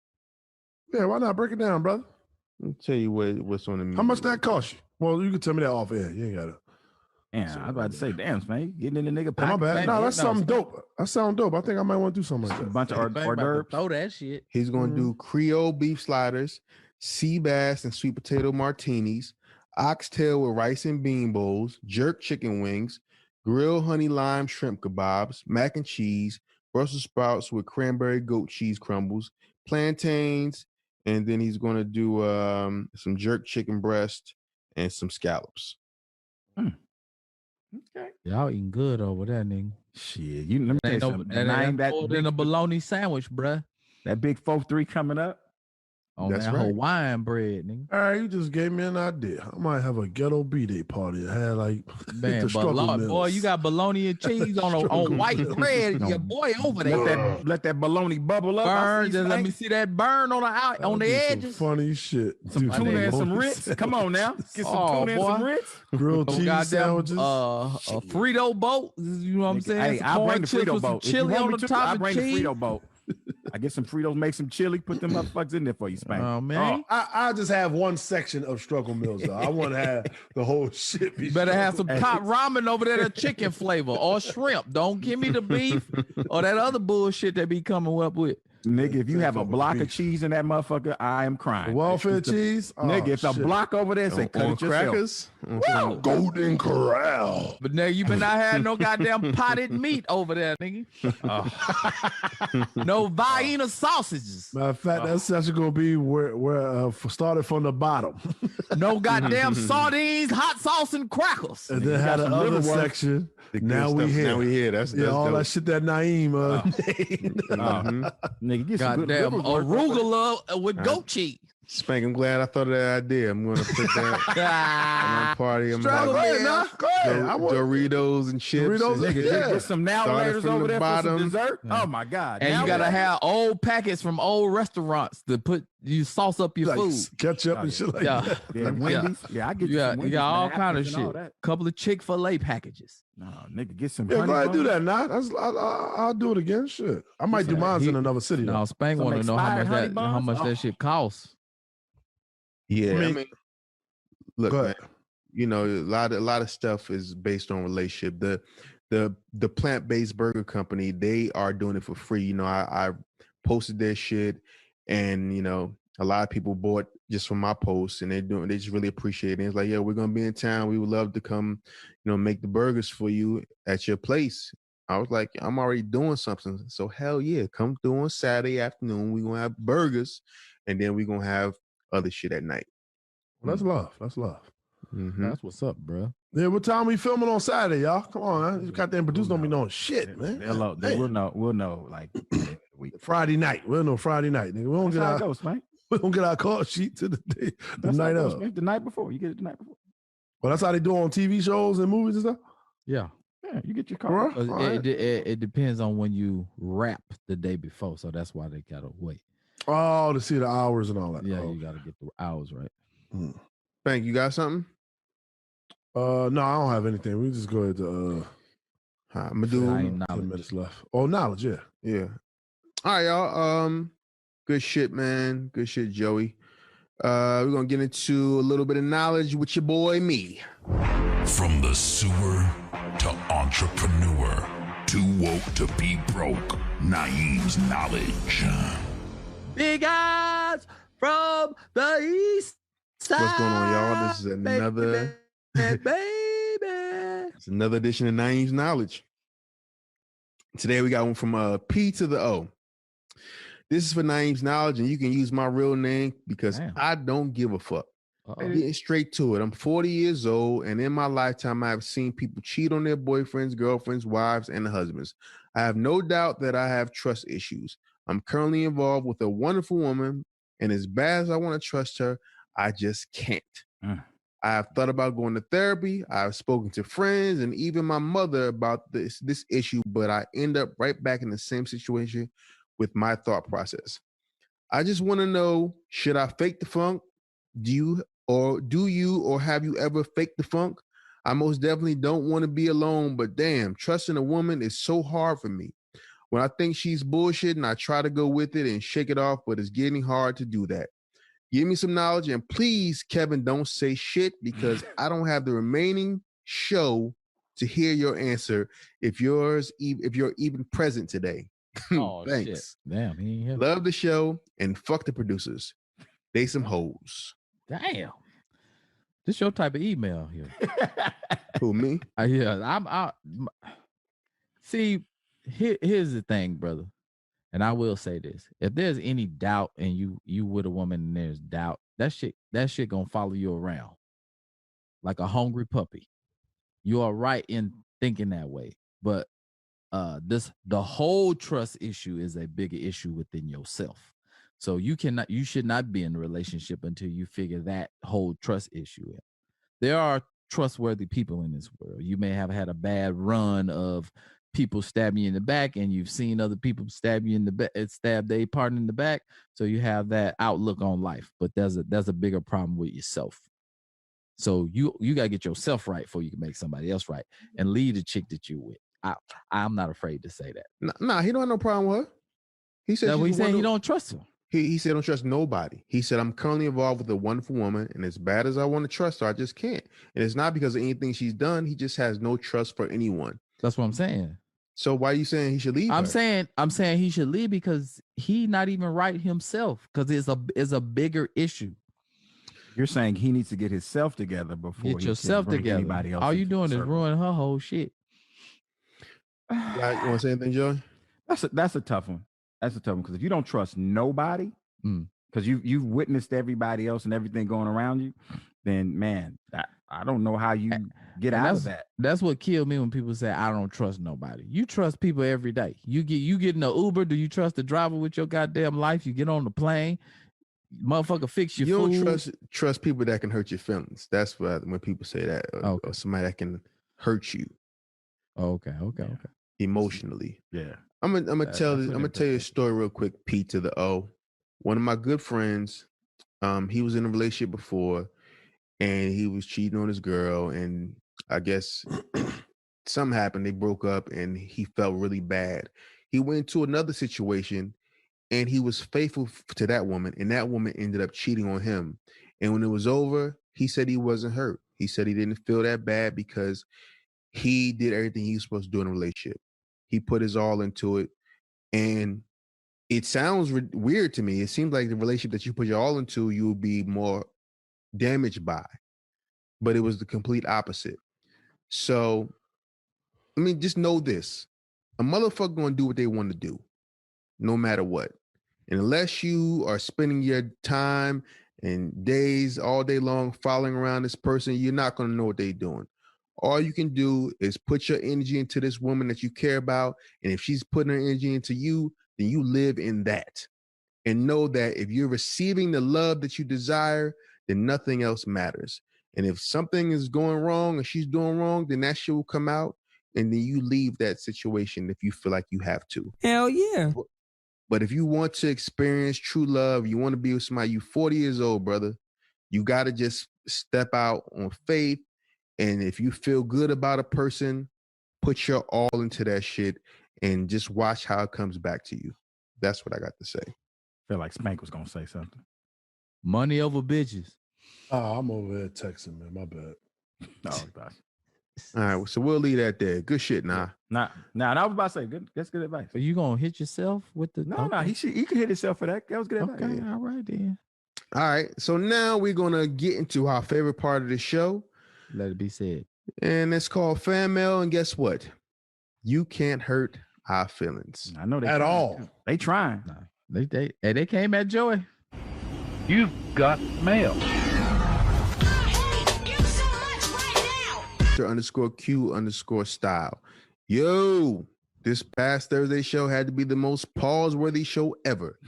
Yeah, why not break it down, brother? I'll tell you what's on the menu. How much that cost you? Well, you can tell me that off air. You ain't got to. Yeah, I was about to say, damn, man, getting in the nigga pocket. My bad. No, that's something dope. dope. That sounds dope. I think I might want to do something like that. A bunch of hors d'oeuvres. Throw that shit. He's going to do Creole beef sliders, sea bass and sweet potato martinis, oxtail with rice and bean bowls, jerk chicken wings, grilled honey lime shrimp kebabs, mac and cheese, Brussels sprouts with cranberry goat cheese crumbles, plantains, and then he's going to do some jerk chicken breast and some scallops. Okay. Y'all eating good over there, nigga. Shit, let me tell you something. That more than a bologna sandwich, bruh. That big 4-3 coming up. On that Hawaiian bread, nigga. All right, you just gave me an idea. I might have a ghetto B-Day party. I had like man, boy, you got bologna and cheese on white bread. Your boy over there. Let that bologna bubble up. Burn. Just let me see that burn on the edges. Some funny shit. Some tuna and some Ritz. Come on now, get some tuna and some Ritz. Grilled cheese sandwiches. A Frito boat. You know what I'm saying? Hey, I'll bring the Frito boat. Chili on the top. I'll bring the Frito boat. I get some Fritos, make some chili, put them motherfuckers in there for you, Spank. Oh, man. I just have one section of struggle meals, though. I want to have the whole shit. You better have some top ramen over there, the chicken flavor or shrimp. Don't give me the beef or that other bullshit they be coming up with. Nigga, if you have a block of cheese in that motherfucker, I am crying. Welfare cheese? Nigga, if a block over there, say cut it crackers. Golden Corral. But nigga, you better not have no goddamn potted meat over there, nigga. No Vienna sausages. Matter of fact, that's actually going to be where started from the bottom. No goddamn sardines, hot sauce, and crackers. And then had another section. Now we here. That's all dope. that shit that Naeem nigga, get some goddamn arugula with goat cheese. Spank, I'm glad I thought of that idea. I'm going to put that on my party. I'm Go ahead. Doritos and chips. Get some now laters over there for some dessert. Oh my God. And you got to have old packets from old restaurants to put you sauce up your food. Ketchup and shit like that. Yeah, Wendy's. Yeah, I get you some Wendy's. You got all kind of shit. Couple of Chick-fil-A packages. No, nigga, get some. Yeah, go ahead and do that now. I'll do it again. Shit. I might do mine in another city. No, Spank want to know how much that shit costs. Yeah, I mean, look, man, a lot of stuff is based on relationship. The plant-based burger company, they are doing it for free. I posted their shit, and a lot of people bought just from my posts, and they just really appreciate it. It's like, yeah, we're gonna be in town. We would love to come, make the burgers for you at your place. I was like, I'm already doing something, so hell yeah, come through on Saturday afternoon. We're gonna have burgers, and then we're gonna have other shit at night. Well, that's love. That's love. Mm-hmm. That's what's up, bro. Yeah, what time we filming on Saturday, y'all? Come on, man. You goddamn producers don't be knowing shit, man. We'll know. Like Friday night. We'll know Friday night, nigga. We don't get our we don't get our call sheet to the day, the night of. The night before. You get it the night before. Well, that's how they do on TV shows and movies and stuff. Yeah. Yeah, you get your call. It depends on when you wrap the day before, so that's why they gotta wait. Oh, to see the hours and all that. Yeah, you gotta get the hours right. Bank, you got something? No, I don't have anything. We just go ahead to I'm gonna do 10 minutes left. Oh, knowledge, yeah. Yeah. All right, y'all. Good shit, man. Good shit, Joey. We're gonna get into a little bit of knowledge with your boy me. From the sewer to entrepreneur, too woke to be broke. Naeem's knowledge. Big eyes from the east side. What's going on, y'all? This is another It's another edition of Naeem's knowledge. Today we got one from P to the O. This is for Naeem's knowledge, and you can use my real name because I don't give a fuck. Getting straight to it. I'm 40 years old, and in my lifetime, I have seen people cheat on their boyfriends, girlfriends, wives, and husbands. I have no doubt that I have trust issues. I'm currently involved with a wonderful woman, and as bad as I want to trust her, I just can't. I have thought about going to therapy. I've spoken to friends and even my mother about this issue, but I end up right back in the same situation with my thought process. I just want to know, should I fake the funk? Do you or have you ever faked the funk? I most definitely don't want to be alone, but damn, trusting a woman is so hard for me. When I think she's bullshitting, I try to go with it and shake it off, but it's getting hard to do that. Give me some knowledge, and please, Kevin, don't say shit because I don't have the remaining show to hear your answer if you're even present today. Oh, Thanks. shit. Damn, he ain't here. Love the show and fuck the producers. They some hoes. Damn. This your type of email here. Who, me? Yeah, see, here's the thing, brother. And I will say this: if there's any doubt, and you with a woman, and there's doubt, that shit gonna follow you around like a hungry puppy. You are right in thinking that way, but the whole trust issue is a bigger issue within yourself. So you should not be in a relationship until you figure that whole trust issue out. There are trustworthy people in this world. You may have had a bad run of people stab you in the back, and you've seen other people stab you in the back, stab their partner in the back. So you have that outlook on life. But there's a bigger problem with yourself. So you gotta get yourself right before you can make somebody else right, and leave the chick that you with. I'm not afraid to say that. Nah, he don't have no problem with her. He said he's saying he don't trust her. He said don't trust nobody. He said I'm currently involved with a wonderful woman, and as bad as I want to trust her, I just can't. And it's not because of anything she's done. He just has no trust for anyone. That's what I'm saying. So why are you saying he should leave? I'm saying he should leave because he not even right himself, because it's a bigger issue. You're saying he needs to get himself together before get yourself together. Anybody else. All you doing is ruin her whole shit. You want to say anything, Joey? That's a tough one. That's a tough one because if you don't trust nobody, because you've witnessed everybody else and everything going around you, then man, I don't know how you get out of that. That's what killed me when people say I don't trust nobody. You trust people every day. You get in the Uber. Do you trust the driver with your goddamn life? You get on the plane, motherfucker, fix your food. You don't trust people that can hurt your feelings. That's what when people say that, or somebody that can hurt you. Okay. Emotionally. Yeah. I'm gonna tell you a story real quick. P to the O. One of my good friends, he was in a relationship before, and he was cheating on his girl, and I guess something happened. They broke up, and he felt really bad. He went into another situation, and he was faithful to that woman, and that woman ended up cheating on him. And when it was over, he said he wasn't hurt. He said he didn't feel that bad because he did everything he was supposed to do in a relationship. He put his all into it, and it sounds weird to me. It seems like the relationship that you put your all into, you will be more damaged by, but it was the complete opposite. So, I mean, just know this: a motherfucker gonna do what they want to do, no matter what. And unless you are spending your time and days all day long following around this person, you're not gonna know what they're doing. All you can do is put your energy into this woman that you care about. And if she's putting her energy into you, then you live in that. And know that if you're receiving the love that you desire, then nothing else matters. And if something is going wrong and she's doing wrong, then that shit will come out. And then you leave that situation if you feel like you have to. Hell yeah. But if you want to experience true love, you want to be with somebody, you 40 years old, brother, you got to just step out on faith. And if you feel good about a person, put your all into that shit and just watch how it comes back to you. That's what I got to say. Feel like Spank was gonna say something. Money over bitches. Oh, I'm over there texting, man. My bad. Oh gosh. All right, so we'll leave that there. Good shit, nah. Nah, I was about to say good. That's good advice. Are you gonna hit yourself with the? No, he could hit himself for that. That was good advice. Okay, all right then. All right, so now we're gonna get into our favorite part of the show. Let it be said. And it's called Fan Mail. And guess what? You can't hurt our feelings. I know they At trying. all. They trying. No, they came at Joey. You've got mail. _Q_style. Yo, this past Thursday show had to be the most pause-worthy show ever.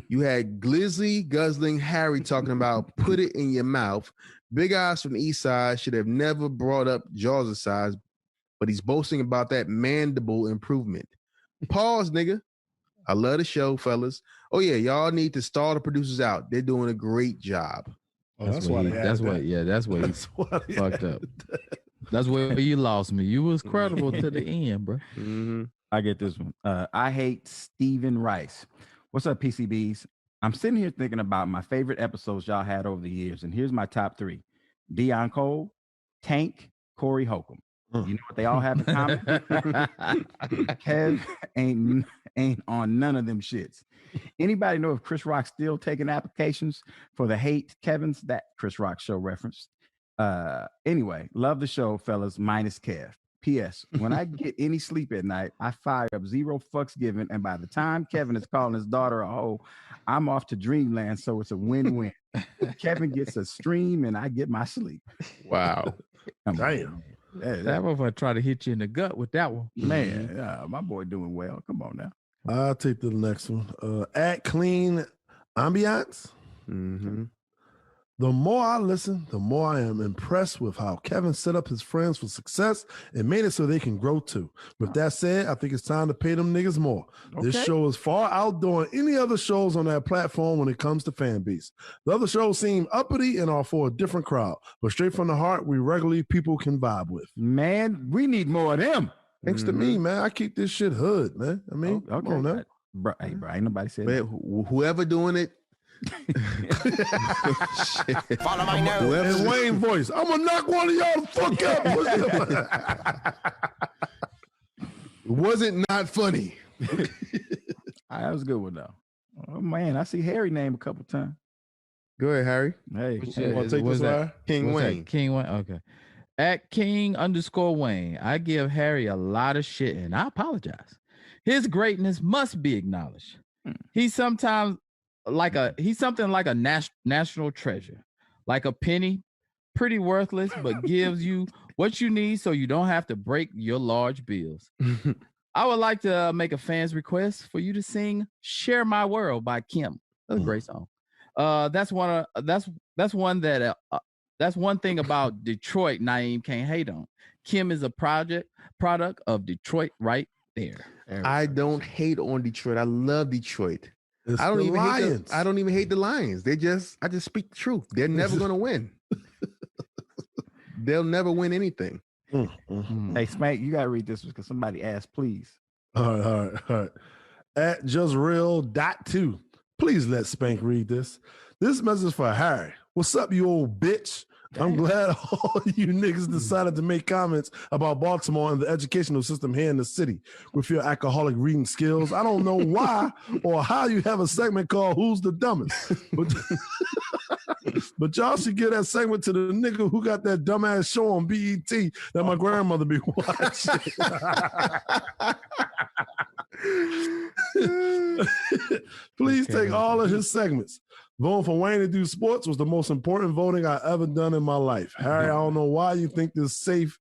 You had Glizzy guzzling Harry talking about put it in your mouth. Big Eyes from the East Side should have never brought up Jaws' size, but he's boasting about that mandible improvement. Pause, nigga. I love the show, fellas. Oh yeah, y'all need to stall the producers out. They're doing a great job. Oh, that's why That's why he fucked up. That's where you lost me. You was credible to the end, bro. Mm-hmm. I get this one. I hate Stephen Rice. What's up, PCBs? I'm sitting here thinking about my favorite episodes y'all had over the years, and here's my top 3: Deion Cole, Tank, Corey Holcomb. You know what they all have in common? Kev ain't on none of them shits. Anybody know if Chris Rock's still taking applications for the hate Kevin's? That Chris Rock show reference. Anyway, love the show, fellas, minus Kev. P.S. When I get any sleep at night, I fire up 0 fucks given, and by the time Kevin is calling his daughter a hoe, I'm off to dreamland, so it's a win-win. Kevin gets a stream, and I get my sleep. Wow. Damn. That one I try to hit you in the gut with that one. Man, my boy doing well. Come on now. I'll take the next one. At Clean Ambiance. Mm-hmm. The more I listen, the more I am impressed with how Kevin set up his friends for success and made it so they can grow too. With that said, I think it's time to pay them niggas more. Okay. This show is far outdoing any other shows on that platform when it comes to fan base. The other shows seem uppity and are for a different crowd, but straight from the heart, we regularly people can vibe with. Man, we need more of them. Thanks to me, man. I keep this shit hood, man. I mean, okay. Come on now. Bro, ain't nobody said that. Whoever doing it, Follow my nose. And Wayne voice. I'm gonna knock one of y'all the fuck up. Was it not funny? That was a good one though. Oh man, I see Harry name a couple times. Go ahead, Harry. Hey, I'll take this line. King Wayne. King Wayne. Okay. At King_Wayne, I give Harry a lot of shit, and I apologize. His greatness must be acknowledged. He's something like a national treasure, like a penny, pretty worthless, but gives you what you need so you don't have to break your large bills. I would like to make a fan's request for you to sing "Share My World" by Kim. That's a great song. That's one thing about Detroit Naeem can't hate on. Kim is a product of Detroit right there. I don't hate on Detroit. I love Detroit. It's I don't the even Lions. I don't even hate the Lions. I just speak the truth. They're never going to win. They'll never win anything. Hey, Spank, you gotta read this because somebody asked, please. All right. At JustReal.2. Please let Spank read this. This message for Harry. What's up, you old bitch? I'm glad all you niggas decided to make comments about Baltimore and the educational system here in the city with your alcoholic reading skills. I don't know why or how you have a segment called Who's the Dumbest. But y'all should give that segment to the nigga who got that dumbass show on BET that my grandmother be watching. Please take all of his segments. Voting for Wayne to do sports was the most important voting I ever done in my life. Harry, I don't know why you think this safe.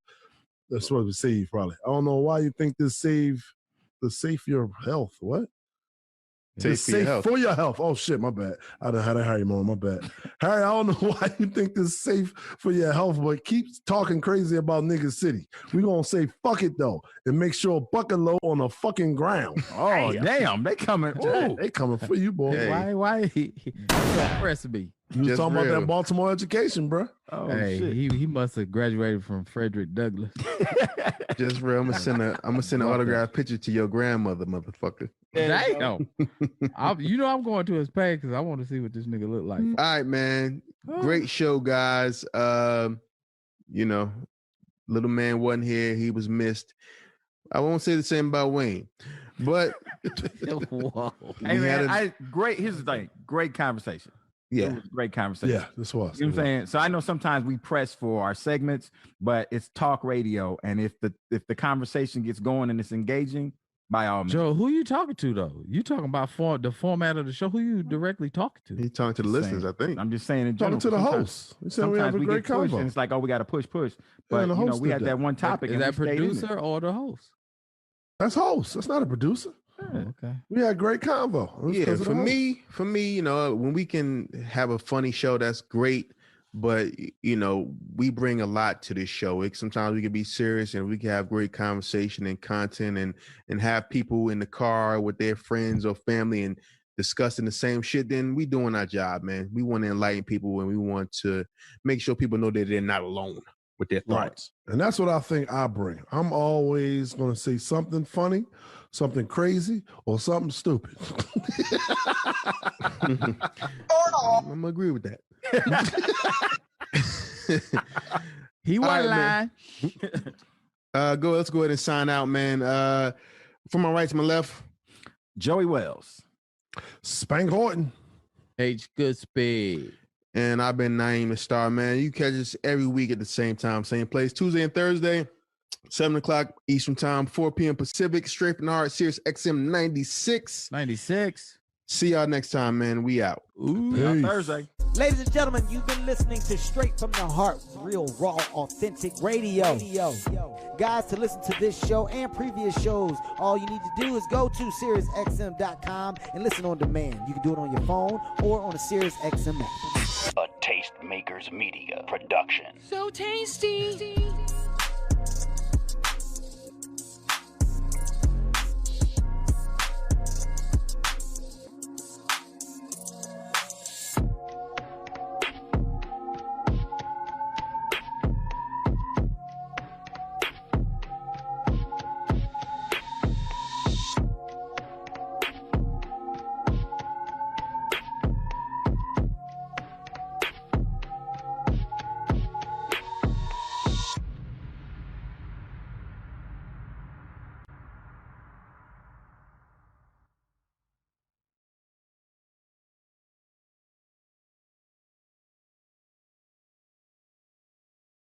That's supposed to save, probably. I don't know why you think this save your health. What? Safe for your health. Oh shit, my bad. I done had a Harry moment. My bad. Harry, I don't know why you think this safe for your health, but keep talking crazy about nigga city. We gonna say fuck it though, and make sure bucket low on the fucking ground. Oh damn, they coming. They coming for you, boy. Why? Press me. You was Just talking about real. that Baltimore education, bro. Oh, Hey, shit. he must have graduated from Frederick Douglass. Just real. I'm gonna send an autographed picture to your grandmother, motherfucker. Damn. I'm going to his page because I want to see what this nigga look like. All right, man. Great show, guys. Little man wasn't here. He was missed. I won't say the same about Wayne, but Whoa. Hey, man, here's the thing. Great conversation. Yeah. It was a great conversation. Yeah, this was. You know what I'm saying? So I know sometimes we press for our segments, but it's talk radio. And if the conversation gets going and it's engaging, by all means. Joe, who you talking to though? You talking about the format of the show? Who you directly talking to? He talking to the listeners, I think. I'm just saying in Talking general. to the host. We said we have a Sometimes great get pushed convo. and it's like, oh, we got to push. But the host we did had that one topic. Is and that we stayed in producer it. or the host? That's host. That's not a producer. Oh, okay. We had great convo. It was Yeah, 'cause of for the host. me, when we can have a funny show, that's great. But we bring a lot to this show. Sometimes we can be serious and we can have great conversation and content and have people in the car with their friends or family and discussing the same shit. Then we doing our job, man. We want to enlighten people and we want to make sure people know that they're not alone with their thoughts. Right. And that's what I think I bring. I'm always going to say something funny, something crazy, or something stupid. I'm gonna agree with that. He wasn't lying. Let's go ahead and sign out, man. From my right to my left, Joey Wells, Spank Horton, H. Goodspeed. And I've been Naeem the Star, man. You catch us every week at the same time, same place, Tuesday and Thursday, 7 o'clock Eastern Time, 4 p.m. Pacific, straight from the Hart, Sirius XM 96. 96. See y'all next time, man. We out. On Thursday. Ladies and gentlemen, you've been listening to Straight from the Heart, real, raw, authentic radio. Guys, to listen to this show and previous shows, all you need to do is go to SiriusXM.com and listen on demand. You can do it on your phone or on a SiriusXM app. A Tastemakers Media production. So tasty.